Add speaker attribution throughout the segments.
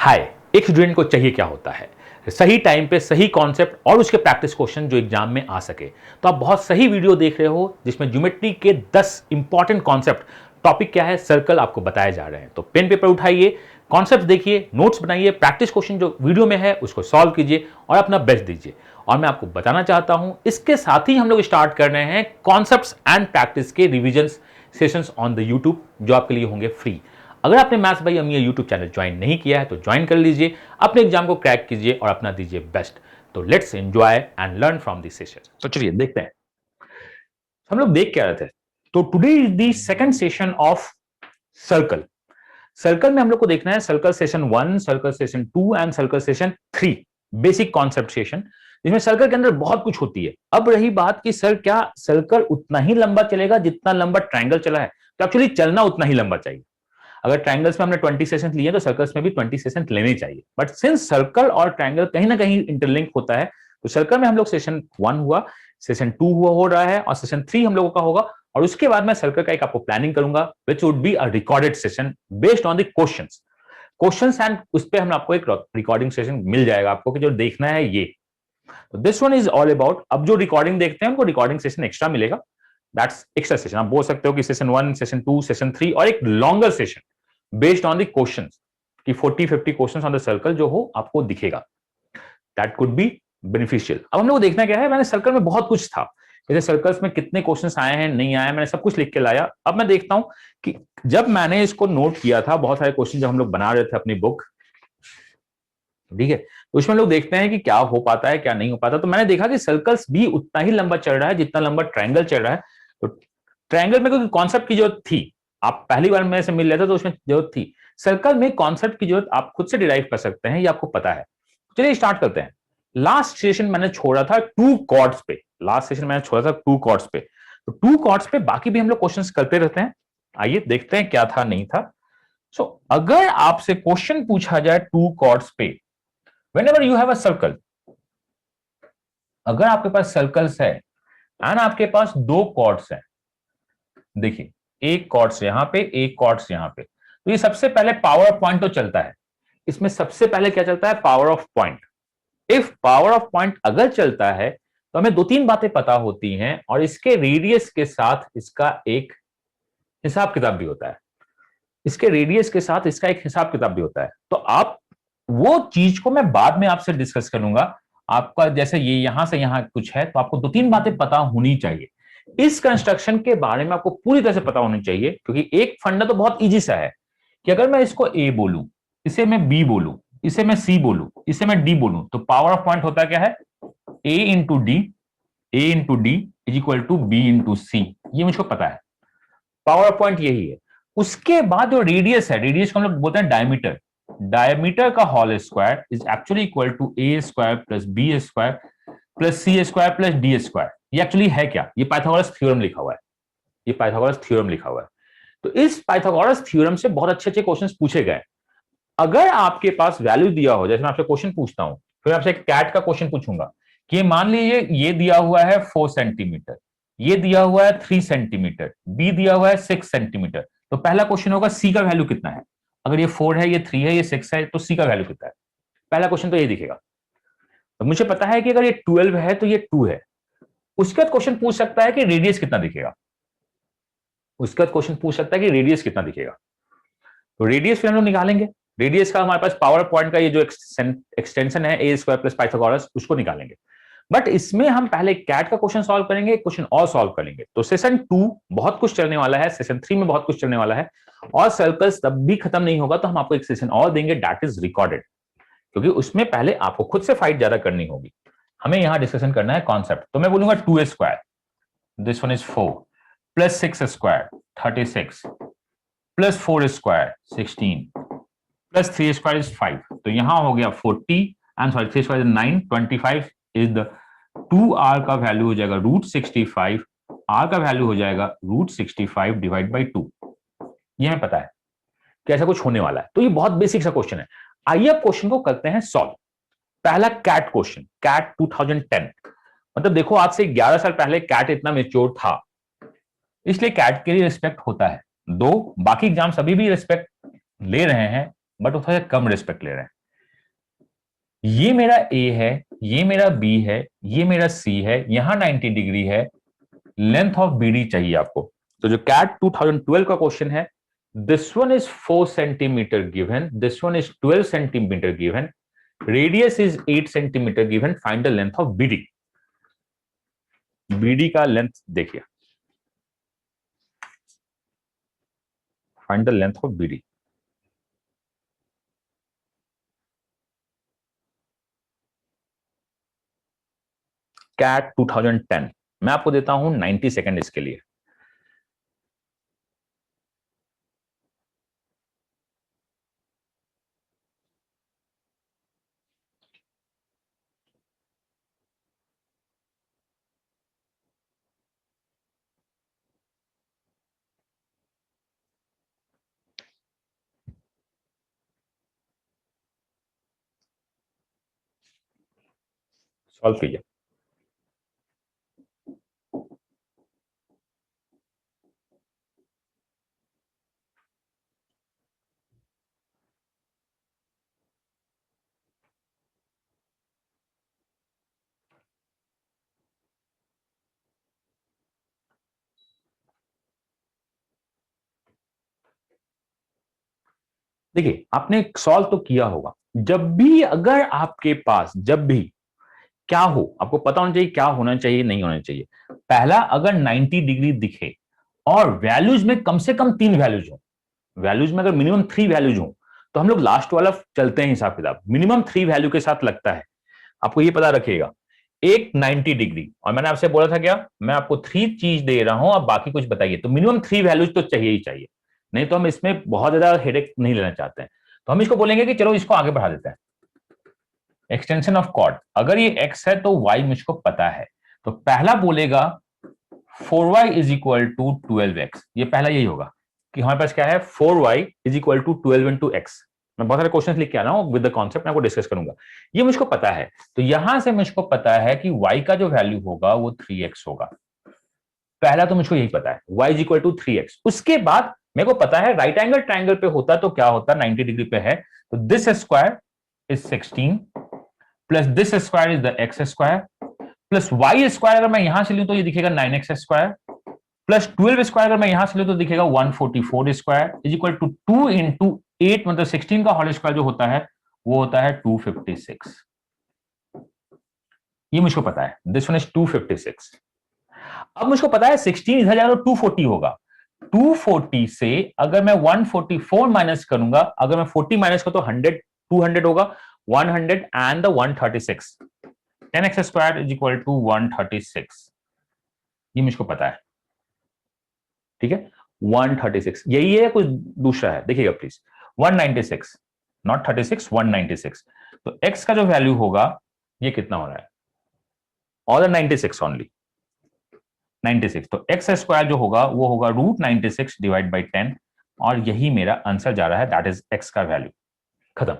Speaker 1: हाय, एक स्टूडेंट को चाहिए क्या होता है? सही टाइम पे सही कॉन्सेप्ट और उसके प्रैक्टिस क्वेश्चन जो एग्जाम में आ सके। तो आप बहुत सही वीडियो देख रहे हो जिसमें ज्योमेट्री के 10 इंपॉर्टेंट कॉन्सेप्ट, टॉपिक क्या है, सर्कल आपको बताए जा रहे हैं। तो पेन पेपर उठाइए, कॉन्सेप्ट देखिए, नोट्स बनाइए, प्रैक्टिस क्वेश्चन जो वीडियो में है उसको सॉल्व कीजिए और अपना बेस्ट दीजिए। और मैं आपको बताना चाहता हूं, इसके साथ ही हम लोग स्टार्ट कर रहे हैं कॉन्सेप्ट्स एंड प्रैक्टिस के revision sessions on the YouTube, जो आपके लिए होंगे फ्री। अगर आपने मैथ्स बाई अमी यूट्यूब चैनल ज्वाइन नहीं किया है तो ज्वाइन कर लीजिए, अपने एग्जाम को क्रैक कीजिए और अपना दीजिए बेस्ट। तो let's enjoy and learn from this session. तो चलिए देखते हैं हम लोग देख क्या रहे थे। तो today is the second session of circle. Circle में हम लोग को देखना है circle session 1, circle session 2 and circle session 3, basic concept session, जिसमें सर्कल के अंदर बहुत कुछ होती है। अब रही बात कि सर क्या सर्कल उतना ही लंबा चलेगा जितना लंबा ट्रायंगल चला है? तो एक्चुअली चलना उतना ही लंबा चाहिए। अगर ट्रायंगल्स में हमने 20 सेशन लिए तो सर्कल्स में भी 20 सेशन लेने चाहिए। बट सिंस सर्कल और ट्रायंगल कहीं ना कहीं इंटरलिंक होता है, तो सर्कल में हम लोग सेशन 1 हुआ, सेशन 2 हुआ हो रहा है और सेशन 3 हम लोगों का होगा। और उसके बाद मैं सर्कल का एक आपको प्लानिंग करूंगा which would be a recorded session based on the questions and उस पर हम आपको एक रिकॉर्डिंग सेशन मिल जाएगा आपको कि जो देखना है ये। तो this one is all about, अब जो रिकॉर्डिंग देखते हैं उनको रिकॉर्डिंग सेशन एक्स्ट्रा मिलेगा। That's extra session. आप बोल सकते हो कि सेशन 1, सेशन 2, सेशन 3 और एक longer session based on the questions कि 40-50 क्वेश्चंस ऑन द सर्कल जो हो आपको दिखेगा। That could be beneficial. अब हम लोग देखना क्या है, मैंने सर्कल में बहुत कुछ था, जैसे सर्कल्स में कितने क्वेश्चंस आए हैं नहीं आए, मैंने सब कुछ लिख के लाया। अब मैं देखता हूं कि जब मैंने इसको नोट किया था, बहुत सारे क्वेश्चन जब हम लोग बना रहे थे अपनी बुक, ठीक है, तो उसमें लोग देखते हैं कि क्या हो पाता है क्या नहीं हो पाता। तो मैंने देखा कि सर्कल्स भी उतना ही लंबा चल रहा है जितना लंबा ट्रायंगल चल रहा है। तो ट्रायंगल में क्योंकि कॉन्सेप्ट की जरूरत थी, आप पहली बार मेरे से मिल रहे थे तो उसमें जरूरत थी। सर्कल में कॉन्सेप्ट की जरूरत आप खुद से डिराइव कर सकते हैं, ये आपको पता है। चलिए स्टार्ट करते हैं। लास्ट सेशन मैंने छोड़ा था 2 कॉर्ड्स पे, लास्ट सेशन मैंने छोड़ा था 2 कॉर्ड्स पे। तो 2 कॉर्ड्स पे बाकी भी हम लोग क्वेश्चंस करते रहते हैं। आइए देखते हैं क्या था नहीं था। सो अगर आपसे क्वेश्चन पूछा जाए 2 कॉर्ड्स पे, whenever you have a circle, अगर आपके पास सर्कल्स है एंड आपके पास 2 कॉर्ड्स हैं, देखिए एक कॉर्ड्स यहां पे, एक कॉर्ड्स यहां पे, तो ये सबसे पहले पावर ऑफ पॉइंट तो चलता है। इसमें सबसे पहले क्या चलता है? Power of point. If power of point अगर चलता है तो हमें 2-3 बातें पता होती हैं और इसके रेडियस के साथ इसका एक हिसाब किताब भी होता है। इसके रेडियस के साथ इसका एक हिसाब किताब भी होता है। तो आप वो चीज को मैं बाद में आपसे डिस्कस करूंगा। आपका जैसे ये यहां से यहां कुछ है तो आपको 2-3 बातें पता होनी चाहिए। इस कंस्ट्रक्शन के बारे में आपको पूरी तरह से पता होनी चाहिए, क्योंकि एक फंडा तो बहुत इजी सा है कि अगर मैं इसको ए बोलूं, इसे मैं बी बोलूं, इसे मैं सी बोलूं, इसे मैं डी बोलूं, तो पावर ऑफ पॉइंट होता क्या है? A into D, A into D is equal to B into C. ये मुझको पता है, पावर ऑफ पॉइंट यही है। उसके बाद जो रेडियस है, रेडियस को हम लोग बोलते हैं डायमीटर। डायमीटर का whole square is actually equal to A square plus B square plus C square plus D square. ये एक्चुअली है क्या? ये पाइथागोरस थ्योरम लिखा हुआ है। ये पाइथागोरस थ्योरम लिखा हुआ है। तो इस पाइथागोरस थ्योरम से बहुत अच्छे अच्छे क्वेश्चंस पूछे गए। अगर आपके पास वैल्यू दिया हो, जैसे मैं आपसे क्वेश्चन पूछता हूं, फिर आपसे कैट का क्वेश्चन पूछूंगा कि मान लीजिए ये दिया हुआ है 4 सेंटीमीटर, ये दिया हुआ है 3 सेंटीमीटर, बी दिया हुआ है 6 सेंटीमीटर, तो पहला क्वेश्चन होगा सी का वैल्यू कितना है? अगर ये 4 है, ये 3 है, ये 6 है, तो सी का वैल्यू कितना है? पहला क्वेश्चन तो ये दिखेगा। तो मुझे पता है कि अगर ये 12 है तो ये 2 है। उसके बाद क्वेश्चन पूछ सकता है कि रेडियस कितना दिखेगा। उसके बाद क्वेश्चन पूछ सकता है कि रेडियस कितना दिखेगा। तो रेडियस फिर हम लोग निकालेंगे। रेडियस का हमारे पास पावर पॉइंट का ये जो एक्सटेंशन है ए स्क्वायर प्लस पाइथागोरस, उसको निकालेंगे। बट इसमें हम पहले कैट का क्वेश्चन सॉल्व करेंगे, क्वेश्चन और सॉल्व करेंगे। तो सेशन 2 बहुत कुछ चलने वाला है, सेशन 3 में बहुत कुछ चलने वाला है, और सर्कल्स तब भी खत्म नहीं होगा। तो हम आपको एक सेशन और देंगे, दैट इज रिकॉर्डेड, क्योंकि उसमें पहले आपको खुद से फाइट ज्यादा करनी होगी। हमें यहां डिस्कशन करना है कॉन्सेप्ट। तो मैं बोलूंगा 2 square, this one is 4, plus 6 square 36, plus 4 square 16, plus 3 square is 5। तो यहां हो गया 40 and sorry 3 square is 9, 25 is the 2r का वैल्यू हो जाएगा √65, r का वैल्यू हो जाएगा √65 डिवाइड बाई 2। ये हमें पता है कि ऐसा कुछ होने वाला है। तो ये बहुत बेसिक सा क्वेश्चन है। आइए अब क्वेश्चन को करते हैं सॉल्व। पहला कैट क्वेश्चन, कैट 2010, मतलब देखो आज से 11 साल पहले कैट इतना मेच्योर था, इसलिए कैट के लिए रिस्पेक्ट होता है। दो बाकी एग्जाम अभी भी रिस्पेक्ट ले रहे हैं, बट वो थोड़ा कम रिस्पेक्ट ले रहे हैं। ये मेरा ए है, ये मेरा बी है, ये मेरा सी है, यहां 90 डिग्री है, लेंथ ऑफ बीडी चाहिए आपको। तो जो कैट 2012 का क्वेश्चन है, this one is 4 centimetre given, this one is 12 centimetre given, radius is 8 centimetre given, find the length of BD. BD का लेंथ देखिए, find the length of BD. CAT 2010, मैं आपको देता हूं 90 सेकेंड इसके लिए। सॉल्व कीजिए। देखिए, आपने सॉल्व तो किया होगा। जब भी अगर आपके पास, जब भी क्या हो, आपको पता होना चाहिए क्या होना चाहिए, नहीं होना चाहिए। पहला, अगर 90 डिग्री दिखे और वैल्यूज में कम से कम 3 वैल्यूज हो, वैल्यूज में अगर मिनिमम 3 वैल्यूज हो, तो हम लोग लास्ट वाला चलते हैं हिसाब किताब, मिनिमम 3 वैल्यू के साथ लगता है। आपको ये पता रखिएगा, एक 90 डिग्री, और मैंने आपसे बोला था क्या, मैं आपको 3 चीज दे रहा हूं, अब बाकी कुछ बताइए, तो मिनिमम 3 वैल्यूज तो चाहिए ही चाहिए, नहीं तो हम इसमें बहुत ज्यादा हेडेक नहीं लेना चाहते हैं। तो हम इसको बोलेंगे कि चलो इसको आगे बढ़ा देते हैं। एक्सटेंशन ऑफ कॉर्ड, अगर ये x है तो y मुझको पता है, तो पहला बोलेगा 4y is equal to 12x। ये पहला यही होगा कि हमारे पास क्या है, 4y is equal to 12 into X. मैं बहुत सारे क्वेश्चन लिख के आ रहा हूं विद द कॉन्सेप्ट, मैं आपको डिस्कस करूंगा। ये मुझको पता है, तो यहां से मुझको पता है कि y का जो वैल्यू होगा वो 3x होगा। पहला तो मुझको यही पता है, y is equal to 3x। उसके बाद मेरे को पता है राइट एंगल ट्रायंगल पे होता तो क्या होता, 90 डिग्री पे है, तो this square is 16 plus this square is the X square plus Y square, अगर मैं यहां से लूं तो ये दिखेगा 9x स्क्वायर, प्लस 12 स्क्वायर अगर मैं यहां से लूं तो दिखेगा 144 square, is equal to 2 into 8, मतलब 16 का होल स्क्वायर जो होता है वो होता है 256। ये मुझको पता है, दिस वन इज 256। अब मुझको पता है 16 इधर जाएगा तो 240 होगा। 240 से अगर मैं 144 माइनस करूंगा, अगर मैं 40 माइनस करूं तो 100, 200 होगा, 100 and the 136, 10x square is equal to 136। ये मुझको पता है, ठीक है, 136। यही है, कुछ दूसरा है, देखिएगा प्लीज, 196, नॉट 36, 196। तो x का जो वैल्यू होगा ये कितना हो रहा है, और 96 ओनली, 96। तो एक्स स्क्वायर जो होगा वो होगा √96 डिवाइड बाई 10, और यही मेरा आंसर जा रहा है, दैट इज एक्स का वैल्यू। खत्म।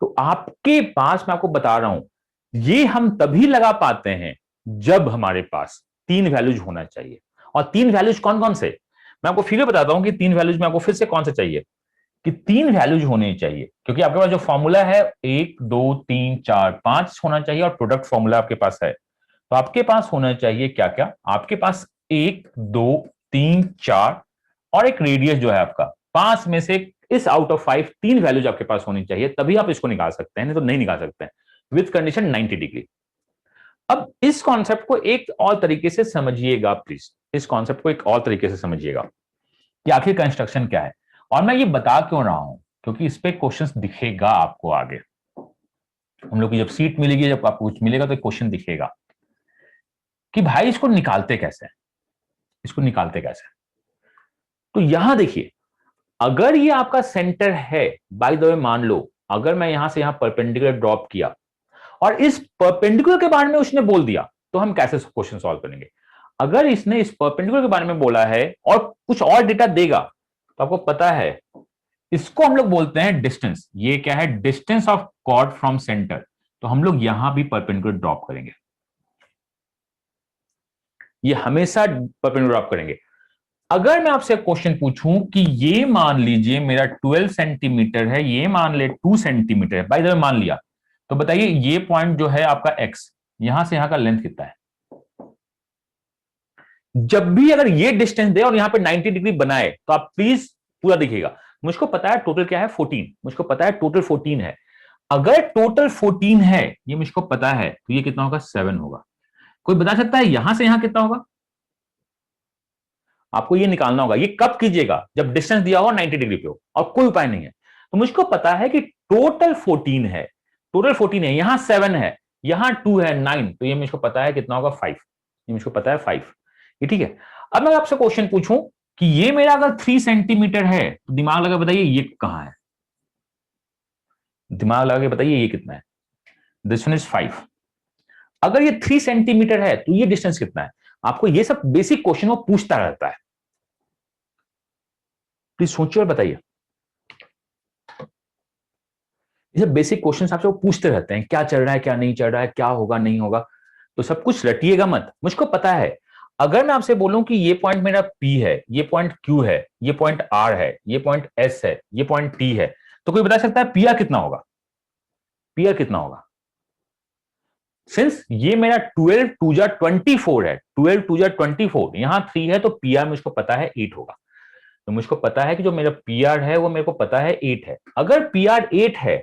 Speaker 1: तो आपके पास, मैं आपको बता रहा हूं, ये हम तभी लगा पाते हैं जब हमारे पास 3 वैल्यूज होना चाहिए। और 3 वैल्यूज कौन कौन से, मैं आपको फिर बताता हूं कि 3 वैल्यूज में आपको फिर से कौन से चाहिए, कि 3 वैल्यूज होने चाहिए, क्योंकि आपके पास जो फॉर्मूला है 1 2 3 4 5 होना चाहिए, और प्रोडक्ट फॉर्मूला आपके पास है, तो आपके पास होना चाहिए क्या क्या, आपके पास 1 2 3 4 और एक रेडियस जो है आपका 5 में से, इस आउट ऑफ 5 3 वैल्यूज आपके पास होनी चाहिए, तभी आप इसको निकाल सकते हैं, नहीं तो नहीं निकाल सकते हैं, विथ कंडीशन 90 डिग्री। अब इस कॉन्सेप्ट को एक और तरीके से समझिएगा प्लीज, इस कॉन्सेप्ट को एक और तरीके से समझिएगा कि आखिर कंस्ट्रक्शन क्या है। और मैं ये बता क्यों रहा हूं, क्योंकि इस पे क्वेश्चन दिखेगा आपको आगे, हम लोग की जब सीट मिलेगी, जब आपको कुछ मिलेगा तो क्वेश्चन दिखेगा कि भाई इसको निकालते कैसे, इसको निकालते कैसे। तो यहां देखिए, अगर ये आपका सेंटर है, बाय द वे मान लो अगर मैं यहां से यहां परपेंडिकुलर ड्रॉप किया और इस परपेंडिकुलर के बारे में उसने बोल दिया, तो हम कैसे क्वेश्चन सॉल्व करेंगे। अगर इसने इस परपेंडिकुलर के बारे में बोला है और कुछ और डेटा देगा, तो आपको पता है इसको हम लोग बोलते हैं डिस्टेंस। ये क्या है, distance of chord from centre. तो हम लोग यहां भी परपेंडिकुलर ड्रॉप करेंगे, ये हमेशा परपेंडिकुलर ड्रॉप करेंगे। अगर मैं आपसे क्वेश्चन पूछूं कि ये मान लीजिए मेरा 12 सेंटीमीटर है, ये मान ले 2 सेंटीमीटर है, बाय द वे मान लिया, तो बताइए ये पॉइंट जो है आपका एक्स, यहां से यहां का लेंथ कितना है? जब भी अगर ये डिस्टेंस दे और यहां पे 90 डिग्री बनाए तो आप प्लीज पूरा देखिएगा। मुझको पता है टोटल क्या है 14, मुझको पता है टोटल 14 है। अगर टोटल 14 है, ये मुझको पता है, तो ये कितना होगा? 7 होगा। कोई बता सकता है यहां से यहां कितना होगा? आपको ये निकालना होगा। ये कब कीजिएगा? जब डिस्टेंस दिया होगा 90 डिग्री पे हो और कोई उपाय नहीं है। तो मुझको पता है कि टोटल 14 है, टोटल 14 है, यहां 7 है, यहां 2 है 9, तो ये मुझको पता है कितना होगा 5। ये मुझको पता है 5। ये ठीक है। अब मैं आपसे क्वेश्चन पूछूं कि ये मेरा अगर 3 सेंटीमीटर है तो दिमाग लगा बताइए ये कहां है? दिमाग लगा के बताइए ये कितना है? This one is 5। अगर ये 3 सेंटीमीटर है तो ये डिस्टेंस कितना है? आपको ये सब बेसिक क्वेश्चन वो पूछता रहता है। प्लीज सोचिए और बताइए। ये सब बेसिक क्वेश्चन आपसे वो पूछते रहते हैं, क्या चल रहा है, क्या नहीं चल रहा है, क्या होगा नहीं होगा। तो सब कुछ रटिएगा मत। मुझको पता है अगर मैं आपसे बोलूं कि ये पॉइंट मेरा P है, ये पॉइंट Q है, ये पॉइंट R है, ये पॉइंट S है, ये पॉइंट T है, तो कोई बता सकता है PR कितना होगा? PR कितना होगा? सिंस ये मेरा 12 2 जा 24 है, 12 2 जा 24, यहां 3 है, तो PR मुझको पता है 8 होगा। तो मुझको पता है कि जो मेरा PR है वो मेरे को पता है 8 है। अगर PR 8 है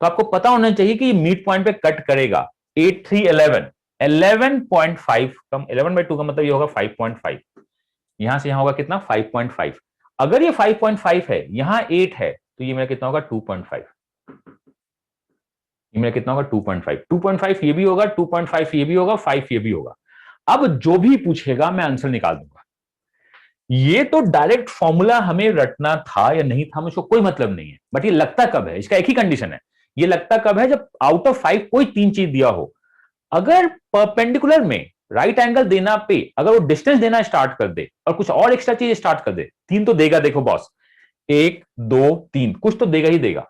Speaker 1: तो आपको पता होना चाहिए कि मिड पॉइंट पे कट करेगा। 8 3 11, 11.5 कम 11/2 का मतलब ये होगा 5.5। यहां से यहां होगा कितना? 5.5। अगर ये 5.5 है, यहां 8 है, तो ये मेरा कितना होगा? 2.5। ये मेरा कितना होगा? 2.5। 2.5 ये भी होगा, 2.5 ये भी होगा, 5 ये भी होगा। अब जो भी पूछेगा मैं आंसर निकाल दूंगा। ये तो डायरेक्ट फॉर्मूला हमें रटना था या नहीं था मुझको कोई मतलब नहीं है, बट ये लगता कब है, इसका एक ही कंडीशन है। ये लगता कब है? जब आउट ऑफ 5 कोई 3 चीज दिया हो। अगर परपेंडिकुलर में राइट एंगल देना पे अगर वो डिस्टेंस देना स्टार्ट कर दे और कुछ और एक्स्ट्रा चीज स्टार्ट कर दे, 3 तो देगा। देखो बॉस, 1 2 3 कुछ तो देगा ही देगा।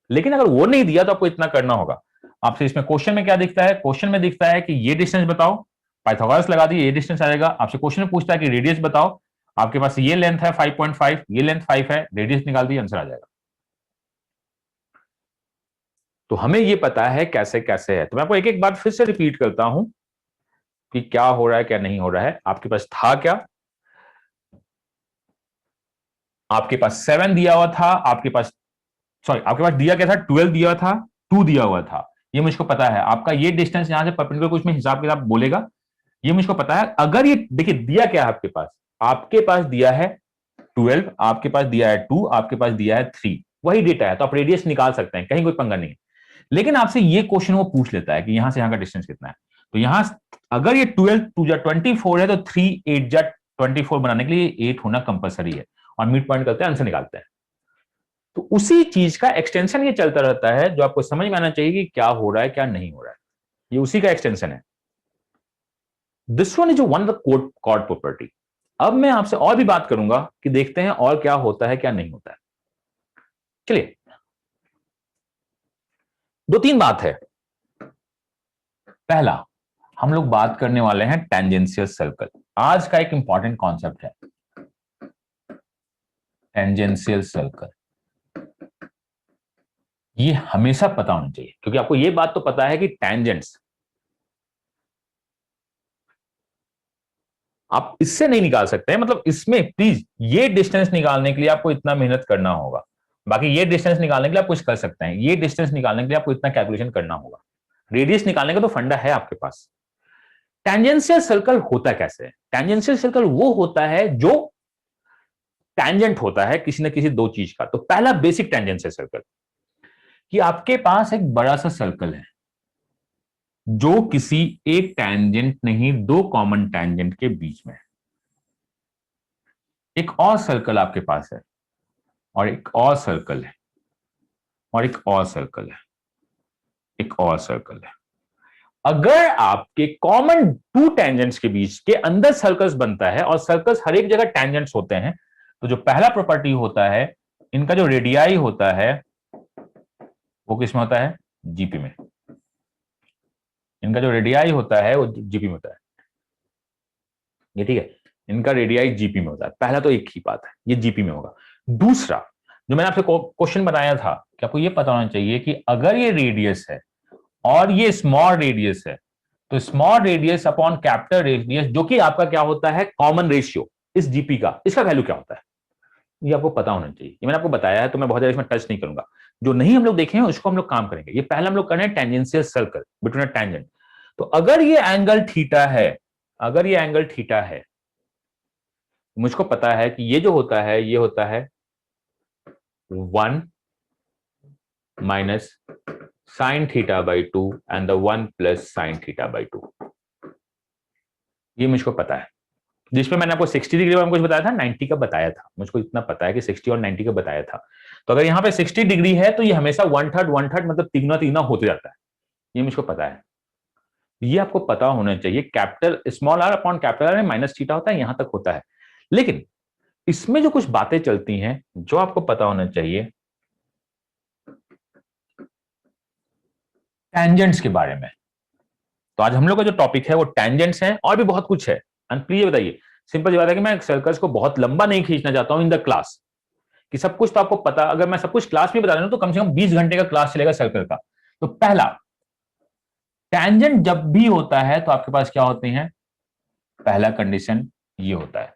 Speaker 1: लेकिन अगर वो नहीं दिया तो आपको इतना करना होगा। आपसे इसमें क्वेश्चन में क्या दिखता है? क्वेश्चन में दिखता है कि ये डिस्टेंस बताओ, पाइथागोरस लगा दिए, ये डिस्टेंस आएगा। आपसे क्वेश्चन में पूछता है कि रेडियस बताओ, आपके पास ये लेंथ है 5.5, ये लेंथ 5 है, रेडियस निकाल दी, आंसर आ जाएगा। तो हमें ये पता है कैसे कैसे है। तो मैं आपको एक एक बात फिर से रिपीट करता हूं कि क्या हो रहा है क्या नहीं हो रहा है। आपके पास था क्या? आपके पास 7 दिया हुआ था, आपके पास सॉरी आपके पास दिया क्या था? 12 दिया था, 2 दिया हुआ था, ये मुझको पता है। आपका ये डिस्टेंस यहां से परपेंडिकुलर कुछ में हिसाब किताब बोलेगा, ये मुझको पता है। अगर ये देखिए दिया क्या है आपके पास? आपके पास दिया है 12, आपके पास दिया है 2, आपके पास दिया है 3, वही डेटा है। तो आप रेडियस निकाल सकते हैं, कहीं कोई पंगा नहीं है। लेकिन आपसे ये क्वेश्चन वो पूछ लेता है कि यहां से यहां का डिस्टेंस कितना है। तो यहां अगर ये 12 2 जा 24 है तो 3 8 जा 24 बनाने के लिए 8 होना कंपलसरी है। और मिड पॉइंट करते हैं, आंसर निकालते हैं। तो उसी चीज का एक्सटेंशन ये चलता रहता है, जो आपको समझ में आना चाहिए कि क्या हो रहा है क्या नहीं हो रहा है। ये उसी का एक्सटेंशन है। This one is one of the chord property. अब मैं आपसे और भी बात करूंगा कि देखते हैं और क्या होता है क्या नहीं होता है। चलिए, 2-3 बात है। पहला, हम लोग बात करने वाले हैं टेंजेंशियल सर्कल। आज का एक इंपॉर्टेंट कॉन्सेप्ट है टेंजेंशियल सर्कल। ये हमेशा पता होना चाहिए, क्योंकि आपको ये बात तो पता है कि टेंजेंट्स आप इससे नहीं निकाल सकते हैं। मतलब इसमें प्लीज ये डिस्टेंस निकालने के लिए आपको इतना मेहनत करना होगा। बाकी ये डिस्टेंस निकालने के लिए आप कुछ कर सकते हैं, ये डिस्टेंस निकालने के लिए आपको इतना कैलकुलेशन करना होगा। रेडियस निकालने का तो फंडा है आपके पास। टेंजेंशियल सर्कल होता कैसे है? टेंजेंशियल सर्कल वो होता है जो टेंजेंट होता है किसी न किसी दो चीज का। तो पहला बेसिक टेंजेंशियल सर्कल कि आपके पास एक बड़ा सा सर्कल है जो किसी एक टेंजेंट नहीं, दो कॉमन टेंजेंट के बीच में है। एक और सर्कल आपके पास है, और एक और सर्कल है, और एक और सर्कल है, एक और सर्कल है। अगर आपके कॉमन टू टेंजेंट्स के बीच के अंदर सर्कल्स बनता है, और सर्कल्स हर एक जगह टेंजेंट्स होते हैं, तो जो पहला प्रॉपर्टी होता है, इनका जो रेडियाई होता है वो किसमें होता है? जीपी में। इनका जो रेडियाई होता है वो जीपी में होता है। ये ठीक है, इनका रेडियाई जीपी में होता है। पहला तो एक ही बात है, ये जीपी में होगा। दूसरा, जो मैंने आपसे क्वेश्चन बनाया था कि आपको ये पता होना चाहिए कि अगर ये रेडियस है और ये स्मॉल रेडियस है, तो small radius upon capital radius, जो कि आपका क्या होता है कॉमन रेशियो इस जीपी का, इसका वैल्यू क्या होता है ये आपको पता होना चाहिए। ये मैंने आपको बताया है, तो मैं बहुत ज्यादा इसमें टच नहीं करूंगा। जो नहीं हम लोग देखे हैं उसको हम लोग काम करेंगे। ये पहले हम लोग कर रहे हैं tangential circle between a tangent. तो अगर ये एंगल थीटा है, अगर ये एंगल थीटा है, मुझको पता है कि ये जो होता है ये होता है 1 minus sine theta by 2 and the 1 plus sine theta by 2। ये मुझको पता है। जिसमें मैंने आपको 60 डिग्री में कुछ बताया था, 90 का बताया था, मुझको इतना पता है कि 60 और 90 का बताया था। तो अगर यहाँ पे 60 डिग्री है तो ये हमेशा 1/3 मतलब तिगुना तिगुना होते जाता है, ये मुझको पता है। ये आपको पता होना चाहिए। Capital small R upon capital R में माइनस थीटा होता है, यहां तक होता है। लेकिन इसमें जो कुछ बातें चलती हैं जो आपको पता होना चाहिए टेंजेंट्स के बारे में। तो आज हम लोग का जो टॉपिक है वो टेंजेंट्स है, और भी बहुत कुछ है। प्लीज बताइए, सिंपल सी बात है कि मैं सर्कल्स को बहुत लंबा नहीं खींचना चाहता हूं इन द क्लास, कि सब कुछ तो आपको पता। अगर मैं सब कुछ क्लास में बता रहा हूं तो कम से कम 20 घंटे का क्लास चलेगा सर्कल का। तो पहला, टेंजेंट जब भी होता है तो आपके पास क्या होते हैं, पहला कंडीशन ये होता है।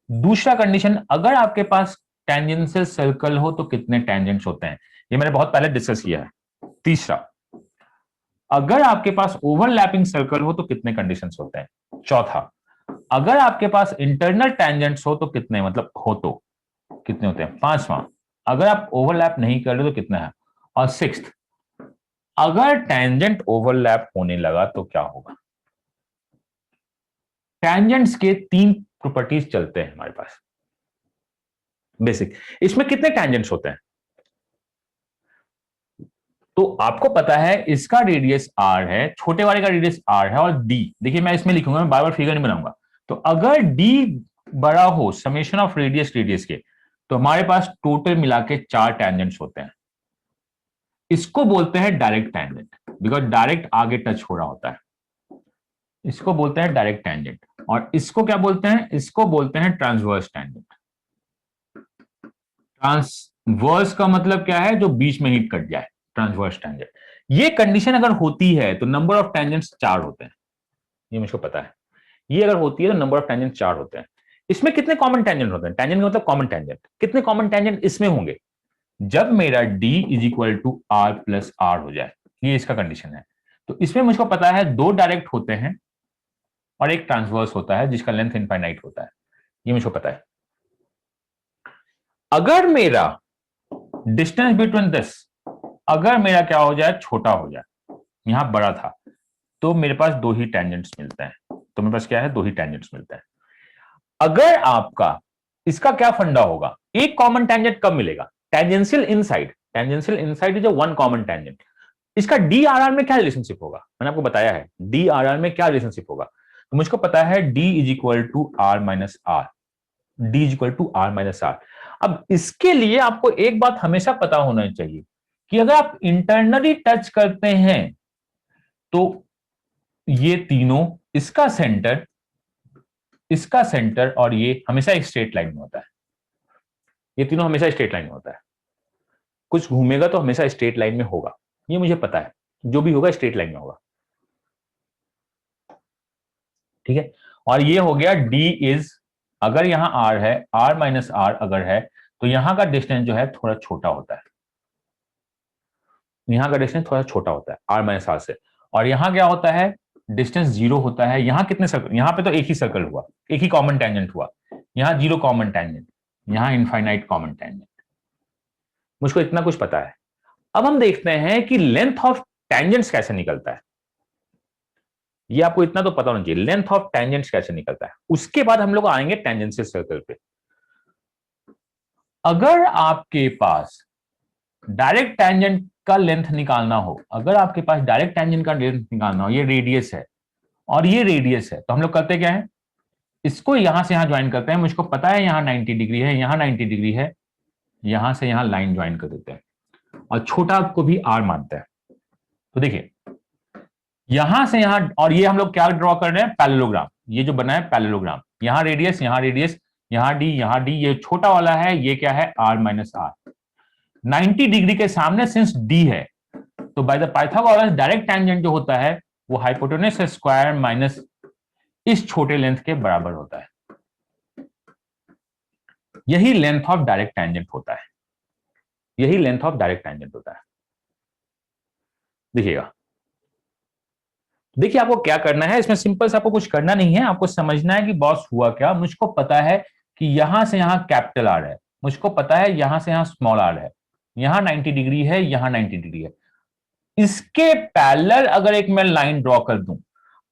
Speaker 1: दूसरा कंडीशन, अगर आपके पास टेंजेंशियल सर्कल हो तो कितने टेंजेंट्स होते हैं, ये मैंने बहुत पहले डिस्कस किया है। तीसरा, अगर आपके पास ओवरलैपिंग सर्कल हो तो कितने कंडीशंस होते हैं। चौथा, अगर आपके पास इंटरनल टेंजेंट्स हो तो कितने, मतलब हो तो कितने होते हैं। पांचवा, अगर आप ओवरलैप नहीं कर रहे तो कितना है। और सिक्स्थ, अगर टेंजेंट ओवरलैप होने लगा तो क्या होगा। टेंजेंट्स के 3 प्रॉपर्टीज चलते हैं हमारे पास बेसिक। इसमें कितने टेंजेंट्स होते हैं, तो आपको पता है इसका रेडियस r है, छोटे वाले का रेडियस r है, और d देखिए मैं इसमें लिखूंगा, मैं बार बार फिगर नहीं बनाऊंगा। तो अगर d बड़ा हो समेशन ऑफ रेडियस रेडियस के, तो हमारे पास टोटल मिला के 4 टेंजेंट्स होते हैं। इसको बोलते हैं डायरेक्ट टेंजेंट, बिकॉज डायरेक्ट आगे टच हो रहा होता है, इसको बोलते हैं डायरेक्ट टेंजेंट। और इसको क्या बोलते हैं, इसको बोलते हैं ट्रांसवर्स टेंजेंट। ट्रांसवर्स का मतलब क्या है, जो बीच में ही कट जाए, ट्रांसवर्स टेंजेंट। ये कंडीशन अगर होती है तो नंबर ऑफ टेंजेंट्स 4 होते हैं, ये मुझको पता है। ये अगर होती है तो नंबर ऑफ टेंजेंट 4 होते हैं। इसमें कितने कॉमन टेंजेंट होते हैं, टेंजेंट का मतलब कॉमन टेंजेंट, कितने कॉमन टेंजेंट इसमें होंगे, जब मेरा d is equal to R plus R हो जाए, ये इसका कंडीशन है। तो इसमें मुझको पता है 2 डायरेक्ट होते हैं और एक ट्रांसवर्स होता है जिसका लेंथ इनफाइनाइट होता है, ये मुझको पता है। अगर मेरा डिस्टेंस बिटवीन दिस, अगर मेरा क्या हो जाए, छोटा हो जाए, यहां बड़ा था, तो मेरे पास 2 ही टेंजेंट्स मिलते हैं। तो मेरे पास क्या है, 2 ही टेंजेंट्स मिलते हैं। अगर आपका इसका क्या फंडा होगा, एक कॉमन टेंजेंट कब मिलेगा, tangential inside. Tangential inside is a one common tangent. इसका डी आर आर में क्या रिलेशनशिप होगा, मैंने आपको बताया है डी आर आर में क्या रिलेशनशिप होगा। तो मुझको पता है D is equal to R minus R, D is equal to R minus R. अब इसके लिए आपको एक बात हमेशा पता होना चाहिए कि अगर आप इंटरनली टच करते हैं तो ये तीनों, इसका सेंटर और ये हमेशा एक स्ट्रेट लाइन में होता है, ये तीनों हमेशा स्ट्रेट लाइन में होता है। कुछ घूमेगा तो हमेशा स्ट्रेट लाइन में होगा, ये मुझे पता है, जो भी होगा स्ट्रेट लाइन में होगा, ठीक है। और ये हो गया d इज, अगर यहां r है, r माइनस r अगर है, तो यहां का डिस्टेंस जो है थोड़ा छोटा होता है, यहां का डिस्टेंस थोड़ा छोटा होता है r माइनस r से। और यहां क्या होता है, डिस्टेंस 0 होता है। यहां कितने सर्कल, यहां पे तो एक ही सर्कल हुआ, एक ही कॉमन टेंजेंट हुआ, यहां 0 कॉमन टेंजेंट, यहां इनफाइनाइट कॉमन टेंजेंट, मुझको इतना कुछ पता है। अब हम देखते हैं कि लेंथ ऑफ टेंजेंट्स कैसे निकलता है। ये आपको इतना तो पता होना चाहिए, लेंथ ऑफ टेंजेंट्स कैसे निकलता है। उसके बाद हम लोग आएंगे टेंजेंशियल सर्कल पे। अगर आपके पास डायरेक्ट टेंजेंट का लेंथ निकालना हो, अगर आपके पास डायरेक्ट टेंजेंट का लेंथ निकालना हो, ये रेडियस है और ये रेडियस है, तो हम लोग करते क्या है, इसको यहां से यहां ज्वाइन करते हैं। मुझको पता है यहां 90 डिग्री है, यहां 90 डिग्री है, यहां से यहां लाइन ज्वाइन कर देते हैं और छोटा को भी आर मानते हैं। तो देखिए यहां से यहां, और ये हम लोग क्या ड्रॉ कर रहे हैं, पैरेललोग्राम, ये जो बना है पैरेललोग्राम, यहां रेडियस, यहां रेडियस, यहां डी, यहां डी, ये छोटा वाला है, ये क्या है, आर माइनस आर। 90 डिग्री के सामने सिंस डी है तो by the Pythagoras direct tangent जो होता है वो हाइपोटेनस स्क्वायर माइनस इस छोटे लेंथ के बराबर होता है। यही लेंथ ऑफ डायरेक्ट टेंजेंट होता है, यही लेंथ ऑफ डायरेक्ट टेंजेंट होता है। देखिएगा, देखिए आपको क्या करना है इसमें, सिंपल से आपको कुछ करना नहीं है, आपको समझना है कि बॉस हुआ क्या। मुझको पता है कि यहां से यहां कैपिटल आर है, मुझको पता है यहां से यहां स्मॉल आर है, यहां 90 डिग्री है, यहां 90 डिग्री है। इसके पैरेलल अगर एक मैं लाइन ड्रॉ कर दूं,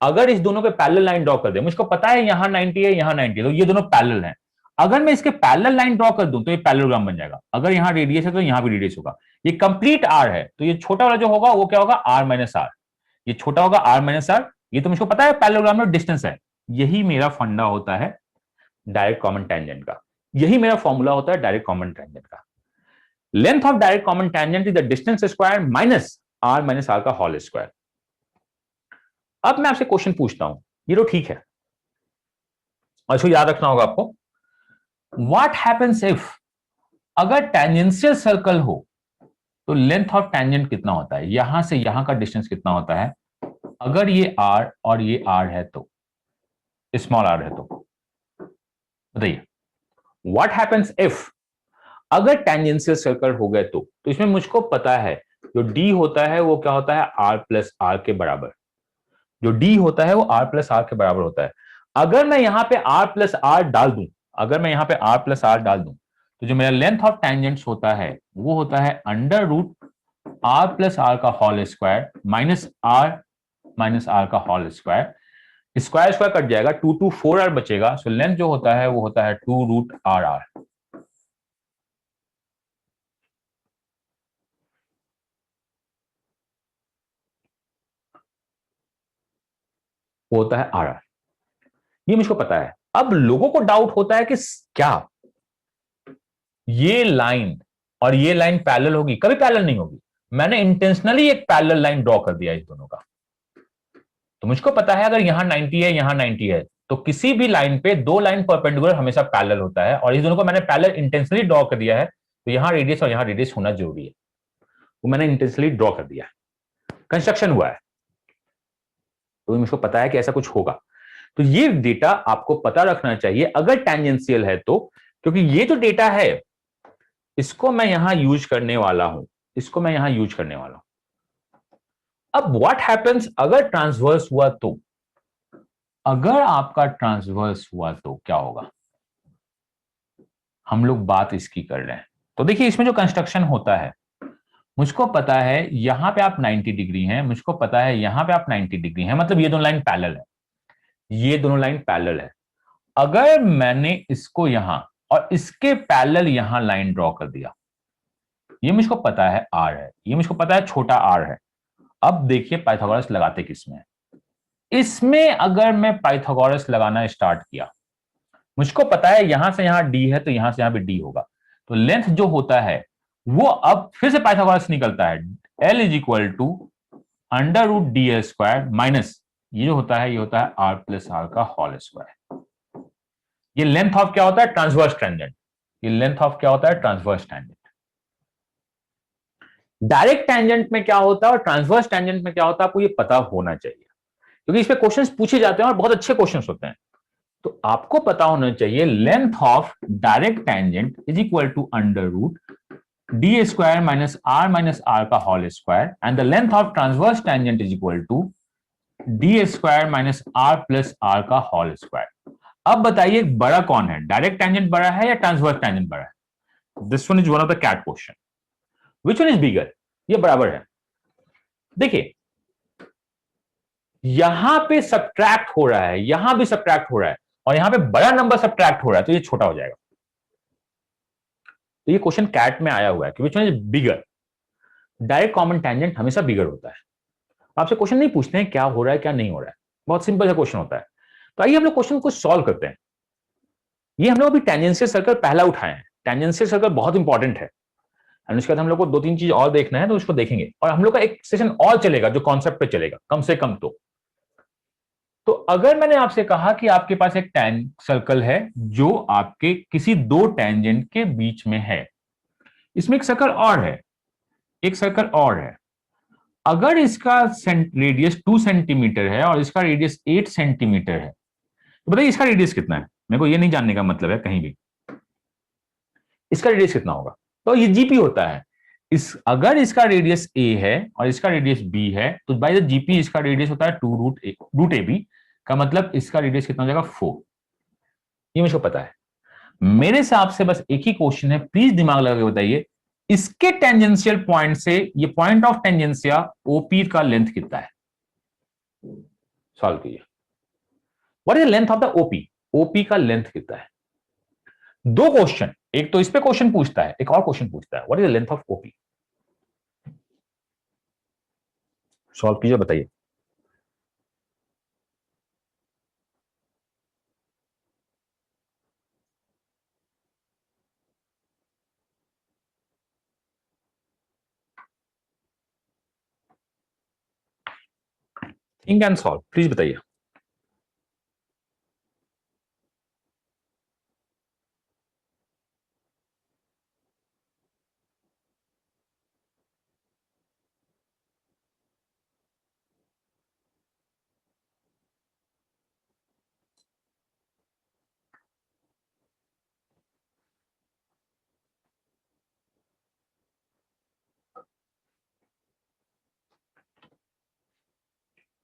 Speaker 1: अगर इस दोनों पे पैरेलल लाइन ड्रॉ कर दे, मुझको पता है यहां 90 है, यहां 90 है, तो ये दोनों पैरेलल हैं। अगर मैं इसके पैरेलल लाइन ड्रॉ कर दूं तो ये पैरेललोग्राम बन जाएगा। अगर यहां रेडियस है तो यहां भी रेडियस होगा। ये कंप्लीट आर है, तो ये छोटा वाला जो होगा वो क्या होगा, आर माइनस आर। ये छोटा होगा आर माइनस आर। ये तो मुझको पता है पैरेललोग्राम में डिस्टेंस है। यही मेरा फंडा होता है डायरेक्ट कॉमन टेंजेंट का, यही मेरा फॉर्मूला होता है डायरेक्ट कॉमन टेंजेंट का। Length of direct common tangent is the distance square minus R का होल स्क्वायर। अब मैं आपसे क्वेश्चन पूछता हूं, ये तो ठीक है और इसको याद रखना होगा आपको। व्हाट हैपेंस इफ अगर टेंजेंशियल सर्कल हो तो लेंथ ऑफ टेंजेंट कितना होता है, यहां से यहां का डिस्टेंस कितना होता है, अगर ये आर और ये आर है तो, स्मॉल आर है तो। बताइए व्हाट हैपेंस इफ अगर टेंजेंशियल सर्कल हो गए तो इसमें मुझको पता है जो डी होता है वो क्या होता है, आर प्लस आर के बराबर। जो डी होता है वो आर प्लस आर के बराबर होता है। अगर मैं यहां पे आर प्लस आर डाल दूं, अगर मैं यहां पे आर प्लस आर डाल दूं, तो जो मेरा लेंथ ऑफ टेंजेंट्स होता है वो होता है under root R plus R का होल स्क्वायर माइनस आर का whole square. Square square cut जाएगा, 2 2 4 आर बचेगा। सो लेंथ जो होता है वो होता है 2 रूट आर आर। वो होता है आर आर। ये मुझको पता है। अब लोगों को डाउट होता है कि क्या ये लाइन और ये लाइन पैरेलल होगी? कभी पैरेलल नहीं होगी। मैंने इंटेंशनली एक पैरेलल लाइन ड्रॉ कर दिया इस दोनों का। तो मुझको पता है अगर यहां 90 है, यहां 90 है, तो किसी भी लाइन पे दो लाइन परपेंडिकुलर हमेशा पैरेलल होता है, और इस दोनों को मैंने पैरेलल इंटेंशनली ड्रॉ कर दिया है। तो यहां रेडियस और यहां रेडियस होना जरूरी है, वो मैंने इंटेंशनली ड्रॉ कर दिया है, कंस्ट्रक्शन हुआ है, तो मुझको पता है कि ऐसा कुछ होगा। तो ये डेटा आपको पता रखना चाहिए अगर टेंजेंशियल है तो, क्योंकि ये जो डेटा है इसको मैं यहां यूज करने वाला हूं, इसको मैं यहां यूज करने वाला हूं। अब व्हाट हैपेंस अगर ट्रांसवर्स हुआ तो, अगर आपका ट्रांसवर्स हुआ तो क्या होगा, हम लोग बात इसकी कर रहे हैं। तो देखिए इसमें जो कंस्ट्रक्शन होता है, मुझको पता है यहां पे आप 90 डिग्री हैं, मुझको पता है यहां पे आप 90 डिग्री हैं, मतलब ये दोनों लाइन पैरेलल है, ये दोनों लाइन पैरेलल है। अगर मैंने इसको यहां और इसके पैरेलल यहां लाइन ड्रॉ कर दिया, ये मुझको पता है आर है, ये मुझको पता है छोटा आर है। अब देखिए पाइथागोरस लगाते किसमें है। इसमें अगर मैं पाइथागोरस लगाना स्टार्ट किया, मुझको पता है यहां से यहां डी है तो यहां से यहां भी डी होगा, तो लेंथ जो होता है वो अब फिर से पाइथागोरस निकलता है, L is equal to under root D L square minus ये जो होता है ये होता है आर प्लस आर का होल स्क्वायर। ये लेंथ ऑफ क्या होता है, ट्रांसवर्स टेंजेंट। ये लेंथ ऑफ क्या होता है, ट्रांसवर्स टेंजेंट। डायरेक्ट टेंजेंट में क्या होता है और ट्रांसवर्स टेंजेंट में क्या होता है आपको ये पता होना चाहिए, क्योंकि इस पे क्वेश्चंस पूछे जाते हैं और बहुत अच्छे क्वेश्चंस होते हैं। तो आपको पता होना चाहिए length of direct tangent is equal to under root D square minus R का whole square, and the length of transverse tangent is equal to D square minus R plus R का whole square. अब बताइए बड़ा कौन है, direct tangent बड़ा है या ट्रांसवर्स टेंजेंट बड़ा है? This one is one of the CAT question, which one is bigger? ये बराबर है। देखिए यहां पे सब्ट्रैक्ट हो रहा है, यहां भी सब्ट्रैक्ट हो रहा है, और यहां पे बड़ा नंबर सब्ट्रैक्ट हो रहा है, तो ये छोटा हो जाएगा। तो ये क्वेश्चन कैट में आया हुआ है कि विच one is bigger. Direct common tangent हमेशा बिगर होता है। आपसे क्वेश्चन नहीं पूछते हैं क्या हो रहा है क्या नहीं हो रहा है, बहुत सिंपल सा क्वेश्चन होता है। तो आइए हम लोग क्वेश्चन को सॉल्व करते हैं। ये हम लोग अभी टेंजेंशियल सर्कल पहला उठाए हैं। टेंजेंशियल सर्कल बहुत इंपॉर्टेंट है, और उसके बाद हम लोग को दो तीन चीज और देखना है, तो उसको देखेंगे, और हम लोग का एक सेशन और चलेगा जो कॉन्सेप्ट पे चलेगा कम से कम। तो अगर मैंने आपसे कहा कि आपके पास एक सर्कल है जो आपके किसी दो टेंजेंट के बीच में है, इसमें एक सर्कल और है, एक सर्कल और है। अगर इसका रेडियस 2 सेंटीमीटर है और इसका रेडियस 8 सेंटीमीटर है, तो बताइए इसका रेडियस कितना है। मेरे को ये नहीं जानने का मतलब है कहीं भी, इसका रेडियस कितना होगा। तो ये जीपी होता है। अगर इसका रेडियस ए है और इसका रेडियस बी है, तो बाय द जीपी इसका रेडियस होता है 2√a का मतलब इसका रेडियस कितना हो जाएगा 4। ये मुझको पता है। मेरे हिसाब से बस एक ही क्वेश्चन है, प्लीज दिमाग लगा के बताइए, इसके टेंजेंशियल पॉइंट से ये पॉइंट ऑफ टेंजेंसिया ओपी का लेंथ कितना है। सॉल्व कीजिए। What is the length of the OP, OP का लेंथ कितना है। दो क्वेश्चन, एक तो इस पे क्वेश्चन पूछता है, एक और क्वेश्चन पूछता है what is the length of OP. Solve कीजिए, बताइए। थिंक एंड सॉल्व, प्लीज बताइए।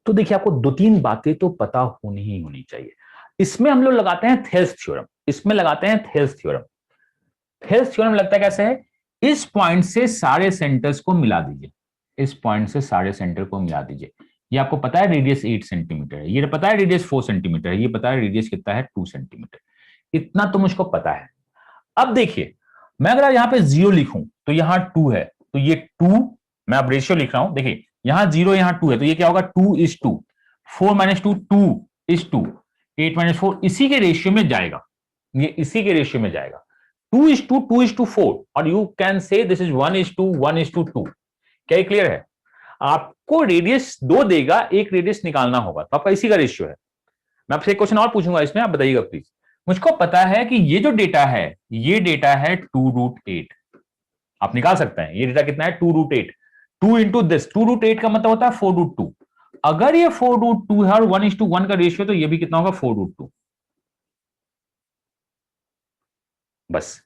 Speaker 1: तो देखिए, आपको दो तीन बातें तो पता होनी ही होनी चाहिए। इसमें हम लोग लगाते हैं थेल्स थ्योरम, इसमें लगाते हैं थेल्स थ्योरम। थेल्स थ्योरम लगता है कैसे है, इस पॉइंट से सारे सेंटर्स को मिला दीजिए, इस पॉइंट से सारे सेंटर को मिला दीजिए। ये आपको पता है रेडियस 8 सेंटीमीटर है, ये पता है रेडियस 4 सेंटीमीटर है, ये पता है रेडियस कितना है 2 सेंटीमीटर। इतना तो मुझको पता है। अब देखिए, मैं अगर यहां पे 0 लिखूं तो यहां 2 है, तो ये 2, मैं अब रेशियो लिख रहा हूं, देखिए यहां 0 यहां 2 है, तो ये क्या होगा 2:2, 4 - 2 2:2, 8 - 4 इसी के रेशियो में जाएगा, ये इसी के रेशियो में जाएगा, 2:2, 2:4, और you can say this is 1:1:2। क्या ये क्लियर है। आपको रेडियस 2 देगा, एक रेडियस निकालना होगा, तो आपका इसी का रेशियो है। मैं आपसे एक क्वेश्चन और पूछूंगा इसमें, आप बताइएगा प्लीज। मुझको पता है कि ये जो डेटा है, ये डेटा है 2√8, आप निकाल सकते हैं ये डेटा कितना है 2√8, 2 इंटू दिस 2√8 का मतलब होता है 4√2। अगर ये 4√2 है और 1:1 का रेशियो, तो ये भी कितना होगा 4√2। बस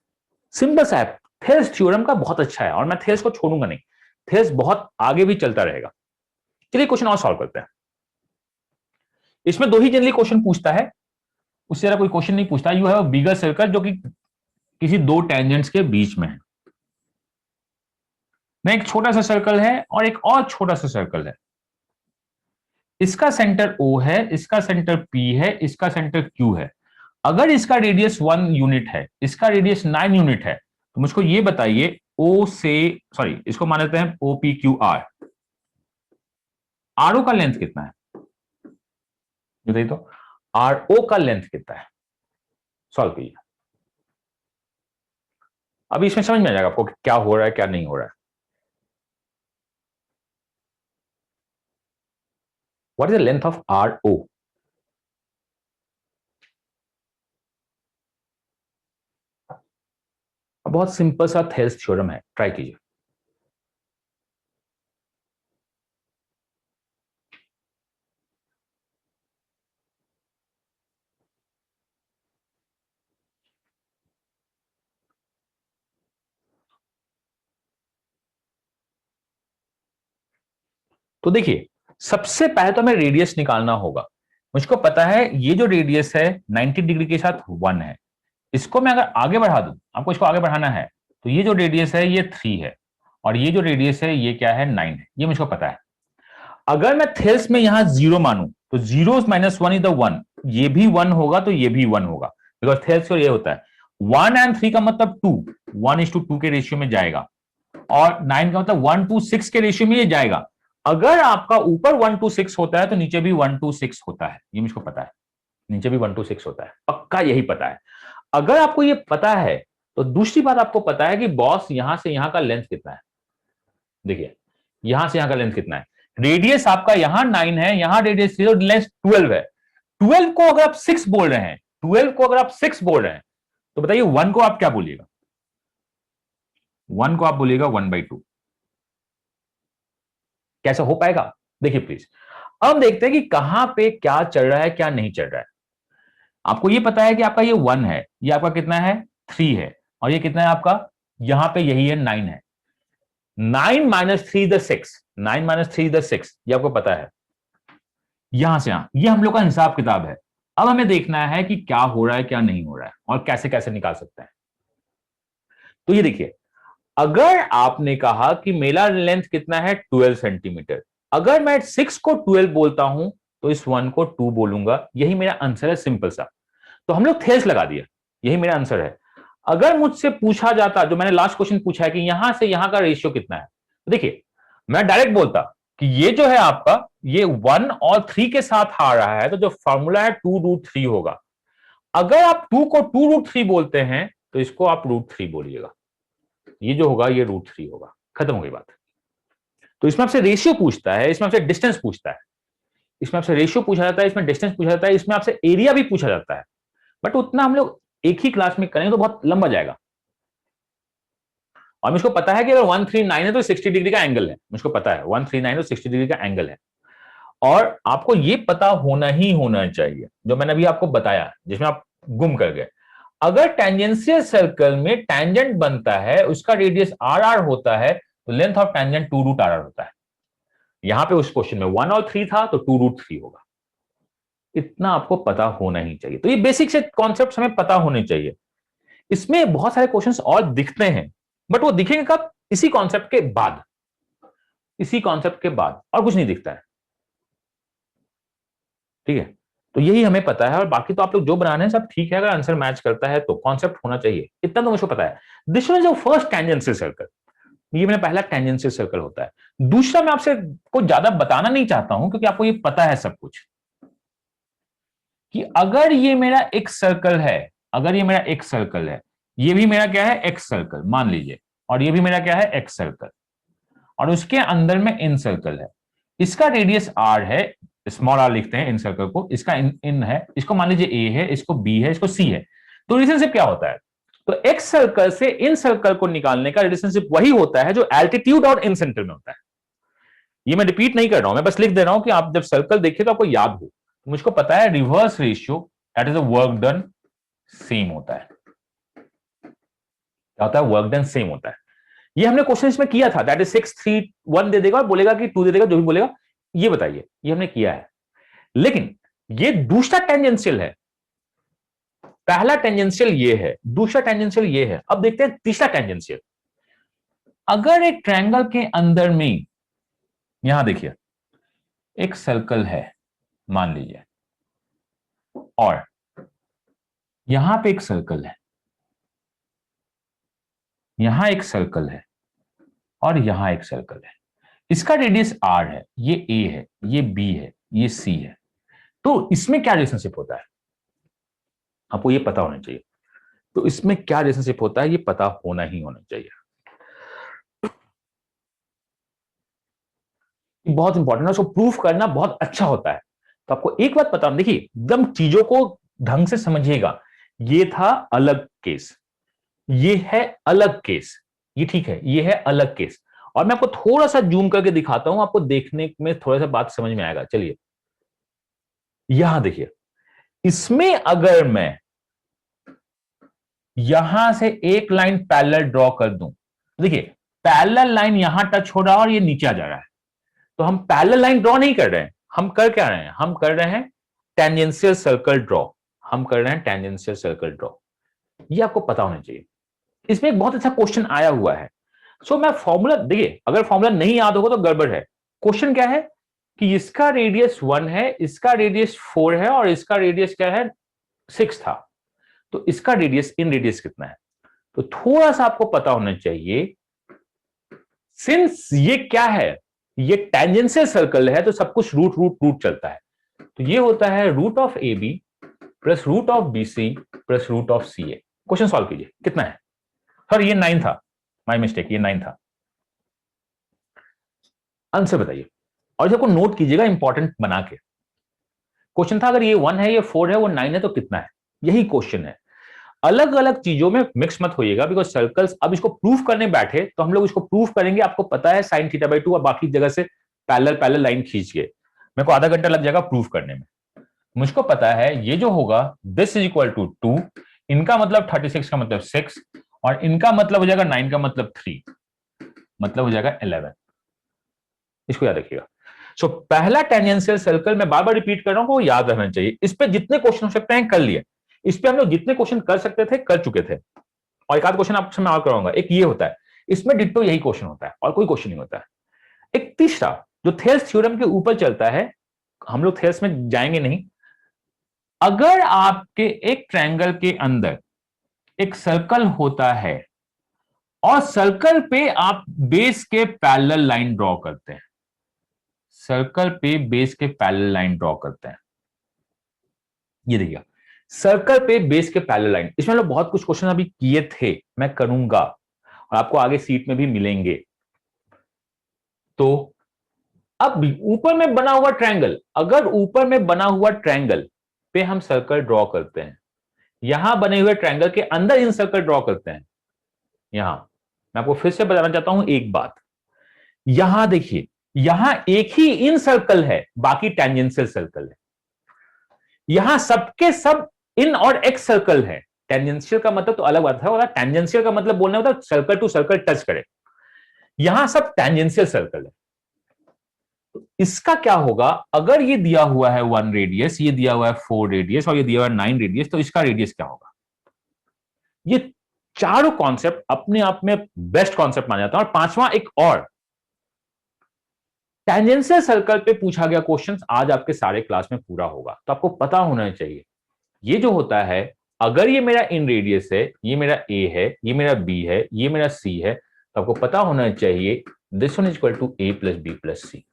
Speaker 1: सिंपल सा है। थेल्स थ्योरम का बहुत अच्छा है और मैं थेल्स को छोड़ूंगा नहीं, थेल्स बहुत आगे भी चलता रहेगा। चलिए क्वेश्चन और सॉल्व करते हैं। इसमें दो ही जनरली क्वेश्चन पूछता है, उससे ज्यादा कोई क्वेश्चन नहीं पूछता। You have a bigger circle जो कि किसी दो टेंजेंट्स के बीच में है। में एक छोटा सा सर्कल है और एक और छोटा सा सर्कल है। इसका सेंटर O है, इसका सेंटर P है, इसका सेंटर Q है। अगर इसका रेडियस 1 यूनिट है, इसका रेडियस 9 यूनिट है, तो मुझको ये बताइए O से, सॉरी इसको मान लेते हैं OPQR, RO का लेंथ कितना है बताइए। तो RO का लेंथ कितना है, सॉल्व कीजिए। अभी इसमें समझ में आ जाएगा आपको क्या हो रहा है क्या नहीं हो रहा है। What is the length of RO। बहुत सिंपल सा थेल्स थ्योरम है, ट्राई कीजिए। तो देखिए, सबसे पहले तो हमें रेडियस निकालना होगा। मुझको पता है ये जो रेडियस है 90 डिग्री के साथ 1 है। इसको मैं अगर आगे बढ़ा दूं, आपको इसको आगे बढ़ाना है, तो ये जो रेडियस है ये 3 है और ये जो रेडियस है ये क्या है 9 है, ये मुझको पता है। अगर मैं थेल्स में यहां 0 मानूं, तो 0 - 1 इज द 1, ये भी 1 होगा तो ये भी 1 होगा, बिकॉज थेल्स को ये होता है 1 और 3 का मतलब 2, 1:2 के रेशियो में जाएगा, और 9 का मतलब 1:6 के रेशियो में ये जाएगा। अगर आपका ऊपर 1:6 होता है तो नीचे भी 1:6 होता है, ये मुझको पता है, नीचे भी 1:6 होता है, पक्का यही पता है। अगर आपको ये पता है, तो दूसरी बात आपको पता है कि बॉस यहां से यहां का लेंथ कितना है। देखिए, यहां से यहां का लेंथ कितना है, रेडियस आपका यहां 9 है, यहां रेडियस लेंथ 12 है। 12 को अगर आप 6 बोल रहे हैं, 12 को अगर आप 6 बोल रहे हैं, तो बताइए 1 को आप क्या बोलिएगा, 1 को आप बोलिएगा 1/2। कैसे हो पाएगा? देखिए प्लीज, अब देखते हैं कि कहां पे क्या चल रहा है, क्या नहीं चल रहा है। आपको ये पता है कि आपका ये 1 है, ये आपका कितना है 3 है, और ये कितना है आपका, यहां पे यही है 9 है। 9 माइनस 3 द 6, 9 माइनस 3 द 6, ये आपको पता है। यहां से यहां ये हम लोग का हिसाब किताब है। अब हमें देखना है कि क्या हो रहा है, क्या नहीं हो रहा है, और कैसे कैसे निकाल सकते हैं। तो ये देखिए, अगर आपने कहा कि मेरा लेंथ कितना है 12 सेंटीमीटर, अगर मैं 6 को 12 बोलता हूं तो इस 1 को 2 बोलूंगा, यही मेरा आंसर है, सिंपल सा। तो हम लोग थेल्स लगा दिया, यही मेरा आंसर है। अगर मुझसे पूछा जाता, जो मैंने लास्ट क्वेश्चन पूछा है कि यहां से यहां का रेशियो कितना है, तो देखिए मैं डायरेक्ट बोलता कि ये जो है आपका, ये 1 और 3 के साथ आ रहा है, तो जो फॉर्मूला है 2√3 होगा। अगर आप 2 को 2√3 बोलते हैं तो इसको आप √3 बोलिएगा, ये जो होगा ये √3 होगा, खत्म हो गई बात। तो इसमें आपसे रेशियो पूछता है, इसमें आपसे डिस्टेंस पूछता है, इसमें आपसे रेशियो पूछा जाता है, इसमें डिस्टेंस पूछा जाता है, इसमें आपसे एरिया भी पूछा जाता है। बट उतना हम लोग एक ही क्लास में करेंगे तो बहुत लंबा जाएगा। और मुझको पता है कि अगर 139 है तो 60 डिग्री का एंगल है, मुझको पता है 139 तो 60 डिग्री का एंगल है। और आपको ये पता होना ही होना चाहिए जो मैंने अभी आपको बताया, जिसमें आप गुम कर गए। अगर टेंजेंशियल सर्कल में टेंजेंट बनता है, उसका रेडियस आर आर होता है, तो लेंथ ऑफ टेंजेंट 2√r होता है। यहां पे उस क्वेश्चन में 1 और 3 था तो 2√3 होगा। इतना आपको पता होना ही चाहिए। तो ये बेसिक से कॉन्सेप्ट हमें पता होने चाहिए। इसमें बहुत सारे क्वेश्चंस और दिखते हैं, बट वो दिखेंगे कब? इसी कॉन्सेप्ट के बाद, इसी कॉन्सेप्ट के बाद और कुछ नहीं दिखता है। ठीक है, तो यही हमें पता है, और बाकी तो आप लोग जो बना रहे हैं सब ठीक है, अगर आंसर मैच करता है तो कॉन्सेप्ट होना चाहिए, इतना तो मुझको पता है। This was your first tangential circle, ये मेरा पहला टेंजेंशियल सर्कल होता है। दूसरा मैं आपसे को ज्यादा बताना नहीं चाहता हूं, क्योंकि आपको ये पता है सब कुछ, कि अगर ये मेरा एक सर्कल है, अगर ये मेरा एक सर्कल है, ये भी मेरा क्या है एक्स सर्कल मान लीजिए, और ये भी मेरा क्या है एक्स सर्कल, और उसके अंदर में इन सर्कल है, इसका रेडियस आर है, स्मॉल आर लिखते हैं इन सर्कल को, इसका इन है, इसको मान लीजिए ए है, इसको बी है, इसको सी है। तो रिलेशनशिप क्या होता है? तो एक्स सर्कल से इन सर्कल को निकालने का रिलेशनशिप वही होता है जो एल्टीट्यूड और इन सेंटर में होता है। ये मैं रिपीट नहीं कर रहा हूं, मैं बस लिख दे रहा हूं कि आप जब सर्कल देखिए तो आपको याद हो। तो मुझको पता है reverse ratio that is a work done same होता है। क्या होता है? वर्क डन सेम होता है। ये हमने क्वेश्चन इसमें किया था, दैट इज 6 3 1 दे देगा और बोलेगा कि 2 दे देगा, जो भी बोलेगा ये बताइए, ये हमने किया है। लेकिन ये दूसरा टेंजेंशियल है, पहला टेंजेंशियल ये है, दूसरा टेंजेंशियल ये है। अब देखते हैं तीसरा टेंजेंशियल। अगर एक ट्रायंगल के अंदर में, यहां देखिए एक सर्कल है मान लीजिए, और यहां पे एक सर्कल है, यहां एक सर्कल है, और यहां एक सर्कल है, इसका रेडियस आर है, ये ए है, ये बी है, ये सी है। तो इसमें क्या रिलेशनशिप होता है आपको ये पता होना चाहिए। तो इसमें क्या रिलेशनशिप होता है ये पता होना ही होना चाहिए, बहुत इंपॉर्टेंट है, उसको प्रूफ करना बहुत अच्छा होता है। तो आपको एक बात पता, देखिए एकदम चीजों को ढंग से समझिएगा। ये था अलग केस, ये है अलग केस, ये ठीक है, ये है अलग केस। और मैं आपको थोड़ा सा जूम करके दिखाता हूं, आपको देखने में थोड़ा सा बात समझ में आएगा। चलिए यहां देखिए, इसमें अगर मैं यहां से एक लाइन पैरेलल ड्रॉ कर दूं, देखिए पैरेलल लाइन यहां टच हो रहा है और ये नीचे आ जा रहा है, तो हम पैरेलल लाइन ड्रॉ नहीं कर रहे हैं, हम कर क्या रहे हैं? हम कर रहे हैं टेंजेंशियल सर्कल ड्रॉ, हम कर रहे हैं टेंजेंशियल सर्कल ड्रॉ। ये आपको पता होना चाहिए। इसमें एक बहुत अच्छा क्वेश्चन आया हुआ है। सो मैं फॉर्मूला, देखिए अगर फॉर्मूला नहीं याद होगा तो गड़बड़ है। क्वेश्चन क्या है कि इसका रेडियस 1 है, इसका रेडियस 4 है, और इसका रेडियस क्या है 6 था, तो इसका रेडियस इन रेडियस कितना है? तो थोड़ा सा आपको पता होना चाहिए, सिंस ये क्या है, ये टेंजेंशियल सर्कल है, तो सब कुछ रूट रूट रूट चलता है। तो ये होता है root of A B plus root of B C plus root of C A. Question solve कीजिए, कितना है? सर ये 9 था, माय मिस्टेक, ये 9 था। आंसर बताइए, और इसको नोट कीजिएगा इंपॉर्टेंट बना के। क्वेश्चन था अगर ये 1 है, ये 4 है, वो 9 है, तो कितना है? यही क्वेश्चन है। अलग अलग चीजों में मिक्स मत होइएगा, बिकॉज सर्कल्स, अब इसको प्रूफ करने बैठे तो हम लोग इसको प्रूफ करेंगे, आपको पता है साइन थीटा बाई 2 और बाकी जगह से पैरेलल पैरेलल लाइन खींच के, मेरे को आधा घंटा लग जाएगा प्रूफ करने में। मुझको पता है ये जो होगा दिस इज इक्वल टू 2, इनका मतलब 36 का मतलब 6, और इनका मतलब हो जाएगा 9 का मतलब 3, मतलब हो जाएगा 11। इसको याद रखिएगा। सो पहला टेंजेंशियल सर्कल, मैं बार बार रिपीट कर रहा हूं, वो याद रहना चाहिए। इस पे जितने क्वेश्चन हो सकते हैं कर लिए, इस पे हम लोग जितने क्वेश्चन कर सकते थे कर चुके थे, और एक आध क्वेश्चन आपसे मैं और कराऊंगा। एक ये होता है, इसमें डिट्टो यही क्वेश्चन होता है और कोई क्वेश्चन नहीं होता है। एक तीसरा जो थेल्स थ्योरम के ऊपर चलता है, हम लोग थेल्स में जाएंगे नहीं। अगर आपके एक ट्रायंगल के अंदर एक सर्कल होता है और सर्कल पे आप बेस के पैरेलल लाइन ड्रॉ करते हैं, सर्कल पे बेस के पैरेलल लाइन ड्रॉ करते हैं, ये देखिएगा सर्कल पे बेस के पैरेलल लाइन। इसमें लोग बहुत कुछ क्वेश्चन अभी किए थे, मैं करूंगा और आपको आगे सीट में भी मिलेंगे। तो अब ऊपर में बना हुआ ट्रायंगल, अगर ऊपर में बना हुआ ट्रायंगल पे हम सर्कल ड्रॉ करते हैं, यहां बने हुए ट्रायंगल के अंदर इन सर्कल ड्रॉ करते हैं, यहां मैं आपको फिर से बताना चाहता हूं एक बात। यहां देखिए, यहां एक ही इन सर्कल है, बाकी टेंजेंशियल सर्कल है। यहां सबके सब इन और एक्स सर्कल है। टेंजेंशियल का मतलब तो अलग बात है, और टेंजेंशियल का मतलब बोलने होता है सर्कल टू सर्कल टच करे। यहां सब टेंजेंशियल सर्कल है। तो इसका क्या होगा, अगर ये दिया हुआ है 1 रेडियस, ये दिया हुआ है 4 रेडियस और ये दिया हुआ है 9 रेडियस, तो इसका रेडियस क्या होगा? ये चारों कॉन्सेप्ट अपने आप में बेस्ट कॉन्सेप्ट माना जाता है। और पांचवा एक और टेंजेंशियल सर्कल पे पूछा गया क्वेश्चन आज आपके सारे क्लास में पूरा होगा, तो आपको पता होना चाहिए। ये जो होता है, अगर ये मेरा इन रेडियस है, ये मेरा ए है, ये मेरा बी है, ये मेरा सी है, तो आपको पता होना चाहिए this one is equal to A plus B plus C.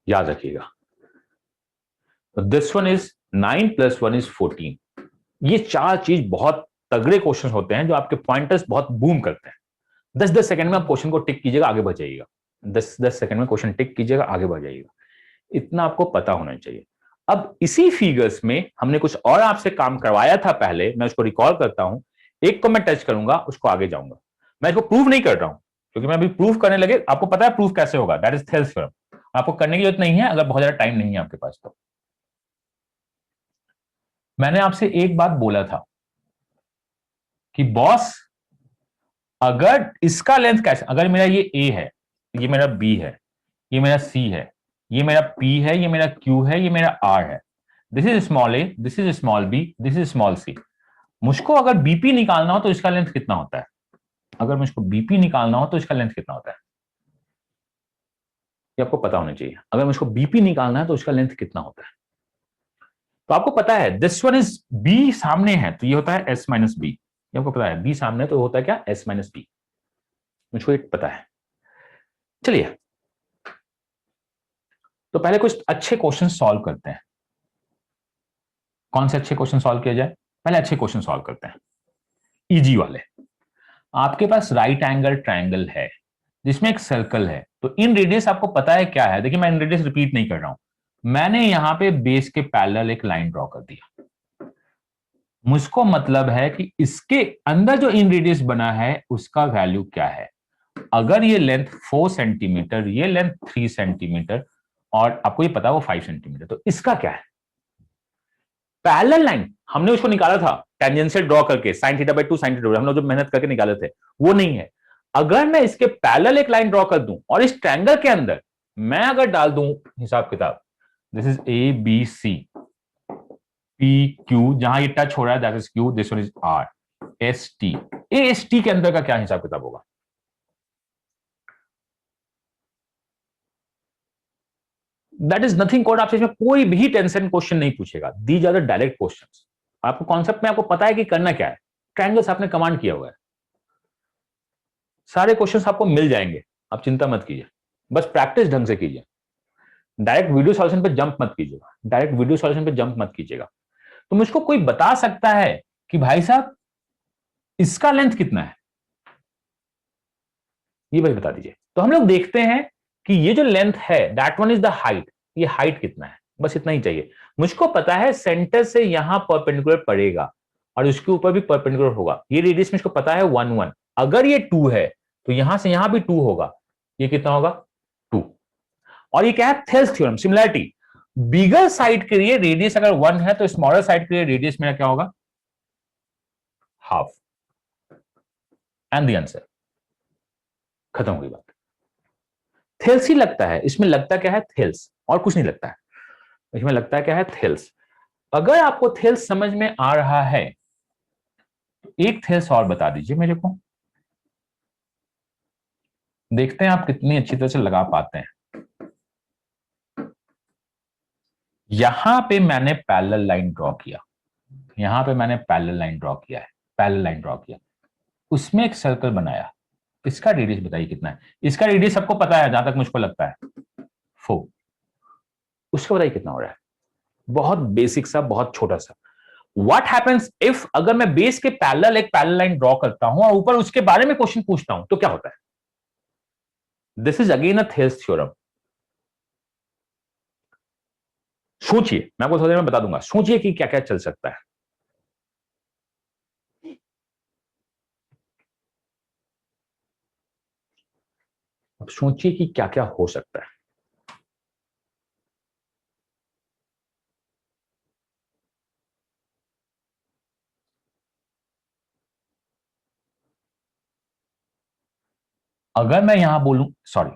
Speaker 1: याद रखिएगा। तो this one is 9 plus 1 is 14। ये चार चीज बहुत तगड़े क्वेश्चन होते हैं जो आपके पॉइंटर्स बहुत बूम करते हैं। 10-10 सेकंड में आप क्वेश्चन को टिक कीजिएगा, आगे बढ़ जाइएगा। 10-10 सेकंड में क्वेश्चन टिक कीजिएगा, आगे बढ़ जाइएगा। इतना आपको पता होना चाहिए। अब इसी फिगर्स में हमने कुछ और आपसे काम करवाया था पहले, मैं उसको रिकॉल करता हूं। एक को मैं टच करूंगा, उसको आगे जाऊंगा। मैं इसको प्रूव नहीं कर रहा हूं, क्योंकि मैं अभी प्रूव करने लगे, आपको पता है प्रूव कैसे होगा, दैट इज थेल्स थ्योरम। आपको करने की जरूरत नहीं है अगर बहुत ज्यादा टाइम नहीं है आपके पास। तो मैंने आपसे एक बात बोला था कि बॉस, अगर इसका लेंथ कैसे, अगर मेरा ये ए है, ये मेरा बी है, ये मेरा सी है, ये मेरा पी है, ये मेरा क्यू है, ये मेरा आर है, this is small A, this is small B, this is small C. मुझको अगर बीपी निकालना हो तो इसका लेंथ कितना होता है? अगर मुझको बीपी निकालना हो तो इसका लेंथ कितना होता है, ये आपको पता होना चाहिए। अगर मुझको बीपी निकालना है तो इसका लेंथ कितना होता है? तो आपको पता है दिस वन इज बी सामने है, तो ये होता है एस माइनस बी। ये आपको पता है बी सामने तो होता है क्या, एस माइनस बी। मुझको ये पता है। चलिए, तो पहले कुछ अच्छे क्वेश्चन सॉल्व करते हैं। कौन से अच्छे क्वेश्चन सॉल्व किया जाए? पहले अच्छे क्वेश्चन सॉल्व करते हैं, इजी वाले। आपके पास राइट एंगल ट्रायंगल है जिसमें एक सर्कल है, तो इन रेडियस आपको पता है क्या है। देखिए, मैं इन रेडियस रिपीट नहीं कर रहा हूं, मैंने यहां पे बेस के पैरेलल एक लाइन ड्रॉ कर दिया। मुझको मतलब है कि इसके अंदर जो इन रेडियस बना है उसका वैल्यू क्या है। अगर ये लेंथ 4 सेंटीमीटर, ये लेंथ 3 सेंटीमीटर, और आपको ये पता है वो 5 सेंटीमीटर, तो इसका क्या है? पैरेलल लाइन हमने उसको निकाला था टेंजेंशियल ड्रॉ करके, sin theta by 2 sin theta, हम लोग जो मेहनत करके निकाले थे वो नहीं है। अगर मैं इसके पैरेलल एक लाइन ड्रॉ कर दूं और इस ट्रायंगल के अंदर मैं अगर डाल दूं हिसाब किताब, this is A B C P Q, जहां ये टच हो रहा है that is Q, this one is R S T. A S T के अंदर का क्या हिसाब किताब होगा? दैट इज नथिंग कॉल्ड, आपसे इसमें कोई भी टेंशन क्वेश्चन नहीं पूछेगा। These are the direct questions. आपको कॉन्सेप्ट में आपको पता है कि करना क्या है। ट्रायंगल्स आपने कमांड किया हुआ है, सारे क्वेश्चंस आपको मिल जाएंगे, आप चिंता मत कीजिए। बस प्रैक्टिस ढंग से कीजिए। डायरेक्ट वीडियो सॉल्यूशन पे जंप मत कीजिएगा, डायरेक्ट वीडियो सॉल्यूशन पे जंप मत कीजिएगा। तो मुझको कोई बता सकता है कि भाई साहब इसका लेंथ कितना है, ये भाई बता दीजिए। तो हम लोग देखते हैं कि ये जो लेंथ है that one is the height, ये हाइट कितना है, बस इतना ही चाहिए। मुझको पता है सेंटर से यहां परपेंडिकुलर पड़ेगा और उसके ऊपर भी परपेंडिकुलर होगा। ये रेडियस मुझको पता है 1 1, अगर ये 2 है तो यहां से यहां भी 2 होगा, ये कितना होगा 2। और ये क्या है, Thales theorem, similarity. Bigger side के लिए रेडियस अगर 1 है तो स्मॉलर साइड के लिए रेडियस मेरा क्या होगा, हाफ। एंड द आंसर, खत्म हो गई बात। थेल्स ही लगता है इसमें, लगता क्या है थेल्स, और कुछ नहीं लगता है इसमें, लगता है क्या है थेल्स। अगर आपको थेल्स समझ में आ रहा है तो एक थेल्स और बता दीजिए मेरे को, देखते हैं आप कितनी अच्छी तरह से लगा पाते हैं। यहां पे मैंने पैरेलल लाइन ड्रॉ किया, यहां पे मैंने पैरेलल लाइन ड्रॉ किया है, पैरेलल लाइन ड्रॉ किया, उसमें एक सर्कल बनाया। इसका रेडियस बताइए कितना है। इसका रेडियस सबको पता है जहां तक मुझको लगता है 4। उसका बताइए कितना हो रहा है, बहुत बेसिक सा, बहुत छोटा सा। व्हाट हैपेंस इफ अगर मैं बेस के पैरेलल एक पैरेलल लाइन ड्रॉ करता हूं और ऊपर उसके बारे में क्वेश्चन पूछता हूं तो क्या होता है। This is again a Thales theorem. सोचिए, मैं आपको थोड़ी देर में बता दूंगा, सोचिए कि क्या क्या चल सकता है। अब सोचिए कि क्या क्या हो सकता है। अगर मैं यहां बोलूं, सॉरी,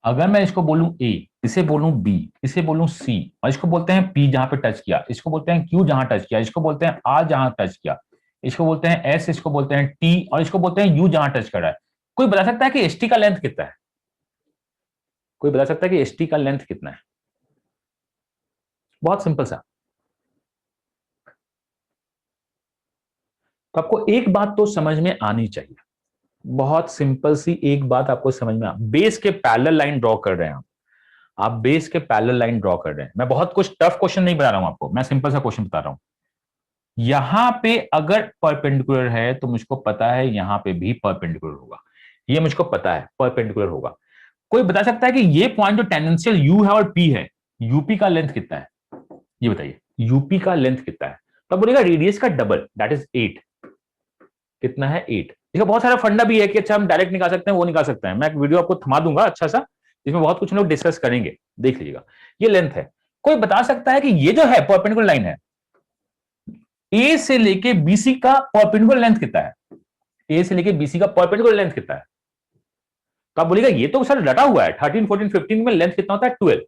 Speaker 1: अगर मैं इसको बोलूं ए, इसे बोलूं बी, इसे बोलूं सी, और इसको बोलते हैं पी जहां पे टच किया, इसको बोलते हैं क्यू जहां टच किया, इसको बोलते हैं आर जहां टच किया, इसको बोलते हैं एस, इसको बोलते हैं टी, और इसको बोलते हैं यू जहां टच कर रहा है। कोई बता सकता है कि एसटी का लेंथ कितना है? कोई बता सकता है कि एसटी का लेंथ कितना है? बहुत सिंपल सा। तो आपको एक बात तो समझ में आनी चाहिए, बहुत सिंपल सी एक बात आपको समझ में बेस के पैरेलल लाइन ड्रॉ कर रहे हैं आप बेस के पैरेलल लाइन ड्रॉ कर रहे हैं। मैं बहुत कुछ टफ क्वेश्चन नहीं बता रहा हूं आपको, मैं सिंपल सा क्वेश्चन बता रहा हूं। यहां पे अगर परपेंडिकुलर है तो मुझको पता है यहां पे भी परपेंडिकुलर होगा, ये मुझको पता है परपेंडिकुलर होगा। कोई बता सकता है कि ये पॉइंट जो टेंजेंशियल यू है और पी है, यूपी का लेंथ कितना है? ये बताइए यूपी का लेंथ कितना है? तब बोलेगा रेडियस का डबल, दैट इज 8। कितना है 8। इसका बहुत सारा फंडा भी है कि अच्छा हम डायरेक्ट निकाल सकते हैं, वो निकाल सकते हैं। मैं एक वीडियो आपको थमा दूंगा अच्छा सा, जिसमें बहुत कुछ लोग डिस्कस करेंगे, देख लीजिएगा। ये लेंथ है। कोई बता सकता है कि ये जो है परपेंडिकुलर लाइन है, ए से लेके बीसी का परपेंडिकुलर लेंथ कितना है? ए से लेके बीसी का परपेंडिकुलर लेंथ कितना है? तो आप बोलेगा ये तो सर रटा हुआ है, 13 14 15 में लेंथ कितना होता है 12,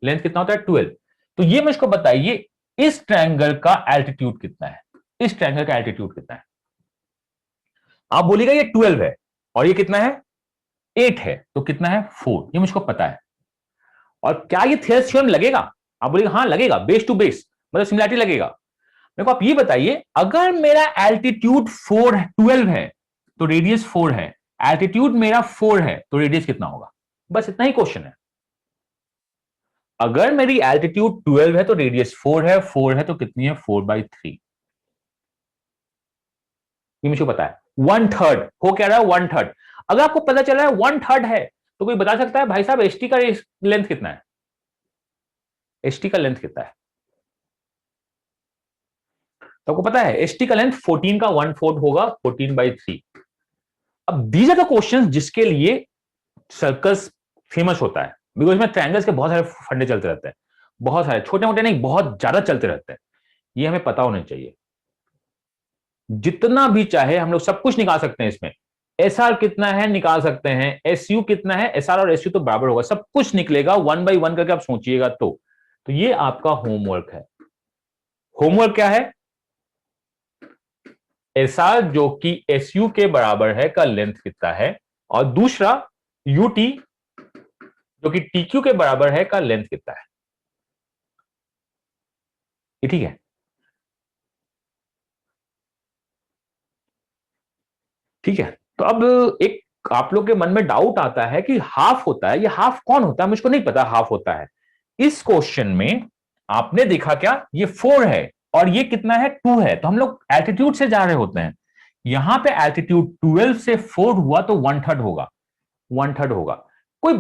Speaker 1: लेंथ कितना होता है 12। तो ये मुझको बताइए इस ट्रायंगल का एल्टीट्यूड कितना है, इस ट्रायंगल का एल्टीट्यूड कितना है? आप बोलेगा ये 12 है, और ये कितना है 8 है, तो कितना है 4, ये मुझको पता है। और क्या ये थेल्स थ्योरम लगेगा? आप बोलेगा हाँ लगेगा, बेस टू बेस, मतलब सिमिलरिटी लगेगा। मेरे को आप ये बताइए, अगर मेरा एल्टीट्यूड 12 है तो रेडियस 4 है, एल्टीट्यूड मेरा 4 है तो रेडियस कितना होगा? बस इतना ही क्वेश्चन है। अगर मेरी एल्टीट्यूड 12 है तो रेडियस 4 है, 4 है तो कितनी है 4/3, ये मुझे पता है। 1/3 हो क्या रहा है 1/3। अगर आपको पता चला है 1/3 है तो कोई बता सकता है भाई साहब एसटी का लेंथ कितना है? एसटी का लेंथ कितना है? तो आपको पता है एसटी का लेंथ 14 का 1/4 होगा, 14/3। अब दीज आर द क्वेश्चंस जिसके लिए सर्कस फेमस होता है, बिकॉज इसमें ट्रायंगल्स के बहुत सारे फंडे चलते रहते हैं, बहुत सारे, छोटे मोटे नहीं, बहुत ज्यादा चलते रहते हैं। ये हमें पता होना चाहिए। जितना भी चाहे हम लोग सब कुछ निकाल सकते हैं इसमें। एस आर कितना है निकाल सकते हैं, एस यू कितना है, एस आर और एस यू तो बराबर होगा, सब कुछ निकलेगा 1/1 करके आप सोचिएगा तो ये आपका होमवर्क है। होमवर्क क्या है? एस आर जो कि एस यू के बराबर है का लेंथ कितना है, और दूसरा यूटी जो कि टी क्यू के बराबर है का लेंथ कितना है। ये ठीक है? ठीक है। तो अब एक आप लोग के मन में डाउट आता है कि हाफ होता है, ये हाफ कौन होता है? मुझको नहीं पता हाफ होता है। इस क्वेश्चन में आपने देखा क्या, ये 4 है और ये कितना है 2 है, तो हम लोग एल्टीट्यूड से जा रहे होते हैं। यहां पे एल्टीट्यूड 12 से 4 हुआ तो 1/3 होगा, 1/3 होगा। कोई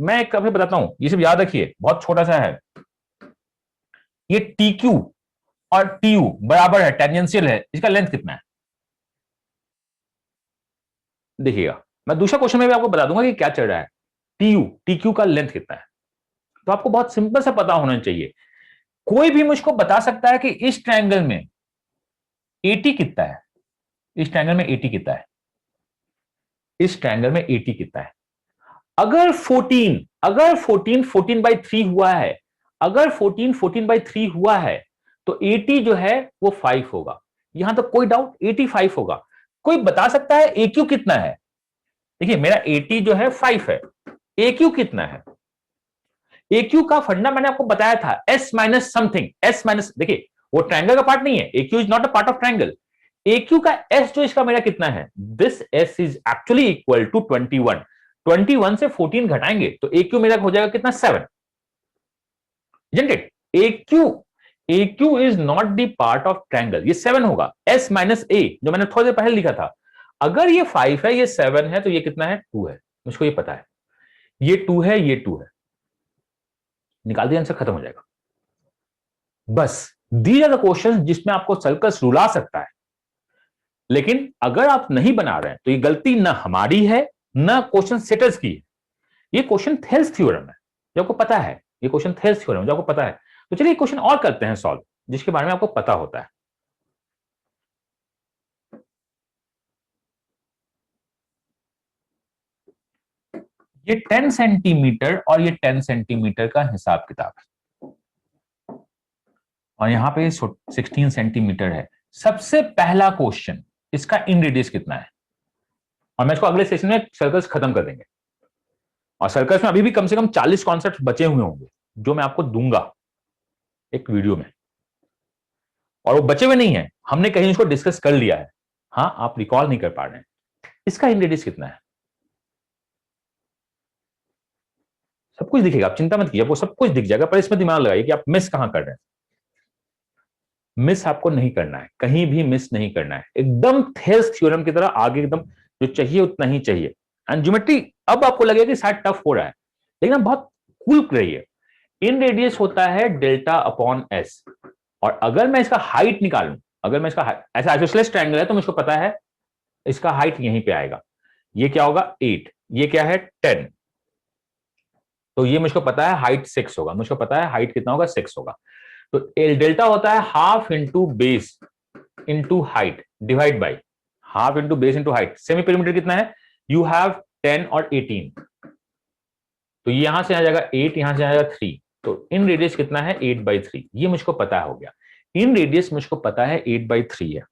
Speaker 1: मैं कभी बताता हूं, ये सब याद रखिए, बहुत छोटा सा है। ये टी क्यू और टी यू बराबर है, टेंजेंशियल है, इसका लेंथ कितना है? देखिएगा, मैं दूसरा क्वेश्चन में भी आपको बता दूंगा कि क्या चल रहा है। टीक्यू का लेंथ कितना है, तो आपको बहुत सिंपल सा पता होना चाहिए। कोई भी मुझको बता सकता है कि इस ट्रायंगल में एटी कितना है, इस ट्रायंगल में एटी कितना है, इस ट्रायंगल में एटी कितना है। अगर 14 हुआ है, अगर 14 हुआ है, तो 80 जो है वो 5 होगा। यहां तो कोई डाउट, 85 होगा। कोई बता सकता है ए क्यू कितना है? देखिए मेरा 80 जो है 5 है, ए क्यू कितना है? ए क्यू का फंडा मैंने आपको बताया था, S minus something, S minus, देखिए वो ट्रायंगल का पार्ट नहीं है, A Q is not a part of triangle. A Q का एस जो इसका मेरा कितना है, this S is actually equal to 21। 21 से 14 घटाएंगे तो ए क्यू मेरा हो जाएगा कितना, 7। isn't it? A Q is not the part of triangle, ये 7 होगा। एस माइनस ए जो मैंने थोड़ी देर पहले लिखा था, अगर ये 5 है, ये 7 है, तो ये कितना है, 2 है। मुझको ये पता है, ये 2 है, ये 2 है। निकाल दिया, आंसर खत्म हो जाएगा। बस दीज आर द क्वेश्चन जिसमें आपको सर्कस रुला सकता है। लेकिन अगर आप नहीं बना रहे हैं तो ये गलती ना हमारी है, ना क्वेश्चन सेटर्स की है। ये क्वेश्चन थेल्स थ्योरम है जो आपको पता है, ये क्वेश्चन थेल्स थ्योरम जो आपको पता है। तो चलिए क्वेश्चन और करते हैं सॉल्व, जिसके बारे में आपको पता होता है। ये 10 सेंटीमीटर और ये 10 सेंटीमीटर का हिसाब किताब है, और यहां पे 16 सेंटीमीटर है। सबसे पहला क्वेश्चन, इसका इन रेडियस कितना है? और मैं इसको अगले सेशन में सर्कल्स खत्म कर देंगे, और सर्कल्स में अभी भी कम से कम 40 कॉन्सेप्ट बचे हुए होंगे जो मैं आपको दूंगा एक वीडियो में, और वो बचे हुए नहीं है, हमने कहीं इसको डिस्कस कर लिया है। हाँ, आप रिकॉल नहीं कर पा रहे हैं। इसका इन रेडियस कितना है? सब कुछ दिखेगा, आप चिंता मत कीजिए, आपको सब कुछ दिख जाएगा, पर इसमें दिमाग लगाइए कि आप मिस कहां कर रहे हैं। मिस आपको नहीं करना है, कहीं भी मिस नहीं करना है, एकदम थेल्स थ्योरम की तरह आगे एकदम जो चाहिए उतना ही चाहिए। एंड ज्योमेट्री अब आपको लगेगा कि शायद टफ हो रहा है, लेकिन बहुत कूल रहिए। इन रेडियस होता है डेल्टा अपॉन एस, और अगर मैं इसका हाइट निकालूं, अगर मैं इसका ऐसा आइसोसेलेस ट्रायंगल है तो मुझको पता है इसका हाइट यहीं पे आएगा। ये क्या होगा, 8, ये क्या है, 10, तो ये मुझको पता है हाइट 6 होगा, मुझको पता है हाइट कितना होगा, 6 होगा। तो डेल्टा होता है half into base into height divide by half into base into height. Semi perimeter कितना है, यू हैव 10 और 18, तो यहां से आ जाएगा 8, यहां से आ जाएगा 3, तो इन रेडियस कितना है, 8/3। ये मुझको पता हो गया, इन रेडियस मुझको पता है 8/3 है।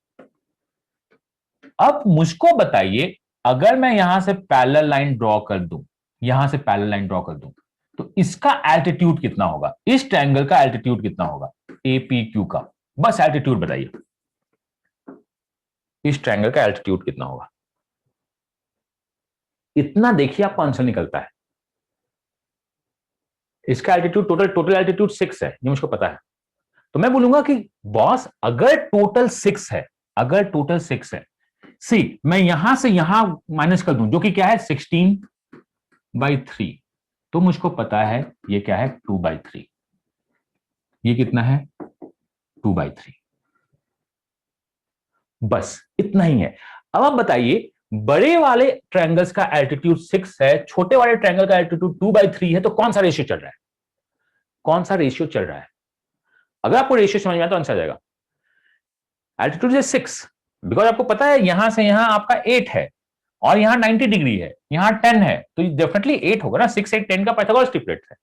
Speaker 1: अब मुझको बताइए, अगर मैं यहां से पैरेलल लाइन ड्रॉ कर दूं, यहां से पैरेलल लाइन ड्रॉ कर दूं, तो इसका एल्टीट्यूड कितना होगा, इस ट्रायंगल का एल्टीट्यूड कितना होगा, एपीक्यू का। बस एल्टीट्यूड बताइए, इस ट्रायंगल का एल्टीट्यूड कितना होगा। इतना देखिए आपको आंसर निकलता है। इसका एल्टीट्यूड टोटल एल्टीट्यूड 6 है, ये मुझको पता है। तो मैं बोलूंगा कि बॉस अगर टोटल 6 है, अगर टोटल 6 है, सी मैं यहां से यहां माइनस कर दूं, जो कि क्या है, 16/3, तो मुझको पता है ये क्या है, 2/3। ये कितना है, 2/3। बस इतना ही है। अब आप बताइए, बड़े वाले ट्रायंगल्स का एल्टीट्यूड 6 है, छोटे वाले ट्रायंगल का एल्टीट्यूड 2/3 है, तो कौन सा रेशियो चल रहा है, कौन सा रेशियो चल रहा है? अगर आपको रेशियो समझ में आया तो आंसर आ जाएगा। एल्टीट्यूड इज 6, बिकॉज आपको पता है यहां से यहां आपका 8 है, और यहां 90 डिग्री है, यहां 10 है, तो डेफिनेटली 8 होगा ना, 6 8 10 का पाइथागोरस ट्रिपलेट है।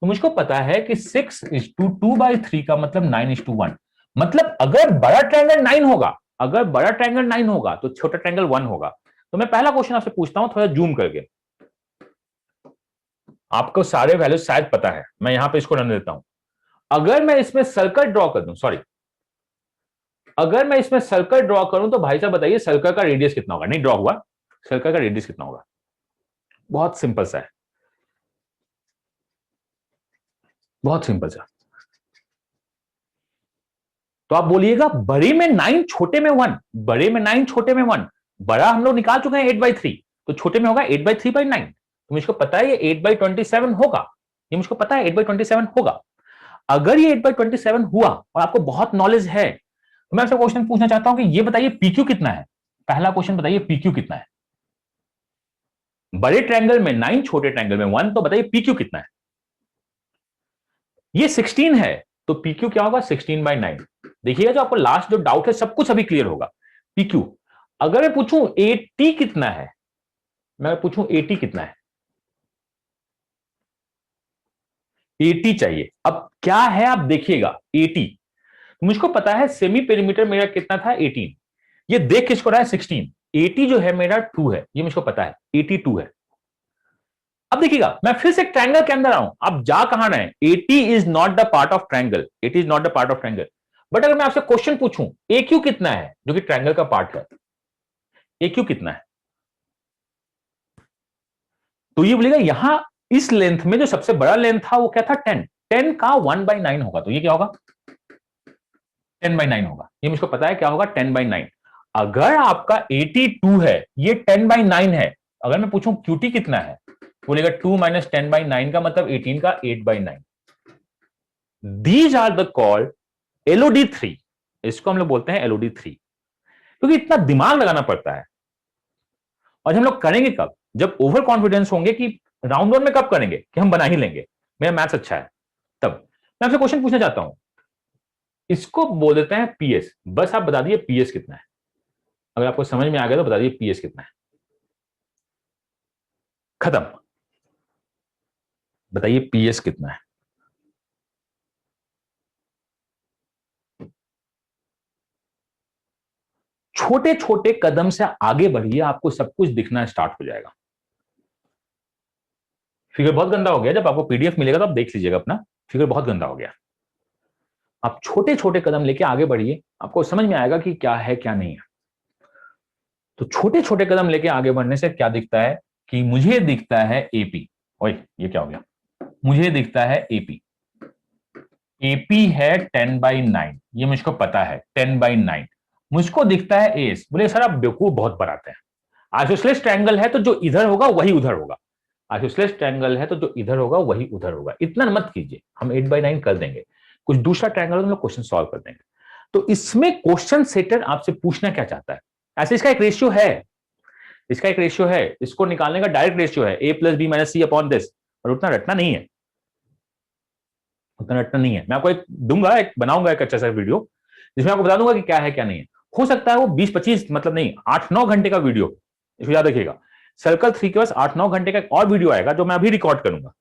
Speaker 1: तो मुझको पता है कि 6:2/3 का मतलब 9:1। मतलब अगर बड़ा ट्रायंगल 9 होगा, अगर बड़ा ट्रायंगल 9 होगा तो छोटा ट्रायंगल 1 होगा। तो मैं पहला क्वेश्चन आपसे पूछता हूं, थोड़ा जूम करके, आपको सारे वैल्यूज शायद पता है, मैं यहां पे इसको रन देता हूं। अगर मैं इसमें सर्कल ड्रॉ कर दूं, सॉरी, अगर मैं इसमें सर्कल ड्रॉ करूं तो भाई साहब बताइए सर्कल का रेडियस कितना होगा, नहीं ड्रॉ हुआ, सर्कल का रेडियस कितना होगा? बहुत सिंपल सा है, बहुत सिंपल सा। तो आप बोलिएगा बड़े में 9, छोटे में 1, बड़े में 9, छोटे में 1। बड़ा हम लोग निकाल चुके हैं 8/3, तो छोटे में होगा 8/3/9। तो मुझको पता है ये 8/27 होगा, ये मुझको पता है 8/27 होगा। अगर ये 8/27 हुआ और आपको बहुत नॉलेज है, तो मैं आपसे क्वेश्चन पूछना चाहता हूं कि ये बताइए पीक्यू कितना है। पहला क्वेश्चन बताइए पीक्यू कितना है। बड़े ट्रायंगल में 9, छोटे ट्रायंगल में 1, तो बताइए पी क्यू कितना है? ये 16 है, तो पी क्यू क्या होगा? 16/9। देखिएगा, जो आपको लास्ट जो डाउट है सब कुछ अभी क्लियर होगा। पी क्यू, अगर मैं पूछूं ए टी कितना है, मैं पूछूं ए टी कितना है, 80 चाहिए। अब क्या है आप देखिएगा, 80, मुझको पता है सेमी पेरीमीटर मेरा कितना था? 18। ये देख किसको रहा है? 16। 80 जो है मेरा 2 है, ये मुझको पता है, 82 है। अब देखिएगा, मैं फिर से ट्रायंगल के अंदर आऊं, आप जा कहां रहे हैं? 80 is not the part of triangle, 80 is not the part of triangle. But अगर मैं आपसे क्वेश्चन पूछूं ए क्यू कितना है, जो कि ट्रायंगल का पार्ट है, ए क्यू कितना है, तो ये बोलेगा यहां इस लेंथ में जो सबसे बड़ा लेंथ था वो क्या था? 10। 10 का 1/9 होगा, तो ये क्या होगा? 10/9 होगा। ये मुझको पता है क्या होगा? 10/9। अगर आपका 82 है, ये 10/9 है, अगर मैं पूछूं क्यूटी कितना है, बोलेगा 2 - 10/9 का मतलब 18 का 8/9। These are the called LOD3। इसको हम लोग बोलते हैं LOD3, क्योंकि इतना दिमाग लगाना पड़ता है। और हम लोग करेंगे कब? जब ओवर कॉन्फिडेंस होंगे कि राउंड वन में कब करेंगे कि हम बना ही लेंगे, मेरा मैथ्स अच्छा है, तब। मैं आपसे क्वेश्चन पूछना चाहता हूं, इसको बोल देते हैं पीएस। बस आप बता दिए पीएस कितना है। अगर आपको समझ में आ गया तो बता दिए पीएस कितना है। खत्म। बताइए पीएस कितना है। छोटे छोटे कदम से आगे बढ़िए, आपको सब कुछ दिखना स्टार्ट हो जाएगा। फिगर बहुत गंदा हो गया, जब आपको पीडीएफ मिलेगा तो आप देख लीजिएगा अपना। फिगर बहुत गंदा हो गया। आप छोटे छोटे कदम लेके आगे बढ़िए, आपको समझ में आएगा कि क्या है क्या नहीं है। तो छोटे छोटे कदम लेके आगे बढ़ने से क्या दिखता है कि मुझे दिखता है एपी। ओए, ये क्या हो गया? मुझे दिखता है एपी। एपी है 10/9, ये मुझको पता है 10/9। मुझको दिखता है एस। बोले सर आप बेवकूफ बहुत बनाते हैं, आइसोसेलेस ट्रायंगल है तो जो इधर होगा वही उधर होगा। आइसोसेलेस ट्रायंगल है तो जो इधर होगा वही उधर होगा। इतना मत कीजिए, हम 8/9 कर देंगे। कुछ दूसरा ट्रायंगल हम लोग क्वेश्चन सॉल्व कर देंगे। तो इसमें क्वेश्चन सेटर आपसे पूछना क्या चाहता है? ऐसे इसका एक रेशियो है, इसका एक रेशियो है, इसको निकालने का डायरेक्ट रेशियो है a + b - c upon this. और उतना रटना नहीं है, उतना रटना नहीं है। मैं आपको एक दूंगा, एक बनाऊंगा एक अच्छा सा वीडियो, जिसमें आपको बता दूंगा कि क्या है क्या नहीं है। हो सकता है वो 20-25 मतलब नहीं, 8-9 घंटे का वीडियो, इसको याद रखिएगा। सर्कल 3 के पास 8-9 घंटे का एक और वीडियो आएगा जो मैं अभी रिकॉर्ड करूंगा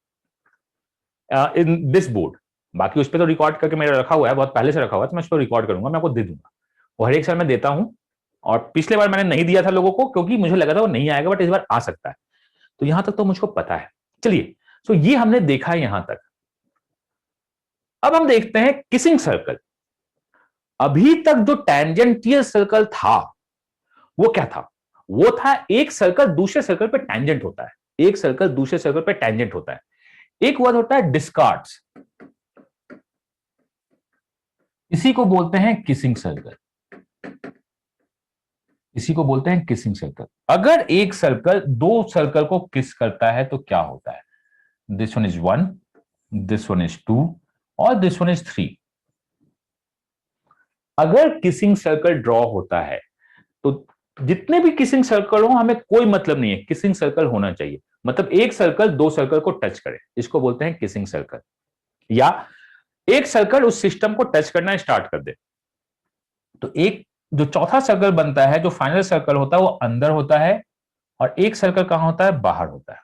Speaker 1: इन दिस बोर्ड। बाकी उस पर तो रिकॉर्ड करके मेरा रखा हुआ है, बहुत पहले से रखा हुआ है, तो मैं उस पर रिकॉर्ड करूंगा, मैं आपको दे दूंगा। वो हर एक साल मैं देता हूं, और पिछले बार मैंने नहीं दिया था लोगों को क्योंकि मुझे लगा था वो नहीं आएगा, बट इस बार आ सकता है। तो यहां तक तो मुझको पता है। चलिए, तो ये हमने देखा है यहां तक। अब हम देखते हैं किसिंग सर्कल। अभी तक जो टैंजेंटियल सर्कल था वो क्या था? वो था एक सर्कल दूसरे सर्कल पे टैंजेंट होता है, एक सर्कल दूसरे सर्कल पे टैंजेंट होता है। एक वर्ड होता है डिस्कार्ड्स, इसी को बोलते हैं किसिंग सर्कल, इसी को बोलते हैं किसिंग सर्कल। अगर एक सर्कल दो सर्कल को किस करता है तो क्या होता है? This one is 1, this one is 2 और दिस वन इज 3। अगर किसिंग सर्कल ड्रॉ होता है तो जितने भी किसिंग सर्कल हो हमें कोई मतलब नहीं है, किसिंग सर्कल होना चाहिए। मतलब एक सर्कल दो सर्कल को टच करे, इसको बोलते हैं किसिंग सर्कल। या एक सर्कल उस सिस्टम को टच करना स्टार्ट कर दे, तो एक जो चौथा सर्कल बनता है, जो फाइनल सर्कल होता है, वो अंदर होता है, और एक सर्कल कहां होता है? बाहर होता है।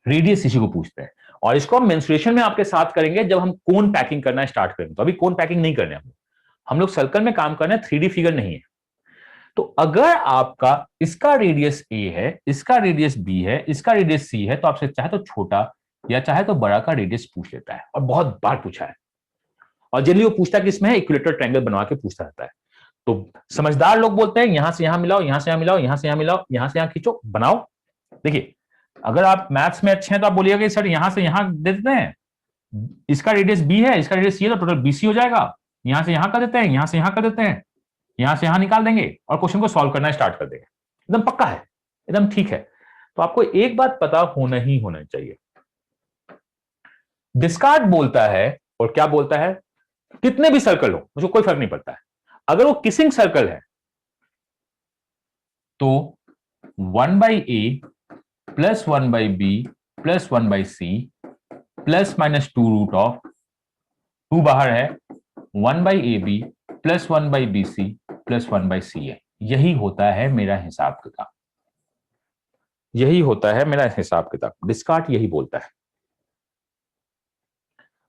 Speaker 1: रेडियस इसी को पूछते हैं, और इसको हम मेंसुरेशन में आपके साथ करेंगे जब हम कोन पैकिंग करना स्टार्ट करेंगे। तो अभी कोन पैकिंग नहीं करने हम लोग सर्कल में काम करना है, 3D फिगर नहीं है। तो अगर आपका इसका रेडियस ए है, इसका रेडियस बी है, इसका रेडियस सी है, तो आपसे चाहे तो छोटा या चाहे तो बड़ा का रेडियस पूछ लेता है, और बहुत बार पूछा है। और जनरली वो पूछता किसमें है? इक्विलेटरल ट्रायंगल बनवा के पूछता रहता है। तो समझदार लोग बोलते हैं यहां से यहां मिलाओ, यहां से यहां मिलाओ, यहां से यहां मिलाओ, यहां से यहां खींचो, बनाओ। देखिए, अगर आप मैथ्स में अच्छे हैं तो आप बोलिएगा कि सर यहां से यहां दे देते हैं, इसका रेडियस बी है, इसका रेडियस सी है, तो टोटल बीसी हो जाएगा। यहां से यहां कर देते हैं, यहां से यहां कर देते हैं, यहां से यहां निकाल देंगे, और क्वेश्चन को सॉल्व करना स्टार्ट कर देंगे। एकदम पक्का है, एकदम ठीक है। तो आपको एक बात पता होना ही होना चाहिए, डिस्कार्ड बोलता है, और क्या बोलता है? कितने भी सर्कल हो मुझे कोई फर्क नहीं पड़ता है, अगर वो किसिंग सर्कल है तो 1 by A plus 1 by B plus 1 by C plus minus 2 root of 2 बाहर है 1 by A B plus 1 by B C plus 1 by C है। यही होता है मेरा हिसाब किताब, यही होता है मेरा हिसाब किताब। डिस्कार्ट यही बोलता है।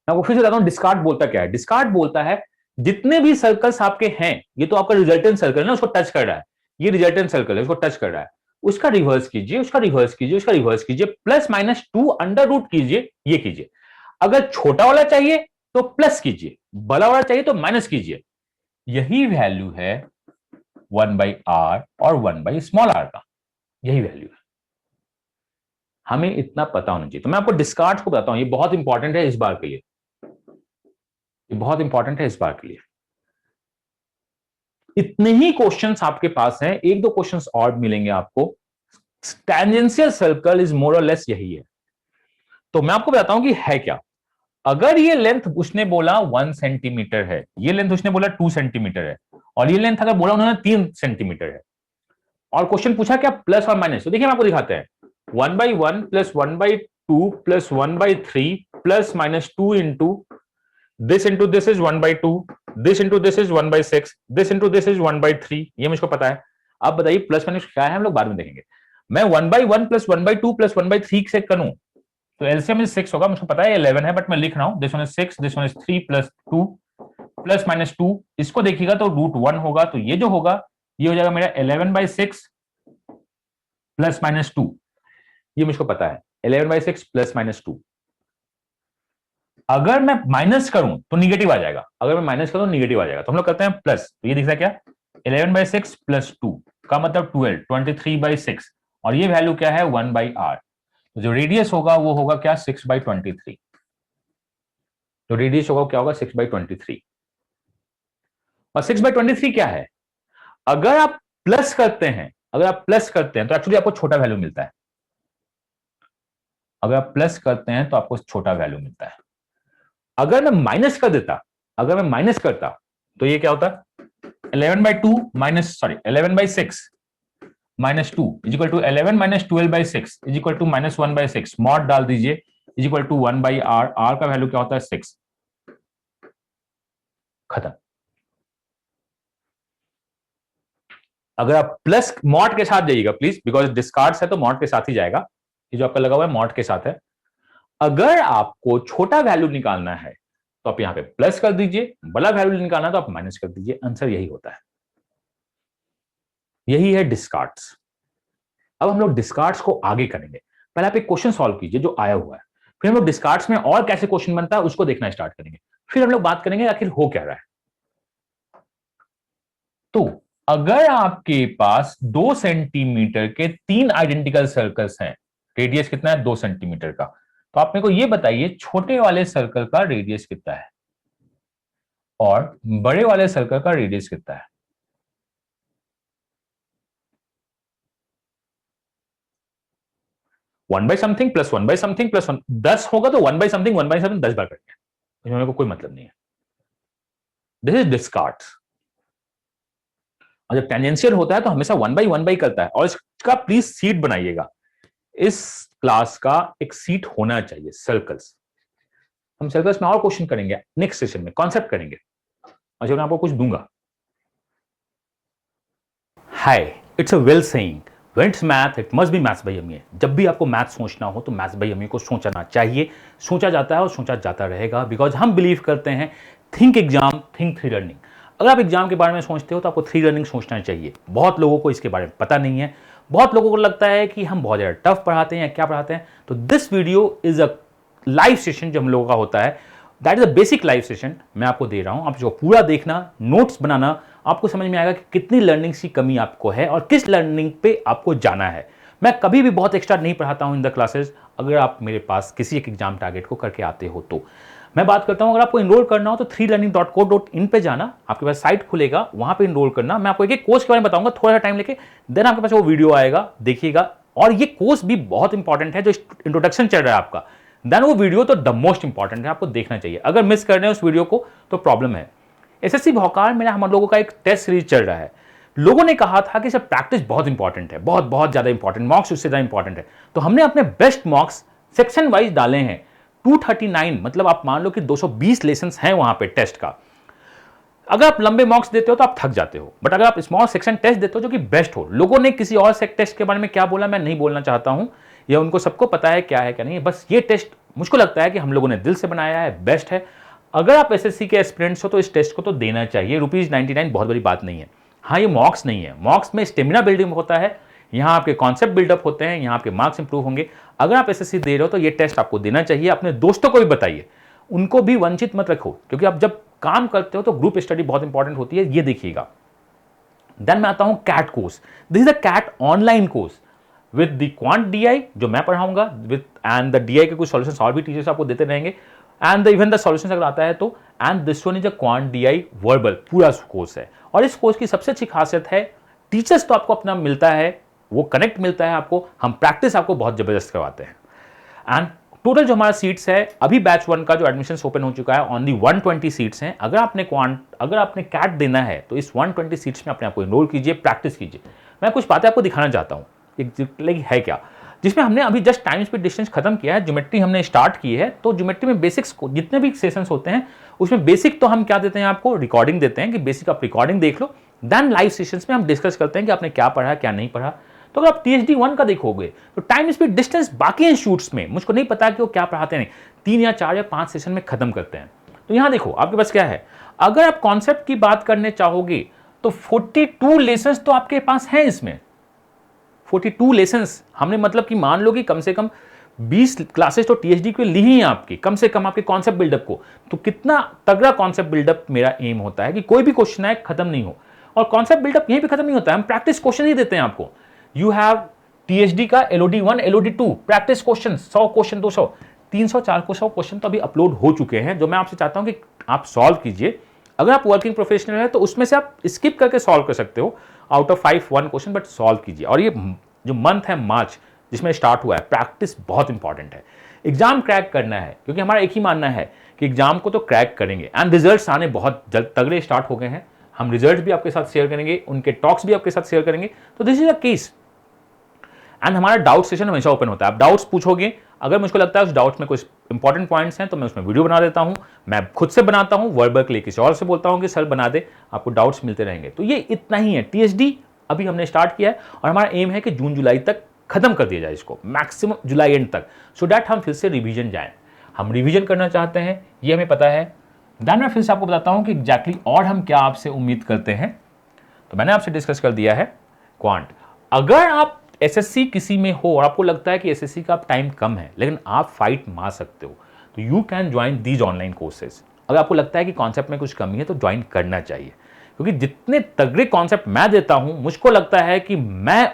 Speaker 1: मैं वो फिर से बताता हूं डिस्कार्ट बोलता क्या है। डिस्कार्ट बोलता है जितने भी सर्कल्स आपके हैं, ये तो आपका रिजल्टेंट सर्कल है ना, उसको टच कर रहा है, ये रिजल्टेंट सर्कल है, उसको टच कर रहा है, उसका रिवर्स कीजिए, उसका रिवर्स कीजिए, उसका रिवर्स कीजिए, प्लस माइनस 2 अंडर रूट कीजिए, ये कीजिए। अगर छोटा वाला चाहिए तो प्लस कीजिए, बड़ा वाला चाहिए तो माइनस कीजिए। यही वैल्यू है 1 बाई आर और 1 बाई स्मॉल आर का, यही वैल्यू है। हमें इतना पता होना चाहिए। तो मैं आपको डिस्कार्ड को बताता हूं, ये बहुत इंपॉर्टेंट है इस बार के लिए, ये बहुत इंपॉर्टेंट है इस बार के लिए। इतने ही क्वेश्चंस आपके पास हैं, एक दो क्वेश्चंस और मिलेंगे आपको। टेंजेंशियल सर्कल इज मोर और लेस यही है। तो मैं आपको बताता हूं कि है क्या। अगर ये लेंथ उसने बोला 1 सेंटीमीटर है, ये लेंथ उसने बोला 2 सेंटीमीटर है, और ये लेंथ अगर बोला उन्होंने 3 सेंटीमीटर है, और क्वेश्चन पूछा क्या प्लस और माइनस, तो देखिए हम आपको दिखाते हैं 1 by 1 plus 1 by 2 plus 1 by 3 plus minus 2 into this is 1 by 2, this into this is 1 by 6, this into this is 1 by 3, ये मुझको पता है। अब बताइए प्लस माइनस क्या है, हम लोग बाद में देखेंगे। मैं 1 by 1 plus 1 by 2 plus 1 by 3 से करूं तो एलसीएम इज 6 होगा, मुझको पता है 11 है, बट मैं लिख रहा हूं this one is 6, this one is 3 plus 2 plus minus 2। इसको देखिएगा तो रूट 1 होगा, तो ये जो होगा ये हो जाएगा मेरा 11 by 6 प्लस माइनस 2, ये मुझको पता है 11 by 6 प्लस माइनस 2। अगर मैं माइनस करूं तो निगेटिव आ जाएगा, अगर मैं माइनस करूं तो निगेटिव आ जाएगा, तो हम लोग करते हैं प्लस। तो ये दिख रहा है क्या 11 by 6 प्लस 2 का मतलब 12, 23 by 6, और ये वैल्यू क्या है 1 by r। तो जो रेडियस होगा वो होगा क्या 6 by 23, तो रेडियस होगा क्या होगा 6 by 23। और 6 by 23 क्या है, अगर आप प्लस करते हैं, अगर आप प्लस करते हैं तो एक्चुअली आपको छोटा वैल्यू मिलता है, अगर आप प्लस करते हैं तो आपको छोटा वैल्यू मिलता है। अगर मैं माइनस कर देता, अगर मैं माइनस करता तो ये क्या होता 11 by 2 minus sorry 11 by 6 minus 2 is equal to 11 minus 12 by 6 is equal to minus 1 by 6, mod डाल दीजिए, is equal to 1 by r, r का वैल्यू क्या होता है 6, खत्म। अगर आप प्लस मॉड के साथ जाइएगा प्लीज, बिकॉज डिस्कार्ड्स है तो मॉड के साथ ही जाएगा, ये जो आपका लगा हुआ है मॉड के साथ है। अगर आपको छोटा वैल्यू निकालना है तो आप यहां पे प्लस कर दीजिए, बड़ा वैल्यू निकालना है तो आप माइनस कर दीजिए, आंसर यही होता है, यही है डिस्कार्ड्स। अब हम लोग डिस्कार्ड्स को आगे करेंगे, पहले आप एक क्वेश्चन सॉल्व कीजिए जो आया हुआ है, फिर हम लोग डिस्कार्ड्स में और कैसे क्वेश्चन बनता है उसको देखना स्टार्ट करेंगे, फिर हम लोग बात करेंगे आखिर हो क्या रहा है। तो अगर आपके पास 2 सेंटीमीटर के 3 आइडेंटिकल सर्कल्स हैं, रेडियस कितना है 2 सेंटीमीटर का, तो आप मेरे को ये बताइए छोटे वाले सर्कल का रेडियस कितना है और बड़े वाले सर्कल का रेडियस कितना है। One by something plus 1 by something plus 1, 10 होगा तो 1 बाई समथिंग 1 बाई समथिंग 10 बार करेंगे, इसमें मेरे को कोई मतलब नहीं है। This is discards. और जब टेंजेंशियल होता है तो हमेशा 1 बाई करता है, और इसका प्लीज सीट बनाइएगा, इस क्लास का एक सीट होना चाहिए सर्कल्स। हम सर्कल्स में और क्वेश्चन करेंगे नेक्स्ट सेशन में, कॉन्सेप्ट करेंगे, और जब मैं आपको कुछ दूंगा। Hi, it's a well saying, when it's math it must be maths by MA. जब भी आपको मैथ सोचना हो तो मैथ्स बाय एमए को सोचना चाहिए, सोचा जाता है और सोचा जाता रहेगा, बिकॉज हम बिलीव करते हैं थिंक एग्जाम थिंक 3 लर्निंग। अगर आप एग्जाम के बारे में सोचते हो तो आपको 3 लर्निंग सोचना चाहिए। बहुत लोगों को इसके बारे में पता नहीं है, बहुत लोगों को लगता है कि हम बहुत ज़्यादा टफ पढ़ाते हैं या क्या पढ़ाते हैं। तो this video is a live session जो हम लोगों का होता है, that is a basic live session मैं आपको दे रहा हूं। आप जो पूरा देखना, नोट्स बनाना, आपको समझ में आएगा कि कितनी लर्निंग की कमी आपको है और किस लर्निंग पे आपको जाना है। मैं कभी भी बहुत एक्स्ट्रा नहीं पढ़ाता हूं इन द क्लासेस, अगर आप मेरे पास किसी एक एग्जाम टारगेट को करके आते हो तो। मैं बात करता हूं अगर आपको इनरोल करना हो तो 3learning.co.in पे जाना, आपके पास साइट खुलेगा, वहां पे इनरोल करना। मैं आपको एक एक कोर्स के बारे में बताऊंगा थोड़ा सा टाइम लेके, देन आपके पास वो वीडियो आएगा, देखिएगा। और ये कोर्स भी बहुत इंपॉर्टेंट है, जो इंट्रोडक्शन चल रहा है आपका, देन वो वीडियो तो द मोस्ट इंपॉर्टेंट है, आपको देखना चाहिए। अगर मिस कर रहे हैं उस वीडियो को तो प्रॉब्लम है। एसएससी भौकाल में हम लोगों का एक टेस्ट सीरीज चल रहा है, लोगों ने कहा था कि सर प्रैक्टिस बहुत इंपॉर्टेंट है, बहुत बहुत ज्यादा इंपॉर्टेंट, मॉक्स उससे ज्यादा इंपॉर्टेंट है। तो हमने अपने बेस्ट मॉक्स सेक्शन वाइज डाले हैं। 239 मतलब आप मान लो कि 220 लेसन्स हैं वहां पे टेस्ट का। अगर आप लंबे मॉक्स देते हो तो आप थक जाते हो, बट अगर आप स्मॉल सेक्शन टेस्ट देते हो जो कि बेस्ट हो, लोगों ने किसी और टेस्ट के बारे में क्या बोला मैं नहीं बोलना चाहता हूं, या उनको सबको पता है क्या है क्या नहीं है, बस ये टेस्ट मुझको लगता है कि हम लोगों ने दिल से बनाया है, बेस्ट है। अगर आप एसएससी के एस्पिरेंट्स हो तो इस टेस्ट को तो देना चाहिए। ₹99 बहुत बड़ी बात नहीं है। हाँ, ये मॉक्स नहीं है, मॉक्स में स्टेमिना बिल्डिंग होता है, यहाँ आपके कॉन्सेप्ट बिल्डअप होते हैं, यहाँ आपके मार्क्स इंप्रूव होंगे। अगर आप एसएससी दे रहे हो तो ये टेस्ट आपको देना चाहिए। अपने दोस्तों को भी बताइए, उनको भी वंचित मत रखो, क्योंकि आप जब काम करते हो तो ग्रुप स्टडी बहुत इंपॉर्टेंट होती है, ये देखिएगा। देन मैं आता हूं CAT course. This is a CAT online course with the quant DI जो मैं पढ़ाऊंगा, विद एंड द डीआई के कुछ सॉल्यूशंस और भी टीचर्स आपको देते रहेंगे, एंड इवन द सॉल्यूशंस अगर आता है तो, and this one is a quant DI verbal पूरा कोर्स है। और इस कोर्स की सबसे अच्छी खासियत है, टीचर्स तो आपको अपना मिलता है, वो कनेक्ट मिलता है आपको, हम प्रैक्टिस आपको बहुत जबरदस्त करवाते हैं। एंड टोटल जो हमारा सीट्स है, अभी बैच 1 का जो एडमिशन ओपन हो चुका है, ओनली 120 सीट्स हैं। अगर आपने कैट देना है तो इस 120 सीट्स में अपने आपको इनरोल कीजिए, प्रैक्टिस कीजिए। मैं कुछ बातें आपको दिखाना चाहता हूँ, एक है क्या, जिसमें हमने अभी जस्ट टाइम स्पीड डिस्टेंस खत्म किया है, ज्योमेट्री हमने स्टार्ट की है। तो ज्योमेट्री में बेसिक्स जितने भी सेशंस होते हैं उसमें बेसिक तो हम क्या देते हैं आपको, रिकॉर्डिंग देते हैं कि बेसिक आप रिकॉर्डिंग देख लो। देन लाइव सेशंस में हम डिस्कस करते हैं कि आपने क्या पढ़ा क्या नहीं पढ़ा। तो अगर आप THD 1 का देखोगे तो टाइम स्पीड डिस्टेंस बाकी इंस्टीट्यूट्स में मुझको नहीं पता कि वो क्या पढ़ाते हैं, 3 या 4 या 5 सेशन में खत्म करते हैं। तो यहां देखो आपके पास क्या है, अगर आप कॉन्सेप्ट की बात करने चाहोगे तो 42 लेसन्स तो आपके पास हैं इसमें। 42 लेसन्स हमने, मतलब कि मान लो कि कम से कम 20 क्लासेस तो THD के ली ही हैं आपकी, कम से कम आपके कॉन्सेप्ट बिल्डअप को। तो कितना तगड़ा कॉन्सेप्ट बिल्डअप मेरा एम होता है कि कोई भी क्वेश्चन आए खत्म नहीं हो। और कॉन्सेप्ट बिल्डअप यहीं पे खत्म नहीं होता है, हम प्रैक्टिस क्वेश्चन ही देते हैं आपको। यू हैव THD का LOD 1 LOD 2 practice question, 100 question, 200, 300, 400 question तो अभी अपलोड हो चुके हैं, जो मैं आपसे चाहता हूं कि आप सॉल्व कीजिए। अगर आप वर्किंग प्रोफेशनल है तो उसमें से आप स्किप करके सॉल्व कर सकते हो, out of 5 1 question, but solve कीजिए। और ये जो मंथ है मार्च जिसमें स्टार्ट हुआ है, प्रैक्टिस बहुत इंपॉर्टेंट है। एग्जाम क्रैक करना है, क्योंकि हमारा एक ही मानना है कि एग्जाम को तो क्रैक करेंगे, एंड रिजल्ट्स आने बहुत जल्द तगड़े स्टार्ट हो गए हैं। हम रिजल्ट भी आपके साथ शेयर करेंगे, उनके टॉक्स भी आपके साथ शेयर करेंगे। तो this is a case. And हमारा डाउट सेशन हमेशा ओपन होता है। आप डाउट्स पूछोगे, अगर मुझको लगता है उस डाउट्स में कुछ इंपॉर्टेंट पॉइंट्स हैं तो मैं उसमें वीडियो बना देता हूं, मैं खुद से बनाता हूं, वर्बल के लिए किसी और से बोलता हूं कि सर बना दे, आपको डाउट्स मिलते रहेंगे। तो ये इतना ही है। THD अभी हमने स्टार्ट किया है और हमारा एम है कि जून जुलाई तक खत्म कर दिया जाए इसको, मैक्सिमम जुलाई एंड तक, सो दैट हम फिर से रिवीजन जाएं। हम रिवीजन करना चाहते हैं, ये हमें पता है। देन मैं फिर से आपको बताता हूं कि एग्जैक्टली और हम क्या आपसे उम्मीद करते हैं। तो मैंने आपसे डिस्कस कर दिया है क्वांट। अगर आप एसएससी किसी में हो और आपको लगता है कि एसएससी का टाइम कम है लेकिन आप फाइट मार सकते हो, तो you can join these online courses. अगर आपको लगता है कि कॉन्सेप्ट में कुछ कमी है तो ज्वाइन करना चाहिए, क्योंकि जितने तगड़े कॉन्सेप्ट मैं देता हूं, मुझको लगता है कि मैं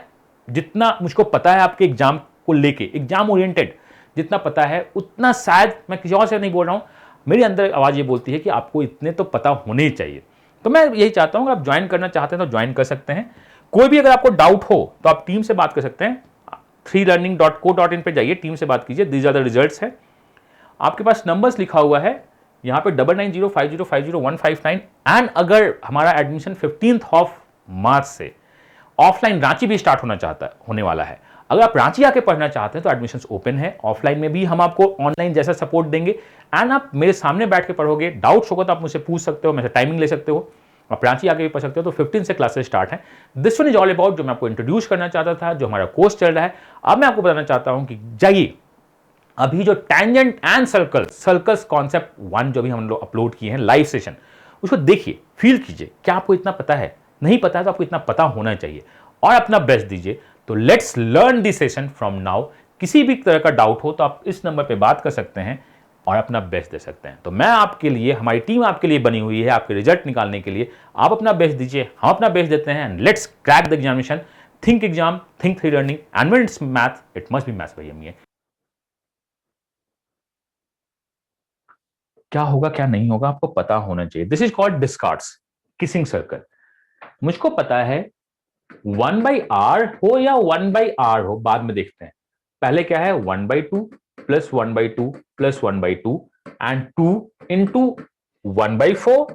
Speaker 1: जितना मुझको पता है आपके एग्जाम को लेके, एग्जाम ओरिएंटेड जितना पता है, उतना शायद मैं किसी और से नहीं बोल रहा हूं, मेरे अंदर आवाज ये बोलती है कि आपको इतने तो पता होने ही चाहिए। तो मैं यही चाहता हूं कि आप ज्वाइन करना चाहते हैं तो ज्वाइन कर सकते हैं। कोई भी अगर आपको डाउट हो तो आप टीम से बात कर सकते हैं, 3learning.co.in पे जाइए, टीम से बात कीजिए। दीज आर द रिजल्ट्स है, आपके पास नंबर्स लिखा हुआ है यहाँ पे 9905050159। एंड अगर हमारा एडमिशन 15 मार्च से ऑफलाइन रांची भी स्टार्ट होने वाला है, अगर आप रांची आके पढ़ना चाहते हैं तो एडमिशंस ओपन है। ऑफलाइन में भी हम आपको ऑनलाइन जैसा सपोर्ट देंगे, एंड आप मेरे सामने बैठ के पढ़ोगे। डाउट्स होगा तो आप मुझसे पूछ सकते हो, मेरे से टाइमिंग ले सकते हो, आप रांची आके भी पढ़ सकते हो। तो 15 से क्लासेस स्टार्ट है। This one is all about जो मैं आपको इंट्रोड्यूस करना चाहता था, जो हमारा कोर्स चल रहा है। अब मैं आपको बताना चाहता हूं कि जाइए अभी जो टैंजेंट एंड सर्कल्स कॉन्सेप्ट 1 जो भी हम लोग अपलोड किए हैं लाइव सेशन, उसको देखिए, फील कीजिए। क्या आपको इतना पता है? नहीं पता है तो आपको इतना पता होना चाहिए और अपना बेस्ट दीजिए। तो let's learn this session from now. किसी भी तरह का डाउट हो तो आप इस नंबर पे बात कर सकते हैं और अपना बेस्ट दे सकते हैं। तो मैं आपके लिए, हमारी टीम आपके लिए बनी हुई है आपके रिजल्ट निकालने के लिए। आप अपना बेस्ट दीजिए, हम अपना बेस्ट देते हैं, and let's crack the examination. Think exam, think three learning, and when it's math it must be maths by MEA. क्या होगा क्या नहीं होगा आपको पता होना चाहिए। This is called discards, kissing circle. मुझको पता है 1/r हो या 1/r हो, बाद में देखते हैं। पहले क्या है, 1/2 plus 1/2 plus 1/2 and 2 into 1/4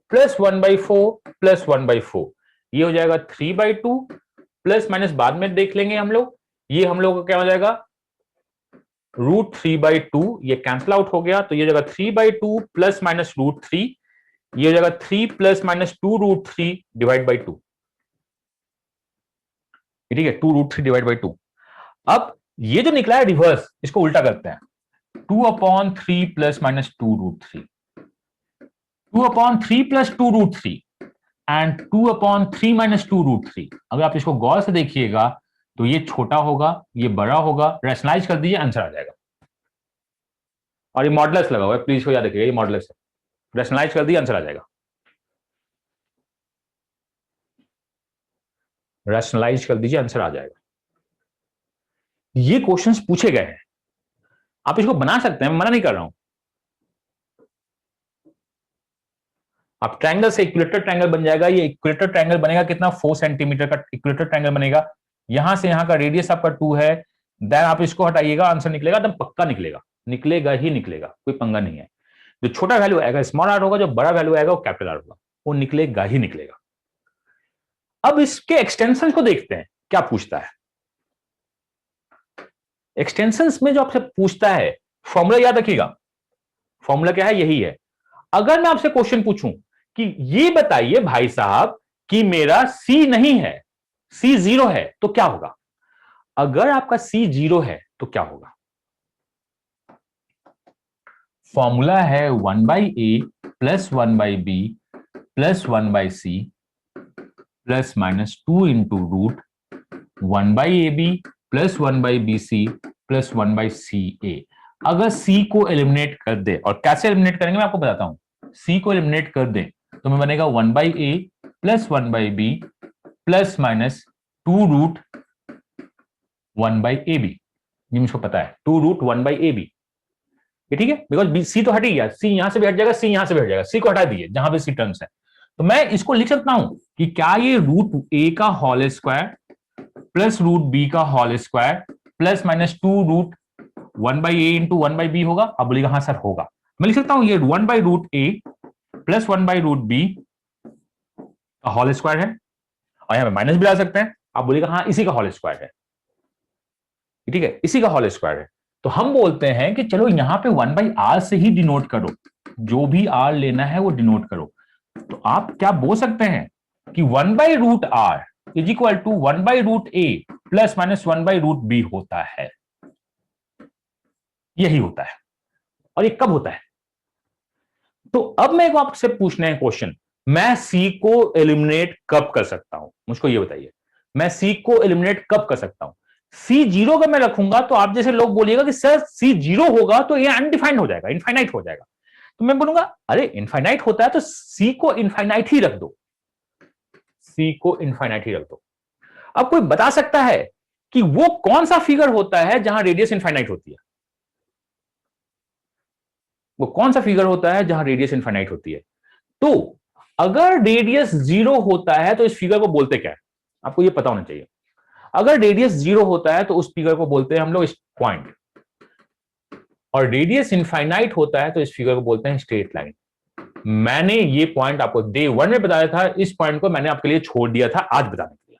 Speaker 1: plus 1/4 plus 1/4। ये हो जाएगा 3/2 प्लस माइनस बाद में देख लेंगे हम लोग, ये हम लोग का क्या हो जाएगा √3/2, ये कैंसिल आउट हो गया, तो ये हो जाएगा 3/2 प्लस माइनस √3, ये हो जाएगा 3 प्लस माइनस 2√3 डिवाइड बाई 2, ठीक है, 2√3 डिवाइड बाई 2। अब ये जो निकला है रिवर्स, इसको उल्टा करते हैं, 2/3 plus minus 2√3, 2/3 plus 2√3 and 2/3 minus 2√3। अगर आप इसको गौर से देखिएगा तो ये छोटा होगा, ये बड़ा होगा, रैशनलाइज कर दीजिए, आंसर आ जाएगा। और ये मॉडुलस लगा हुआ है, प्लीज को याद रखिएगा, ये मॉडुलस है, रैशनलाइज कर दीजिए, आंसर आ जाएगा। रैशनलाइज कर दीजिए, आंसर आ जाएगा। ये क्वेश्चंस पूछे गए हैं, आप इसको बना सकते हैं, मैं मना नहीं कर रहा हूं। आप ट्रायंगल से इक्विलेटर ट्रायंगल बन जाएगा, ये इक्विलेटर ट्रायंगल बनेगा कितना, 4 सेंटीमीटर का इक्विलेटर ट्रायंगल बनेगा। यहां से यहां का रेडियस आपका 2 है, देन आप इसको हटाइएगा, आंसर निकलेगा, एकदम पक्का निकलेगा, निकलेगा ही निकलेगा, कोई पंगा नहीं है। जो छोटा वैल्यू आएगा स्मॉल आर होगा, जो बड़ा वैल्यू आएगा वो कैपिटल आर होगा, वो निकलेगा ही निकलेगा। अब इसके एक्सटेंशन को देखते हैं क्या पूछता है। एक्सटेंशंस में जो आपसे पूछता है, फॉर्मूला याद रखिएगा, फॉर्मूला क्या है, यही है। अगर मैं आपसे क्वेश्चन पूछूं कि ये बताइए भाई साहब कि मेरा C नहीं है, C 0 है, तो क्या होगा? अगर आपका C 0 है तो क्या होगा? फॉर्मूला है 1/a plus 1/b plus 1/c plus minus 2 into root 1/ab plus 1/bc plus 1/ca। अगर C को एलिमिनेट कर दे, और कैसे एलिमिनेट करेंगे मैं आपको बताता हूं, C को एलिमिनेट कर दे तो मैं बनेगा 1/a plus 1/b plus minus 2 root 1/ab, ये मुझको पता है 2 रूट 1/ab, ये ठीक है, बिकॉज C तो हट ही गया, C यहां से भी हट जाएगा, C यहां से भी हट जाएगा, C को हटा दिए जहां पे C टर्म्स है, तो मैं इसको लिख सकता हूं कि क्या ये √a का होल स्क्वायर प्लस √b का whole square plus minus 2 root 1/a into 1/b होगा? अब बोलिएगा हाँ सर होगा। मैं लिख सकता हूं ये 1/√a प्लस 1/√b का होल स्क्वायर है, और यहां पे माइनस भी ला सकते हैं, आप बोलिएगा हाँ इसी का होल स्क्वायर है, ठीक है, इसी का होल स्क्वायर है। तो हम बोलते हैं कि चलो यहां पे 1/r से ही डिनोट करो, जो भी r लेना है वो डिनोट करो। तो आप क्या बोल सकते हैं कि 1/√r is equal to 1/√a plus minus 1/√b होता है, यही होता है। और ये कब होता है? तो अब मैं आपसे पूछना है क्वेश्चन, मैं C को एलिमिनेट कब कर सकता हूं, मुझको ये बताइए, मैं C को एलिमिनेट कब कर सकता हूं? C 0 का मैं रखूंगा तो आप जैसे लोग बोलिएगा कि सर C 0 होगा तो ये अनडिफाइंड हो जाएगा, इनफाइनाइट हो जाएगा। तो मैं बोलूंगा अरे इनफाइनाइट होता है तो C को इनफाइनाइट ही रख दो, C को इनफाइनाइट ही रख दो। अब कोई बता सकता है कि वो कौन सा फिगर होता है जहां रेडियस इनफाइनाइट होती है? वो कौन सा फिगर होता है जहां रेडियस इनफाइनाइट होती है? तो अगर रेडियस 0 होता है तो इस फिगर को बोलते क्या है, आपको ये पता होना चाहिए। अगर रेडियस 0 होता है तो उस फिगर को बोलते हैं हम लोग इस पॉइंट, और रेडियस इनफाइनाइट होता है तो इस फिगर को बोलते हैं स्ट्रेट लाइन। मैंने ये पॉइंट आपको डे 1 में बताया था, इस पॉइंट को मैंने आपके लिए छोड़ दिया था आज बताने के लिए।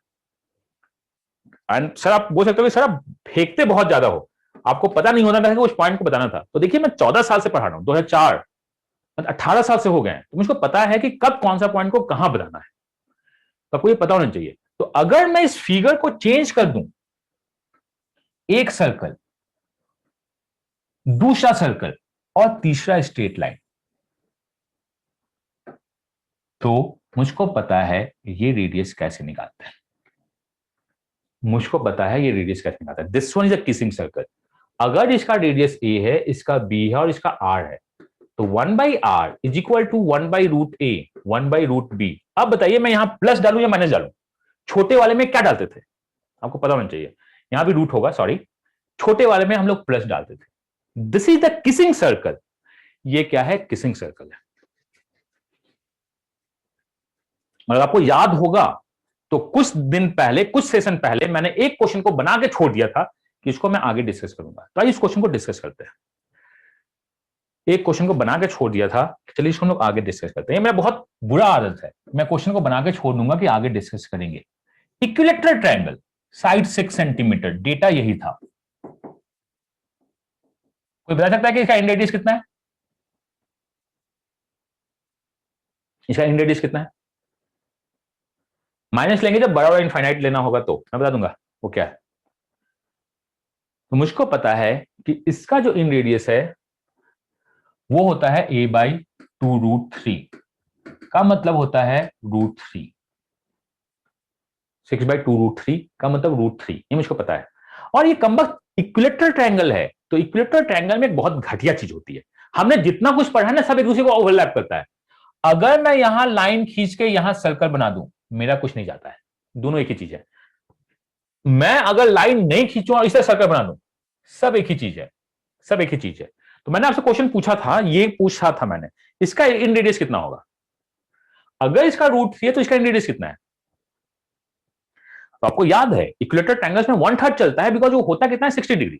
Speaker 1: एंड सर आप बोल सकते हो कि सर आप फेंकते बहुत ज्यादा हो, आपको पता नहीं होता था कि उस पॉइंट को बताना था। तो देखिए मैं 14 साल से पढ़ा रहा हूं, 2004 18 साल से हो गए हैं, तो मुझको पता है कि कब कौन सा पॉइंट को कहां बताना है, तो आपको ये पता होना चाहिए। तो अगर मैं इस फिगर को चेंज कर दूं, एक सर्कल, दूसरा सर्कल और तीसरा स्ट्रेट लाइन, तो मुझको पता है ये रेडियस कैसे निकालते हैं, मुझको पता है ये रेडियस कैसे निकालता है। This one is a kissing circle. अगर इसका रेडियस a है, इसका b है और इसका r है, तो 1/r is equal to 1/√a 1/√b। अब बताइए मैं यहां प्लस डालूं या माइनस डालूं? छोटे वाले में क्या डालते थे, आपको पता होना चाहिए, यहां भी रूट होगा, सॉरी, छोटे वाले में हम लोग प्लस डालते थे। This is the kissing circle. ये क्या है? किसिंग सर्कल है। मतलब आपको याद होगा तो कुछ दिन पहले, कुछ सेशन पहले मैंने एक क्वेश्चन को बना के छोड़ दिया था कि इसको मैं आगे डिस्कस करूंगा, तो आइए इस क्वेश्चन को डिस्कस करते हैं। एक क्वेश्चन को बना के छोड़ दिया था, चलिए इसको हम लोग आगे डिस्कस करते हैं। ये मेरा बहुत बुरा आदत है, मैं क्वेश्चन को बना के छोड़ दूंगा कि आगे डिस्कस करेंगे। Equilateral triangle, side 6 centimetre, data यही था। कोई बता सकता है कि इसका एंड रेडियस कितना है? इसका एंड रेडियस कितना है? माइनस लेंगे जब बड़ा बड़ा इनफाइनाइट लेना होगा तो मैं बता दूंगा वो क्या है। तो मुझको पता है कि इसका जो इन रेडियस है वो होता है a/2√3, का मतलब होता है √3। 6/2√3 का मतलब √3, ये मुझको पता है। और ये कमबख्त इक्विलेटरल ट्रायंगल है, तो इक्विलेटरल ट्रायंगल में एक बहुत घटिया चीज होती है, हमने जितना कुछ पढ़ा है ना सब एक दूसरे को ओवरलैप करता है। अगर मैं यहां लाइन खींच के यहां सर्कल बना दूं, मेरा कुछ नहीं जाता है, दोनों एक ही चीज है। मैं अगर लाइन नहीं खींचू और इसे सर्कल बना दूं, सब एक ही चीज है, सब एक ही चीज है। तो मैंने आपसे क्वेश्चन पूछा था, ये पूछा था मैंने, इसका इन रेडियस कितना होगा? अगर इसका √3 है तो इसका इन रेडियस कितना है? तो आपको याद है इक्विलेटरल ट्रायंगल्स में 1/3 चलता है, बिकॉज वो होता कितना है, 60 डिग्री।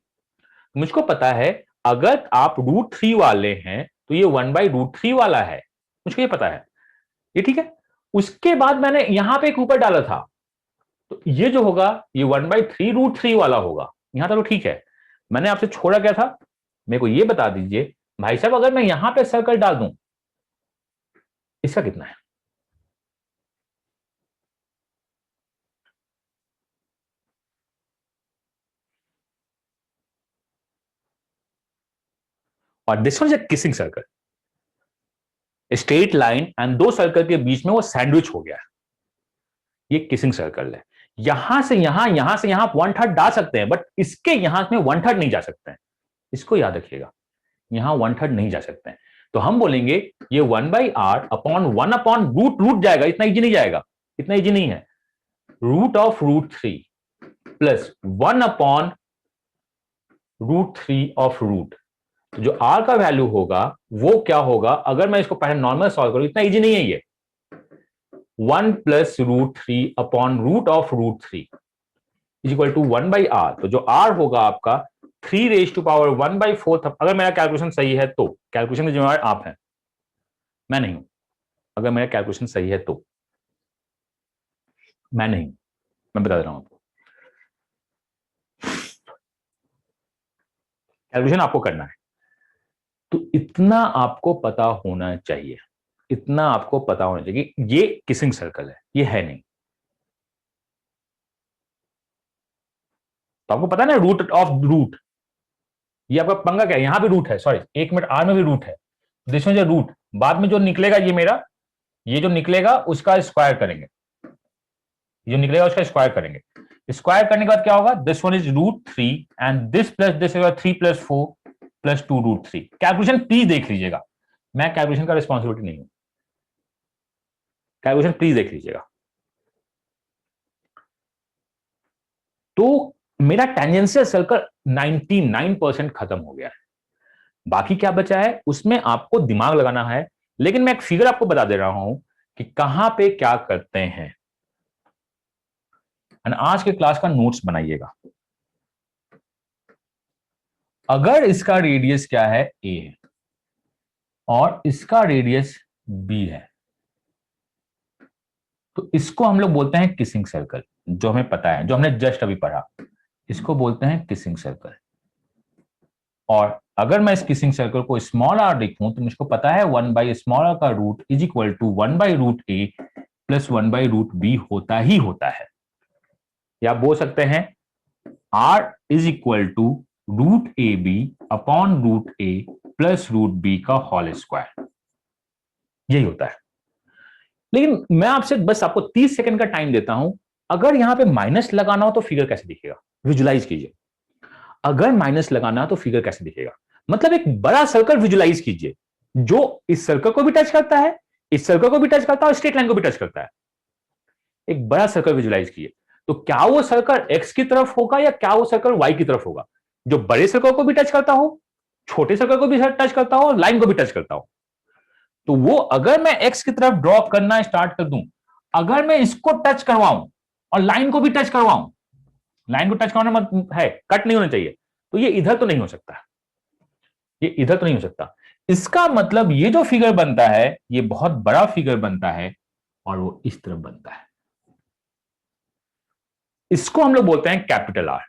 Speaker 1: मुझको पता है अगर आप √3 वाले हैं तो ये 1/√3 वाला है, मुझको ये पता है, ये ठीक है। उसके बाद मैंने यहां पे एक ऊपर डाला था, तो ये जो होगा ये 1/3√3 वाला होगा। यहां तक तो ठीक है। मैंने आपसे छोड़ा क्या था, मेरे को ये बता दीजिए भाई साहब, अगर मैं यहां पे सर्कल डाल दूं, इसका कितना है? और this one is a kissing circle, straight line and दो सर्कल के बीच में वो सैंडविच हो गया, ये किसिंग सर्कल है। यहां से यहां से यहां 1/3 डाल सकते हैं, बट इसके यहां में 1/3 नहीं जा सकते हैं, इसको याद रखिएगा, यहां 1/3 नहीं जा सकते हैं। तो हम बोलेंगे ये 1/r upon 1 upon root, root जाएगा, इतना इजी नहीं जाएगा, इतना इजी नहीं है। √3 प्लस 1 अपॉन √3 ऑफ रूट, जो r का वैल्यू होगा वो क्या होगा? अगर मैं इसको पहले नॉर्मल सॉल्व करूं, इतना इजी नहीं है ये, 1 plus √3 upon root of √3 is equal to 1/r। तो जो r होगा आपका 3⁴ अगर मेरा कैलकुलेशन सही है तो, कैलकुलेशन की जिम्मेवार आप हैं, मैं नहीं हूं। अगर मेरा कैलकुलेशन सही है तो, मैं नहीं, मैं बता दे रहा हूं आपको, कैलकुलेशन आपको करना है। तो इतना आपको पता होना चाहिए, इतना आपको पता होना चाहिए कि ये किसिंग सर्कल है, ये है नहीं। तो आपको पता है ना रूट ऑफ रूट, ये आपका पंगा क्या है, यहां भी रूट है, सॉरी 1 मिनट, आर में भी रूट है, दिस में जो रूट, बाद में जो निकलेगा ये मेरा, ये जो निकलेगा उसका स्क्वायर करेंगे, जो निकलेगा उसका स्क्वायर करेंगे। स्क्वायर करने के बाद क्या होगा, this one is √3 and this plus this 3 + 4 + 2√3। Calculation please देख लीजिएगा, मैं कैलकुलेशन का रिस्पॉन्सिबिलिटी नहीं हूं, कैलकुलेशन प्लीज देख लीजिएगा। तो मेरा टेंजेंशियल सर्कल 99% खत्म हो गया है। बाकी क्या बचा है, उसमें आपको दिमाग लगाना है, लेकिन मैं एक फिगर आपको बता दे रहा हूं कि कहां पे क्या करते हैं। आज के क्लास का नोट्स बनाइएगा। अगर इसका रेडियस क्या है, a है, और इसका रेडियस b है, तो इसको हम लोग बोलते हैं किसिंग सर्कल, जो हमें पता है, जो हमने जस्ट अभी पढ़ा, इसको बोलते हैं किसिंग सर्कल। और अगर मैं इस किसिंग सर्कल को स्मॉल r लिखूं तो मुझको पता है 1/r का root is equal to 1/√a plus 1/√b होता ही होता है। या आप बोल सकते हैं r is equal to √ab upon √a plus √b का होल स्क्वायर, यही होता है। लेकिन मैं आपसे बस आपको 30 सेकंड का टाइम देता हूं, अगर यहां पे माइनस लगाना हो तो फिगर कैसे दिखेगा, विजुलाइज कीजिए। अगर माइनस लगाना है तो फिगर कैसे दिखेगा, मतलब एक बड़ा सर्कल विजुलाइज कीजिए, जो इस सर्कल को भी टच करता है, इस सर्कल को भी टच करता है, और स्ट्रेट लाइन को भी टच करता है। एक बड़ा सर्कल विजुलाइज कीजिए, तो क्या वो सर्कल एक्स की तरफ होगा या क्या वो सर्कल वाई की तरफ होगा, जो बड़े सर्कल को भी टच करता हो, छोटे सर्कल को भी टच करता हो, और लाइन को भी टच करता हो। तो वो अगर मैं एक्स की तरफ ड्रॉ करना स्टार्ट कर दूं, अगर मैं इसको टच करवाऊं और लाइन को भी टच करवाऊं, लाइन को टच करवाना मतलब है कट नहीं होना चाहिए, तो ये इधर तो नहीं हो सकता, ये इधर तो नहीं हो सकता। इसका मतलब ये जो फिगर बनता है ये बहुत बड़ा फिगर बनता है और वो इस तरफ बनता है। इसको हम लोग बोलते हैं कैपिटल आर।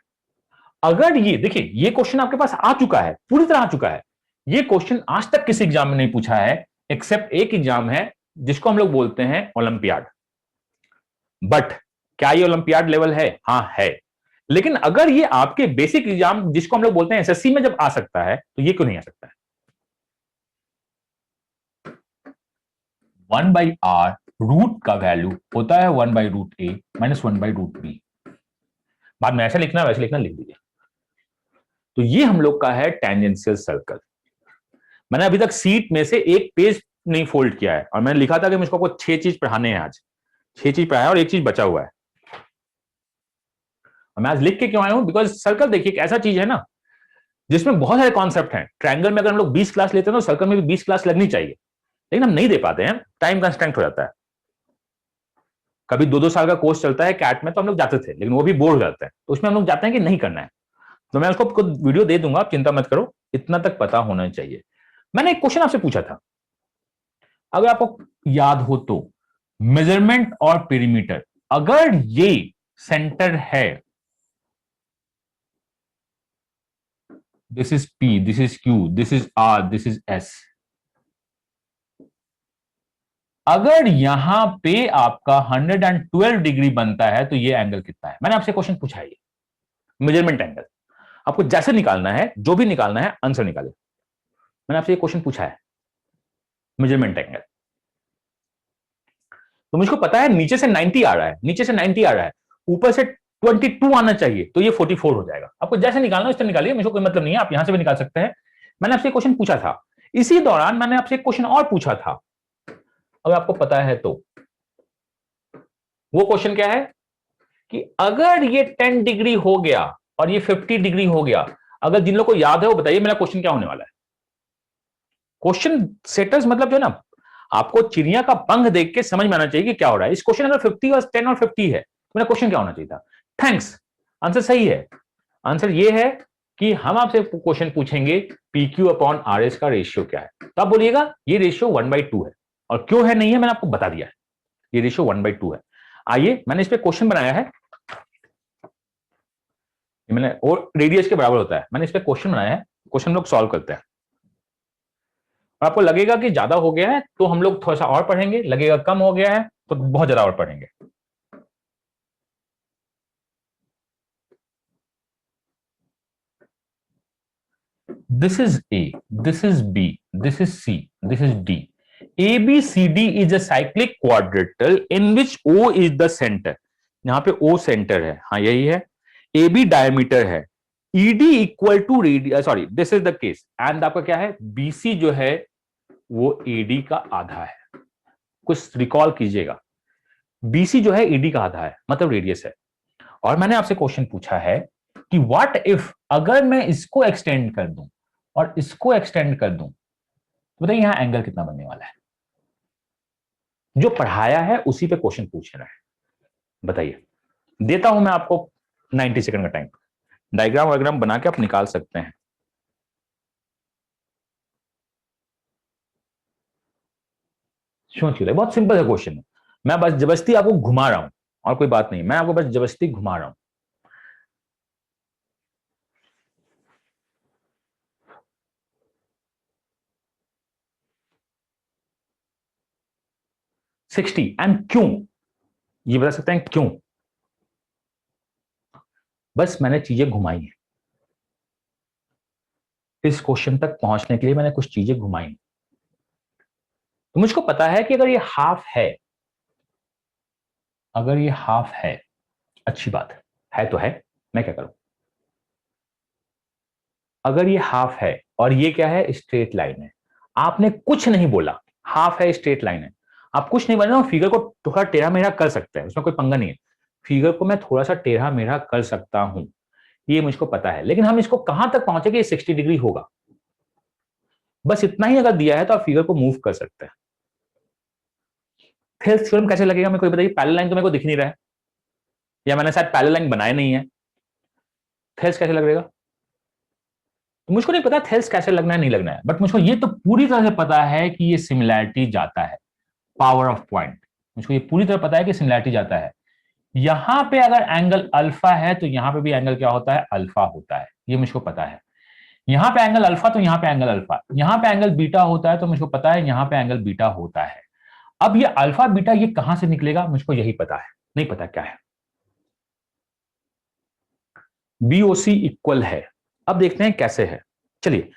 Speaker 1: अगर ये देखिए, ये क्वेश्चन आपके पास आ चुका है, पूरी तरह आ चुका है। ये क्वेश्चन आज तक किसी एग्जाम में नहीं पूछा है, एक्सेप्ट एक एग्जाम है जिसको हम लोग बोलते हैं ओलंपियाड। बट क्या ये ओलंपियाड लेवल है? हाँ है। लेकिन अगर ये आपके बेसिक एग्जाम जिसको हम लोग बोलते हैं एसएससी में जब आ सकता है, तो ये क्यों नहीं आ सकता है? 1/r रूट का वैल्यू होता है 1/√a माइनस 1/√b। बाद में ऐसा लिखना वैसे लिखना, लिख दीजिए। तो ये हम लोग का है टेंजेंशियल सर्कल। मैंने अभी तक सीट में से एक पेज नहीं फोल्ड किया है, और मैंने लिखा था कि मुझको आपको 6 चीज पढ़ाने हैं आज। 6 चीज पढ़ाया और एक चीज बचा हुआ है। और मैं आज लिख के क्यों आया हूं? बिकॉज सर्कल देखिए एक ऐसा चीज है ना जिसमें बहुत सारे कॉन्सेप्ट हैं। ट्रायंगल में अगर हम लोग 20 क्लास लेते हैं तो सर्कल में भी 20 क्लास लगनी चाहिए, लेकिन हम नहीं दे पाते हैं, टाइम कंस्ट्रेंट हो जाता है। कभी 2-2 साल का कोर्स चलता है कैट में, तो हम लोग जाते थे, लेकिन वो भी बोर हो जाते हैं, तो उसमें हम लोग जाते हैं कि नहीं करना है। तो मैं उसको खुद वीडियो दे दूंगा, आप चिंता मत करो, इतना तक पता होना चाहिए। मैंने एक क्वेश्चन आपसे पूछा था, अगर आपको याद हो तो, मेजरमेंट और पेरीमीटर, अगर ये सेंटर है, this is P, this is Q, this is R, this is S, अगर यहां पे आपका 112 डिग्री बनता है तो ये एंगल कितना है? मैंने आपसे क्वेश्चन पूछा है, मेजरमेंट एंगल। आपको जैसे निकालना है, जो भी निकालना है, आंसर निकाले। मैंने आपसे ये क्वेश्चन पूछा है, मेजरमेंट एंगल। तो मुझको पता है नीचे से 90 आ रहा है, नीचे से 90 आ रहा है, ऊपर से 22 आना चाहिए, तो ये 44 हो जाएगा। आपको जैसे निकालना है उस तरह निकालिए, मुझे कोई मतलब नहीं है, आप यहां से भी निकाल सकते हैं। मैंने आपसे क्वेश्चन पूछा था, इसी दौरान मैंने आपसे क्वेश्चन और पूछा था, अगर आपको पता है तो। वो क्वेश्चन क्या है कि अगर ये 10 डिग्री हो गया और ये 50 डिग्री हो गया, अगर जिन लोगों को याद है वो बताइए मेरा क्वेश्चन क्या होने वाला है। क्वेश्चन सेटर्स मतलब जो है ना, आपको चिड़िया का पंख देख के समझ में आना चाहिए कि क्या हो रहा है। इस क्वेश्चन अगर 50 और 10 और 50 है तो मेरा क्वेश्चन क्या होना चाहिए था? थैंक्स, आंसर सही है। आंसर ये है कि हम आपसे क्वेश्चन पूछेंगे PQ अपॉन RS का रेशियो क्या है, तो आप बोलिएगा ये रेशियो 1/2 है। और क्यों है नहीं है मैंने आपको बता दिया है, ये रेशियो 1/2 है। आइए, मैंने इस पे क्वेश्चन बनाया है, मैंने, और रेडियस के बराबर होता है, मैंने इस पे क्वेश्चन बनाया है। क्वेश्चन लोग सॉल्व करते हैं, और आपको लगेगा कि ज्यादा हो गया है तो हम लोग थोड़ा सा और पढ़ेंगे, लगेगा कम हो गया है तो बहुत ज्यादा और पढ़ेंगे। This is A, this is B, this is C, this is D. ABCD is a cyclic quadrilateral in which O is the center. यहां पे O सेंटर है, हाँ यही है। AB डायमीटर है, ED equal to radius, sorry this is the case, and आपका क्या है, BC जो है वो AD का आधा है। कुछ रिकॉल कीजिएगा, BC जो है AD का आधा है, मतलब रेडियस है। और मैंने आपसे क्वेश्चन पूछा है कि व्हाट इफ अगर मैं इसको एक्सटेंड कर दूं और इसको एक्सटेंड कर दूं, तो बताइए यहां एंगल कितना बनने वाला है? जो पढ़ाया है उसी पे क्वेश्चन पूछ रहा है, बताइए। देता हूं मैं आपको 90 सेकंड का टाइम, डायग्राम वायग्राम बना के आप निकाल सकते हैं। सोचिए, बहुत सिंपल है क्वेश्चन, मैं बस जबरदस्ती आपको घुमा रहा हूं, और कोई बात नहीं, मैं आपको बस जबरदस्ती घुमा रहा हूं। सिक्सटी, एंड क्यों, ये बता सकते हैं क्यों? बस मैंने चीजें घुमाई हैं, इस क्वेश्चन तक पहुंचने के लिए मैंने कुछ चीजें घुमाई। तो मुझको पता है कि अगर ये हाफ है, अगर ये हाफ है, अच्छी बात है तो है, मैं क्या करूं? अगर ये हाफ है और ये क्या है, स्ट्रेट लाइन है, आपने कुछ नहीं बोला, हाफ है स्ट्रेट लाइन है, आप कुछ नहीं बोला, फिगर को थोड़ा टेढ़ा मेढ़ा कर सकते हैं, उसमें कोई पंगा नहीं है। फिगर को मैं थोड़ा सा टेढ़ा मेढ़ा कर सकता हूं, ये मुझको पता है, लेकिन हम इसको कहां तक पहुंचे कि 60 डिग्री होगा, बस इतना ही अगर दिया है तो आप फिगर को मूव कर सकते हैं। थेल्स थ्योरम कैसे लगेगा मेरे को बताइए, पैरेलल लाइन तो मेरे को दिख नहीं रहा है, या मैंने शायद पैरेलल लाइन बनाया नहीं है, थेल्स कैसे लगेगा? तो मुझको नहीं पता थेल्स कैसे लगना है नहीं लगना है, बट मुझको ये तो पूरी तरह से पता है कि ये सिमिलैरिटी जाता है, पावर ऑफ पॉइंट, मुझको ये पूरी तरह पता है कि सिमिलैरिटी जाता है। यहां पे अगर एंगल अल्फा है तो यहां पे भी एंगल क्या होता है, अल्फा होता है, ये मुझको पता है। यहां पे एंगल अल्फा तो यहां पे एंगल अल्फा, यहां पे एंगल बीटा होता है तो मुझको पता है यहां पे एंगल बीटा होता है। अब ये अल्फा बीटा ये कहां से निकलेगा मुझको यही पता है, नहीं पता क्या है। बीओसी इक्वल है, अब देखते हैं कैसे है। चलिए,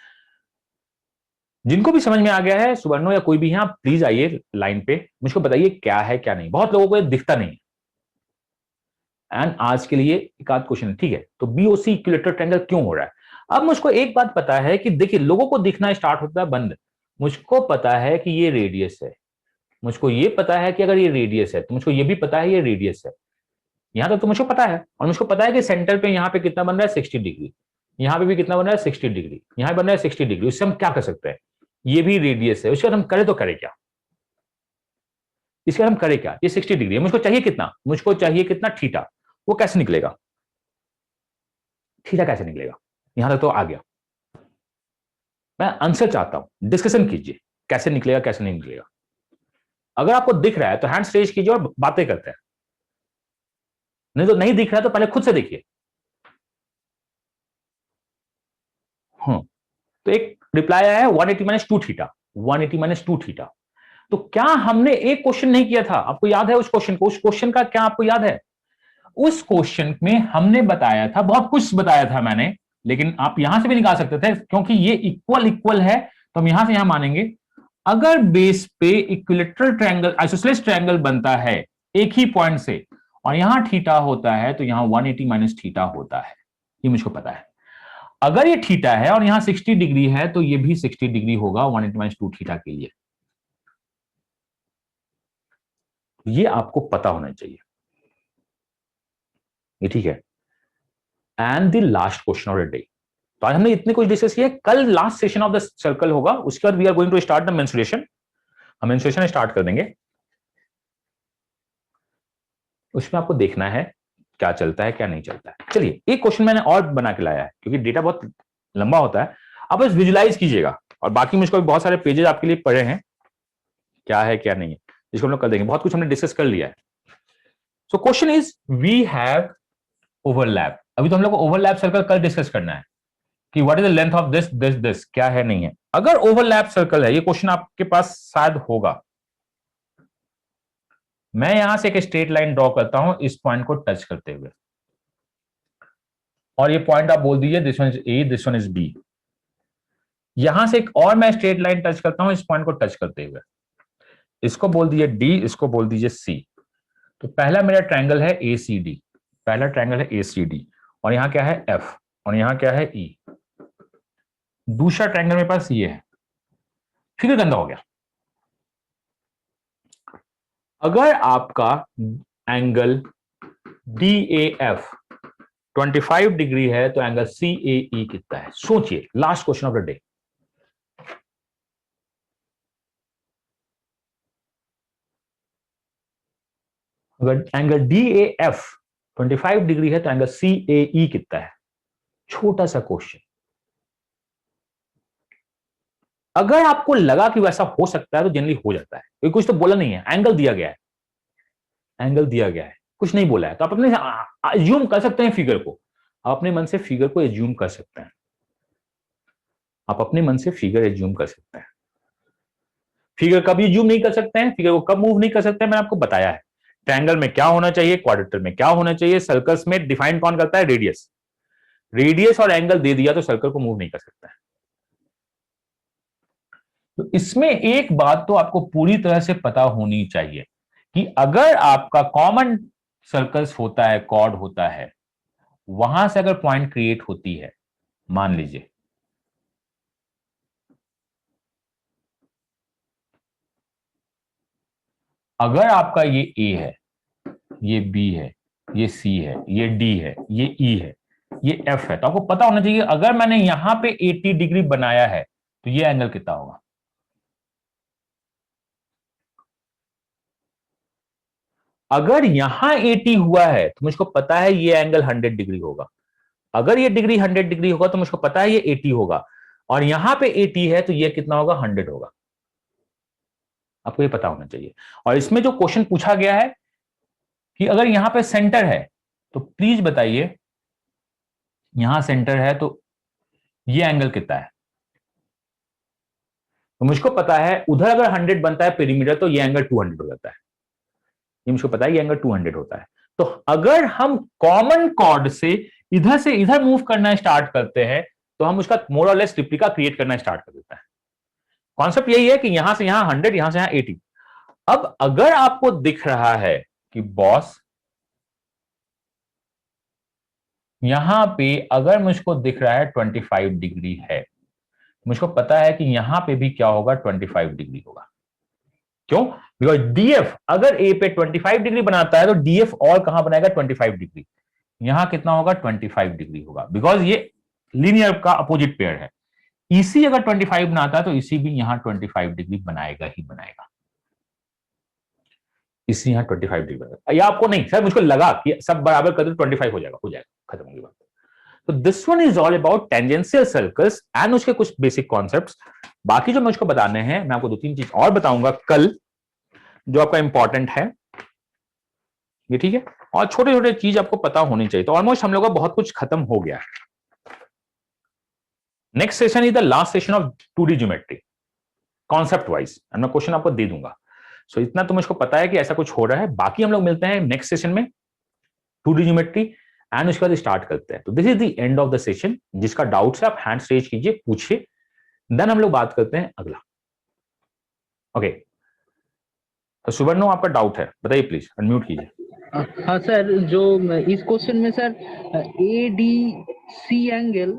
Speaker 1: जिनको भी समझ में आ गया है, सुवर्णो या कोई भी है, आप प्लीज आइए लाइन पे, मुझको बताइए क्या है क्या नहीं, बहुत लोगों को ये दिखता नहीं है। एंड आज के लिए एक आध क्वेश्चन, ठीक है। तो बीओसी इक्विलेटरल ट्रायंगल क्यों हो रहा है? अब मुझको एक बात पता है कि देखिए, लोगों को दिखना स्टार्ट होता है बंद। मुझको पता है कि ये रेडियस है, मुझको ये पता है कि अगर ये रेडियस है तो मुझको ये भी पता है ये रेडियस है, यहां तक तो मुझको पता है। और मुझको पता है कि सेंटर पे यहां पे कितना बन रहा है, 60 डिग्री, यहां पे भी कितना बन रहा है, 60 डिग्री, यहां बन रहा है 60 डिग्री। उससे हम क्या कर सकते हैं, ये भी रेडियस है, उसके बाद हम करें तो करें क्या, इसके बाद हम करें क्या, ये 60 डिग्री है, मुझको चाहिए कितना, मुझको चाहिए कितना, थीटा। वो कैसे निकलेगा, थीटा कैसे निकलेगा, यहां तक तो आ गया। मैं आंसर चाहता हूं, डिस्कशन कीजिए, कैसे निकलेगा कैसे नहीं निकलेगा। अगर आपको दिख रहा है तो हैंड्स रेज कीजिए और बातें करते हैं, नहीं तो नहीं दिख रहा है तो पहले खुद से देखिए। तो एक रिप्लाई आया है 180 minus two theta, 180 minus two theta. तो क्या हमने एक क्वेश्चन नहीं किया था, आपको याद है उस क्वेश्चन को, उस क्वेश्चन का क्या आपको याद है? उस क्वेश्चन में हमने बताया था, बहुत कुछ बताया था मैंने, लेकिन आप यहां से भी निकाल सकते थे क्योंकि ये इक्वल इक्वल है, तो हम यहां से यहां मानेंगे। अगर बेस पे इक्विलेटरल ट्रायंगल, आइसोसेलेस ट्रायंगल बनता है एक ही पॉइंट से, और यहां थीटा होता है तो यहां 180 माइनस थीटा होता है, ये मुझको पता है। अगर ये थीटा है और यहां 60 डिग्री है तो ये भी 60 डिग्री होगा 180 माइनस टू थीटा के लिए, ये आपको पता होना चाहिए, ये ठीक है। And the last question of the day, तो आज हमने इतने कुछ डिस्कस किया, कल last session of the circle होगा, उसके बाद we are going to start the mensuration, हम मेंस्ट्रुएशन स्टार्ट कर देंगे। उसमें आपको देखना है क्या चलता है क्या नहीं चलता है। चलिए, एक क्वेश्चन मैंने और बना के लाया है क्योंकि डेटा बहुत लंबा होता है, आप बस विजुलाइज कीजिएगा, और बाकी मुझको बहुत सारे पेजेस आपके लिए पड़े हैं, क्या है क्या नहीं है, जिसको हम लोग कर देंगे, बहुत कुछ हमने डिस्कस कर लिया है। So question is, we have overlap, अभी तो हम लोग को ओवरलैप सर्कल कल डिस्कस करना है कि what is the length of this this this, क्या है नहीं है। अगर ओवरलैप सर्कल है, ये क्वेश्चन आपके पास शायद होगा, मैं यहां से एक स्ट्रेट लाइन ड्रॉ करता हूं इस पॉइंट को टच करते हुए, और ये पॉइंट आप बोल दीजिए this one is A, this one is B. यहां से एक और मैं स्ट्रेट लाइन टच करता हूं इस पॉइंट को टच करते हुए, इसको बोल दीजिए डी, इसको बोल दीजिए सी। तो पहला मेरा ट्रायंगल है ए सी डी, पहला ट्रायंगल है ए सी डी, और यहां क्या है एफ, और यहां क्या है ई। दूसरा ट्रायंगल मेरे पास ये है, फिगर गंदा हो गया। अगर आपका angle D A F 25 degree है तो एंगल सी ए ई कितना है, सोचिए, last question of the day. अगर angle D A F 25 degree है तो एंगल सी ए ई कितना है, छोटा सा क्वेश्चन। अगर आपको लगा कि वैसा हो सकता है तो जनरली हो जाता है, क्योंकि कुछ तो बोला नहीं है, एंगल दिया गया है, एंगल दिया गया है, कुछ नहीं बोला है, तो आप अपने एज्यूम कर सकते हैं फिगर को, आप अपने मन से फिगर को एज्यूम कर सकते हैं, आप अपने मन से फिगर एज्यूम कर सकते हैं। फिगर कब एज्यूम नहीं कर सकते हैं, फिगर को कब मूव नहीं कर सकते हैं, मैंने आपको बताया है। ट्रायंगल में क्या होना चाहिए, क्वाड्रेटर में क्या होना चाहिए, सर्कल्स में डिफाइन कौन करता है, रेडियस। रेडियस और एंगल दे दिया तो सर्कल को मूव नहीं कर सकता है। तो इसमें एक बात तो आपको पूरी तरह से पता होनी चाहिए कि अगर आपका कॉमन सर्कल्स होता है, कॉर्ड होता है, वहां से अगर पॉइंट क्रिएट होती है, मान लीजिए अगर आपका ये ए है, ये बी है, ये सी है, ये डी है, ये ई है, ये एफ है, तो आपको पता होना चाहिए अगर मैंने यहां पे 80 डिग्री बनाया है तो ये एंगल कितना होगा। अगर यहां 80 हुआ है तो मुझको पता है ये एंगल 100 डिग्री होगा, अगर ये डिग्री 100 डिग्री होगा तो मुझको पता है ये 80 होगा, और यहां पे 80 है तो ये कितना होगा, 100 होगा। आपको ये पता होना चाहिए। और इसमें जो क्वेश्चन पूछा गया है कि अगर यहां पे सेंटर है तो प्लीज बताइए, यहां सेंटर है तो ये एंगल कितना है। तो मुझको पता है उधर अगर 100 बनता है पेरीमीटर तो ये एंगल 200 हो जाता है। ये मुझको पता है ये एंगल 200 होता है। तो अगर हम कॉमन कॉर्ड से इधर मूव करना स्टार्ट करते हैं तो हम उसका मोर और लेस रिप्लिका क्रिएट करना स्टार्ट कर देता है। कॉन्सेप्ट यही है कि यहां से यहां 100, यहां से यहां 80। अब अगर आपको दिख रहा है कि बॉस यहां पे अगर मुझको दिख रहा है 25 डिग्री है, मुझको पता है कि यहां पे भी क्या होगा, 25 डिग्री होगा। क्यों? बिकॉज डीएफ अगर ए पे 25 डिग्री बनाता है तो डीएफ और कहां बनाएगा, 25 डिग्री। यहां कितना होगा, 25 डिग्री होगा, बिकॉज ये लीनियर का अपोजिट पेयर है। ईसी अगर 25 बनाता है तो ईसी भी यहां 25 डिग्री बनाएगा ही बनाएगा। इसी यहां 25 डिग्री बनाएगा, या आपको नहीं सर मुझको लगा कि सब बराबर कर दो 25 हो जाएगा, खत्म होगी बात। तो this one is all about tangential circles and उसके कुछ बेसिक कॉन्सेप्ट्स। बाकी जो मुझको बताने हैं मैं आपको 2-3 चीज और बताऊंगा कल, जो आपका इंपॉर्टेंट है ये, ठीक है। और छोटे छोटे चीज आपको पता होनी चाहिए। तो ऑलमोस्ट हम लोग का बहुत कुछ खत्म हो गया है। Next session is the last session of 2D geometry concept wise, and मैं क्वेश्चन आपको दे दूंगा। सो इतना तो मुझको पता है कि ऐसा कुछ हो रहा है। बाकी हम लोग मिलते हैं नेक्स्ट सेशन में 2D ज्योमेट्री, एंड उसके बाद स्टार्ट करते हैं। तो this is the end of the session. जिसका डाउट है आप हैंड रेज कीजिए, पूछिए, देन हम लोग बात करते हैं अगला। ओके, तो सुवर्णो आपका डाउट है, बताइए प्लीज, अनम्यूट कीजिए।
Speaker 2: हाँ सर, जो इस क्वेश्चन में sir A D C angle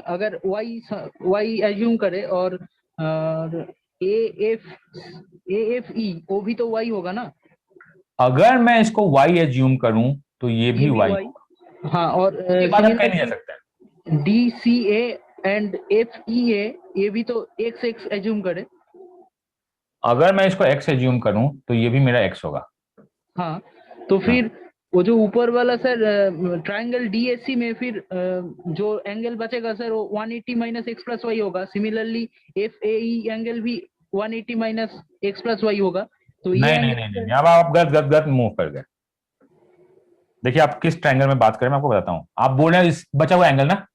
Speaker 2: अगर वाई एज्यूम करे और ए एफ ई वो भी तो वाई होगा ना।
Speaker 1: अगर मैं इसको y एज्यूम करूं तो ये भी y
Speaker 2: वाई, हाँ। और
Speaker 1: के बाद हम कहीं नहीं जा सकते।
Speaker 2: D C A and F E A ये भी तो एक्स एक्स एज्यूम करे।
Speaker 1: अगर मैं इसको x एज्यूम करूं तो ये भी मेरा x होगा।
Speaker 2: हाँ, तो फिर वो जो ऊपर वाला सर ट्रायंगल डीएससी में फिर जो एंगल बचेगा सर वो 180 माइनस एक्स प्लस वाई होगा। Similarly F A E angle भी 180 माइनस एक्स प्लस वाई होगा। तो ये
Speaker 1: नहीं नहीं नहीं नहीं, अब आप गलत मूव कर गए। देखिए आप किस ट्रायंगल में बात करें, मैं आपको बताता हूं। आप बोल रहे हैं इस बचा हुआ एंगल ना।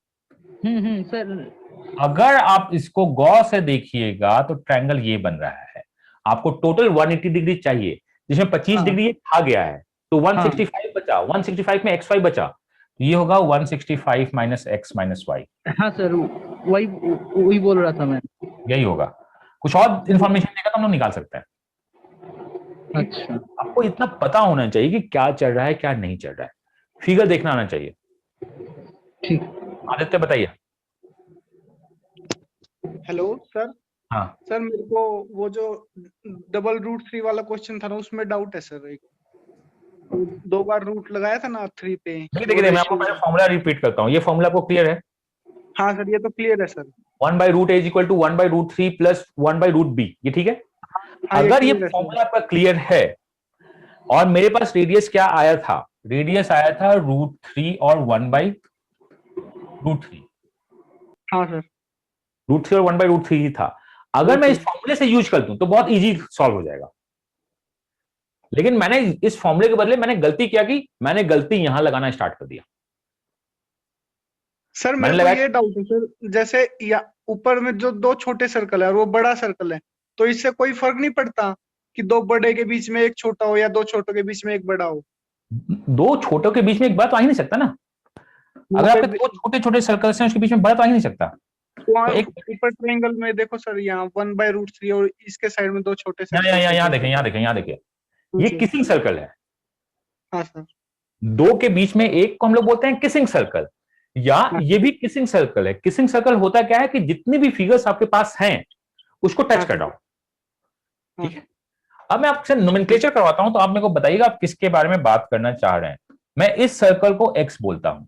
Speaker 2: सर
Speaker 1: अगर आप इसको गौर से देखिएगा तो ट्रायंगल ये बन रहा है। आपको टोटल 180 डिग्री चाहिए, जिसमें 25 डिग्री ये खा गया है, तो 165 बचा। 165 में एक्स वाई बचा, तो ये होगा 165 माइनस एक्स माइनस वाई।
Speaker 2: हाँ सर, वही बोल रहा था मैं।
Speaker 1: यही होगा। कुछ और इंफॉर्मेशन देगा तो हम लोग निकाल सकते हैं।
Speaker 2: अच्छा,
Speaker 1: आपको इतना पता होना चाहिए कि क्या चल रहा है क्या नहीं चल रहा है, फिगर देखना आना चाहिए।
Speaker 2: ठीक।
Speaker 1: आदित्य बताइए।
Speaker 3: Hello sir.
Speaker 1: हाँ
Speaker 3: सर मेरे को वो जो डबल रूट 3 वाला क्वेश्चन था ना उसमें डाउट है सर। एक 2 बार रूट लगाया था ना 3 पे।
Speaker 1: देखिए मैं आपको पहले फॉर्मूला रिपीट करता हूँ। ये फॉर्मूला आपको क्लियर है?
Speaker 3: हाँ सर, ये तो क्लियर है सर।
Speaker 1: 1/√a = 1/√3 प्लस 1/√b, ये ठीक है।
Speaker 3: हाँ,
Speaker 1: अगर ये
Speaker 3: clear है
Speaker 1: फॉर्मूला आपका क्लियर है और मेरे पास रेडियस क्या आया था, रेडियस आया था √3 और 1/√3।
Speaker 3: हाँ सर,
Speaker 1: √3 और 1/√3 ही था। अगर मैं इस फॉर्मूले से यूज कर दूं तो बहुत इजी सॉल्व हो जाएगा। लेकिन मैंने इस फॉर्मूले के बदले मैंने गलती क्या की, मैंने गलती यहां लगाना स्टार्ट कर दिया।
Speaker 3: सर मेरे को ये डाउट है सर, जैसे या ऊपर में जो 2 छोटे सर्कल है और वो बड़ा सर्कल है, तो इससे कोई फर्क नहीं पड़ता कि 2 बड़े के बीच में एक छोटा हो या 2 छोटों के बीच में एक बड़ा हो?
Speaker 1: 2 छोटों के बीच में एक बड़ा तो आ ही नहीं सकता ना। अगर आपके 2 छोटे छोटे सर्कल्स हैं उसके बीच में बड़ा तो आ ही नहीं सकता।
Speaker 3: तो एक ऊपर ट्रायंगल में देखो सर, यहाँ 1/√3 और इसके साइड में 2 छोटे सर्कल।
Speaker 1: यहाँ देखिए ये किसिंग सर्कल है।
Speaker 3: हाँ सर।
Speaker 1: 2 के बीच में एक को हम लोग बोलते हैं किसिंग सर्कल, या ये भी किसिंग सर्कल है। किसिंग सर्कल होता क्या है कि जितनी भी फिगर्स आपके पास हैं उसको टच कर रहा हूं, ठीक है। अब मैं आपसे नोमेनक्लेचर करवाता हूं, तो आप मेरे को बताइएगा आप किसके बारे में बात करना चाह रहे हैं। मैं इस सर्कल को x बोलता हूं,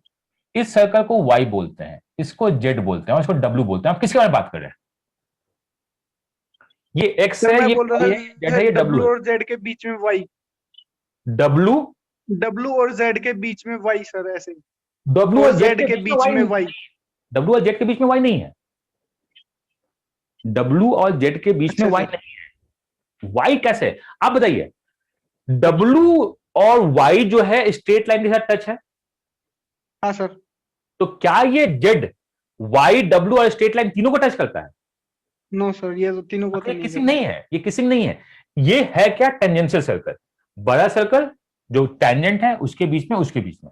Speaker 1: इस सर्कल को y बोलते हैं, इसको z बोलते हैं और इसको w बोलते हैं। आप किसके बारे में बात कर रहे हैं? ये x है, ये
Speaker 3: बोल रहा
Speaker 1: y है, z है, ये w
Speaker 3: और z के बीच में y।
Speaker 1: w
Speaker 3: और z के बीच में y सर, ऐसे।
Speaker 1: डब्ल्यू
Speaker 3: और
Speaker 1: और जेड
Speaker 3: Z के बीच में Y।
Speaker 1: डब्ल्यू और जेड के बीच में वाई नहीं है। डब्ल्यू और जेड के बीच में
Speaker 3: अच्छा
Speaker 1: वाई
Speaker 3: सर।
Speaker 1: नहीं है। वाई कैसे, आप बताइए। डब्ल्यू और वाई जो है स्ट्रेट लाइन के साथ टच है,
Speaker 3: हाँ सर।
Speaker 1: तो क्या ये जेड वाई डब्ल्यू और स्ट्रेट लाइन तीनों को टच करता है?
Speaker 3: नो सर, ये तो तीनों को तो
Speaker 1: ये
Speaker 3: नहीं
Speaker 1: किसिंग
Speaker 3: करता।
Speaker 1: नहीं है, ये किसिंग नहीं है। ये है क्या, टेंजेंशियल सर्कल। बड़ा सर्कल जो टेंजेंट है उसके बीच में, उसके बीच में।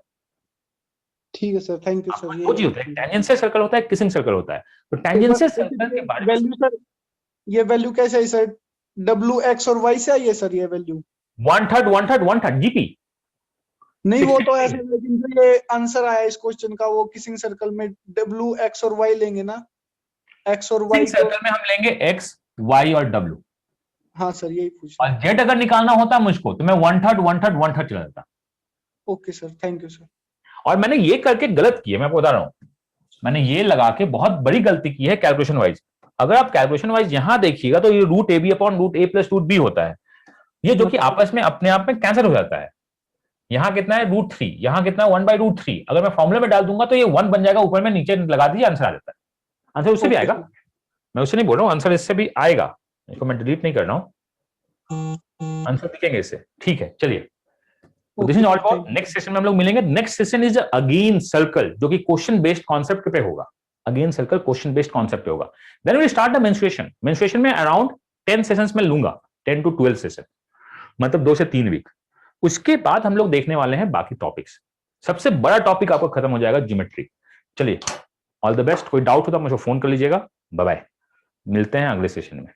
Speaker 3: ठीक है सर, थैंक यू सर।
Speaker 1: वो चीज होता है, टेंजेंशियल सर्कल होता है, किसिंग सर्कल होता है। तो
Speaker 3: एक
Speaker 1: टेंजेंशियल
Speaker 3: बार
Speaker 1: सर्कल के बारे में
Speaker 3: वैल्यू सर, ये वैल्यू कैसे है सर? डब्ल्यू एक्स और वाई से आई है सर ये वैल्यू?
Speaker 1: 1/3 जीपी।
Speaker 3: नहीं वो तो ऐसे, लेकिन जो ये आंसर आया इस क्वेश्चन का वो किसिंग सर्कल में डब्ल्यू एक्स और वाई लेंगे ना, एक्स और वाई को।
Speaker 1: सर्कल में हम लेंगे एक्स वाई और डब्ल्यू,
Speaker 3: हाँ सर, यही पूछ
Speaker 1: और
Speaker 3: रहा।
Speaker 1: जेड अगर निकालना होता मुझको तो मैं 1/3 चला जाता।
Speaker 3: Okay sir, thank you sir.
Speaker 1: और मैंने ये करके गलत किया, मैं आपको बता रहा हूं, मैंने ये लगा के बहुत बड़ी गलती की है कैलकुलेशन वाइज। अगर आप कैलकुलेशन वाइज यहां देखिएगा तो ये root A B upon root A plus root B होता है, ये जो कि आपस में अपने आप में कैंसिल हो जाता है। यहां कितना है √3, यहां कितना है 1/√3। अगर मैं फॉर्मूले में डाल दूंगा तो ये 1 बन जाएगा, ऊपर में नीचे लगा दीजिए, आंसर आ जाता है। आंसर उससे भी
Speaker 3: ओके
Speaker 1: आएगा,
Speaker 3: सर।
Speaker 1: मैं उससे नहीं बोल रहा हूं, आंसर इससे भी आएगा। इसको मैं डिलीट नहीं कर रहा हूं, आंसर दिखेंगे इससे। ठीक है, चलिए, this is
Speaker 3: okay
Speaker 1: all
Speaker 3: sir,
Speaker 1: for.
Speaker 3: Thank
Speaker 1: next session में हम लोग मिलेंगे। Next session is again circle, जो कि क्वेश्चन बेस्ड कॉन्सेप्ट पे होगा। Again circle question based concept पे होगा। Then we start the mensuration. Mensuration में अराउंड 10 सेशंस में लूंगा, 10 to 12 सेशन, मतलब 2 से 3 वीक। उसके बाद हम लोग देखने वाले हैं बाकी टॉपिक्स। सबसे बड़ा टॉपिक आपका खत्म हो जाएगा, ज्योमेट्री। चलिए, ऑल द बेस्ट। कोई डाउट हो तो मुझे फोन कर लीजिएगा। बाय बाय, मिलते हैं अगले सेशन में।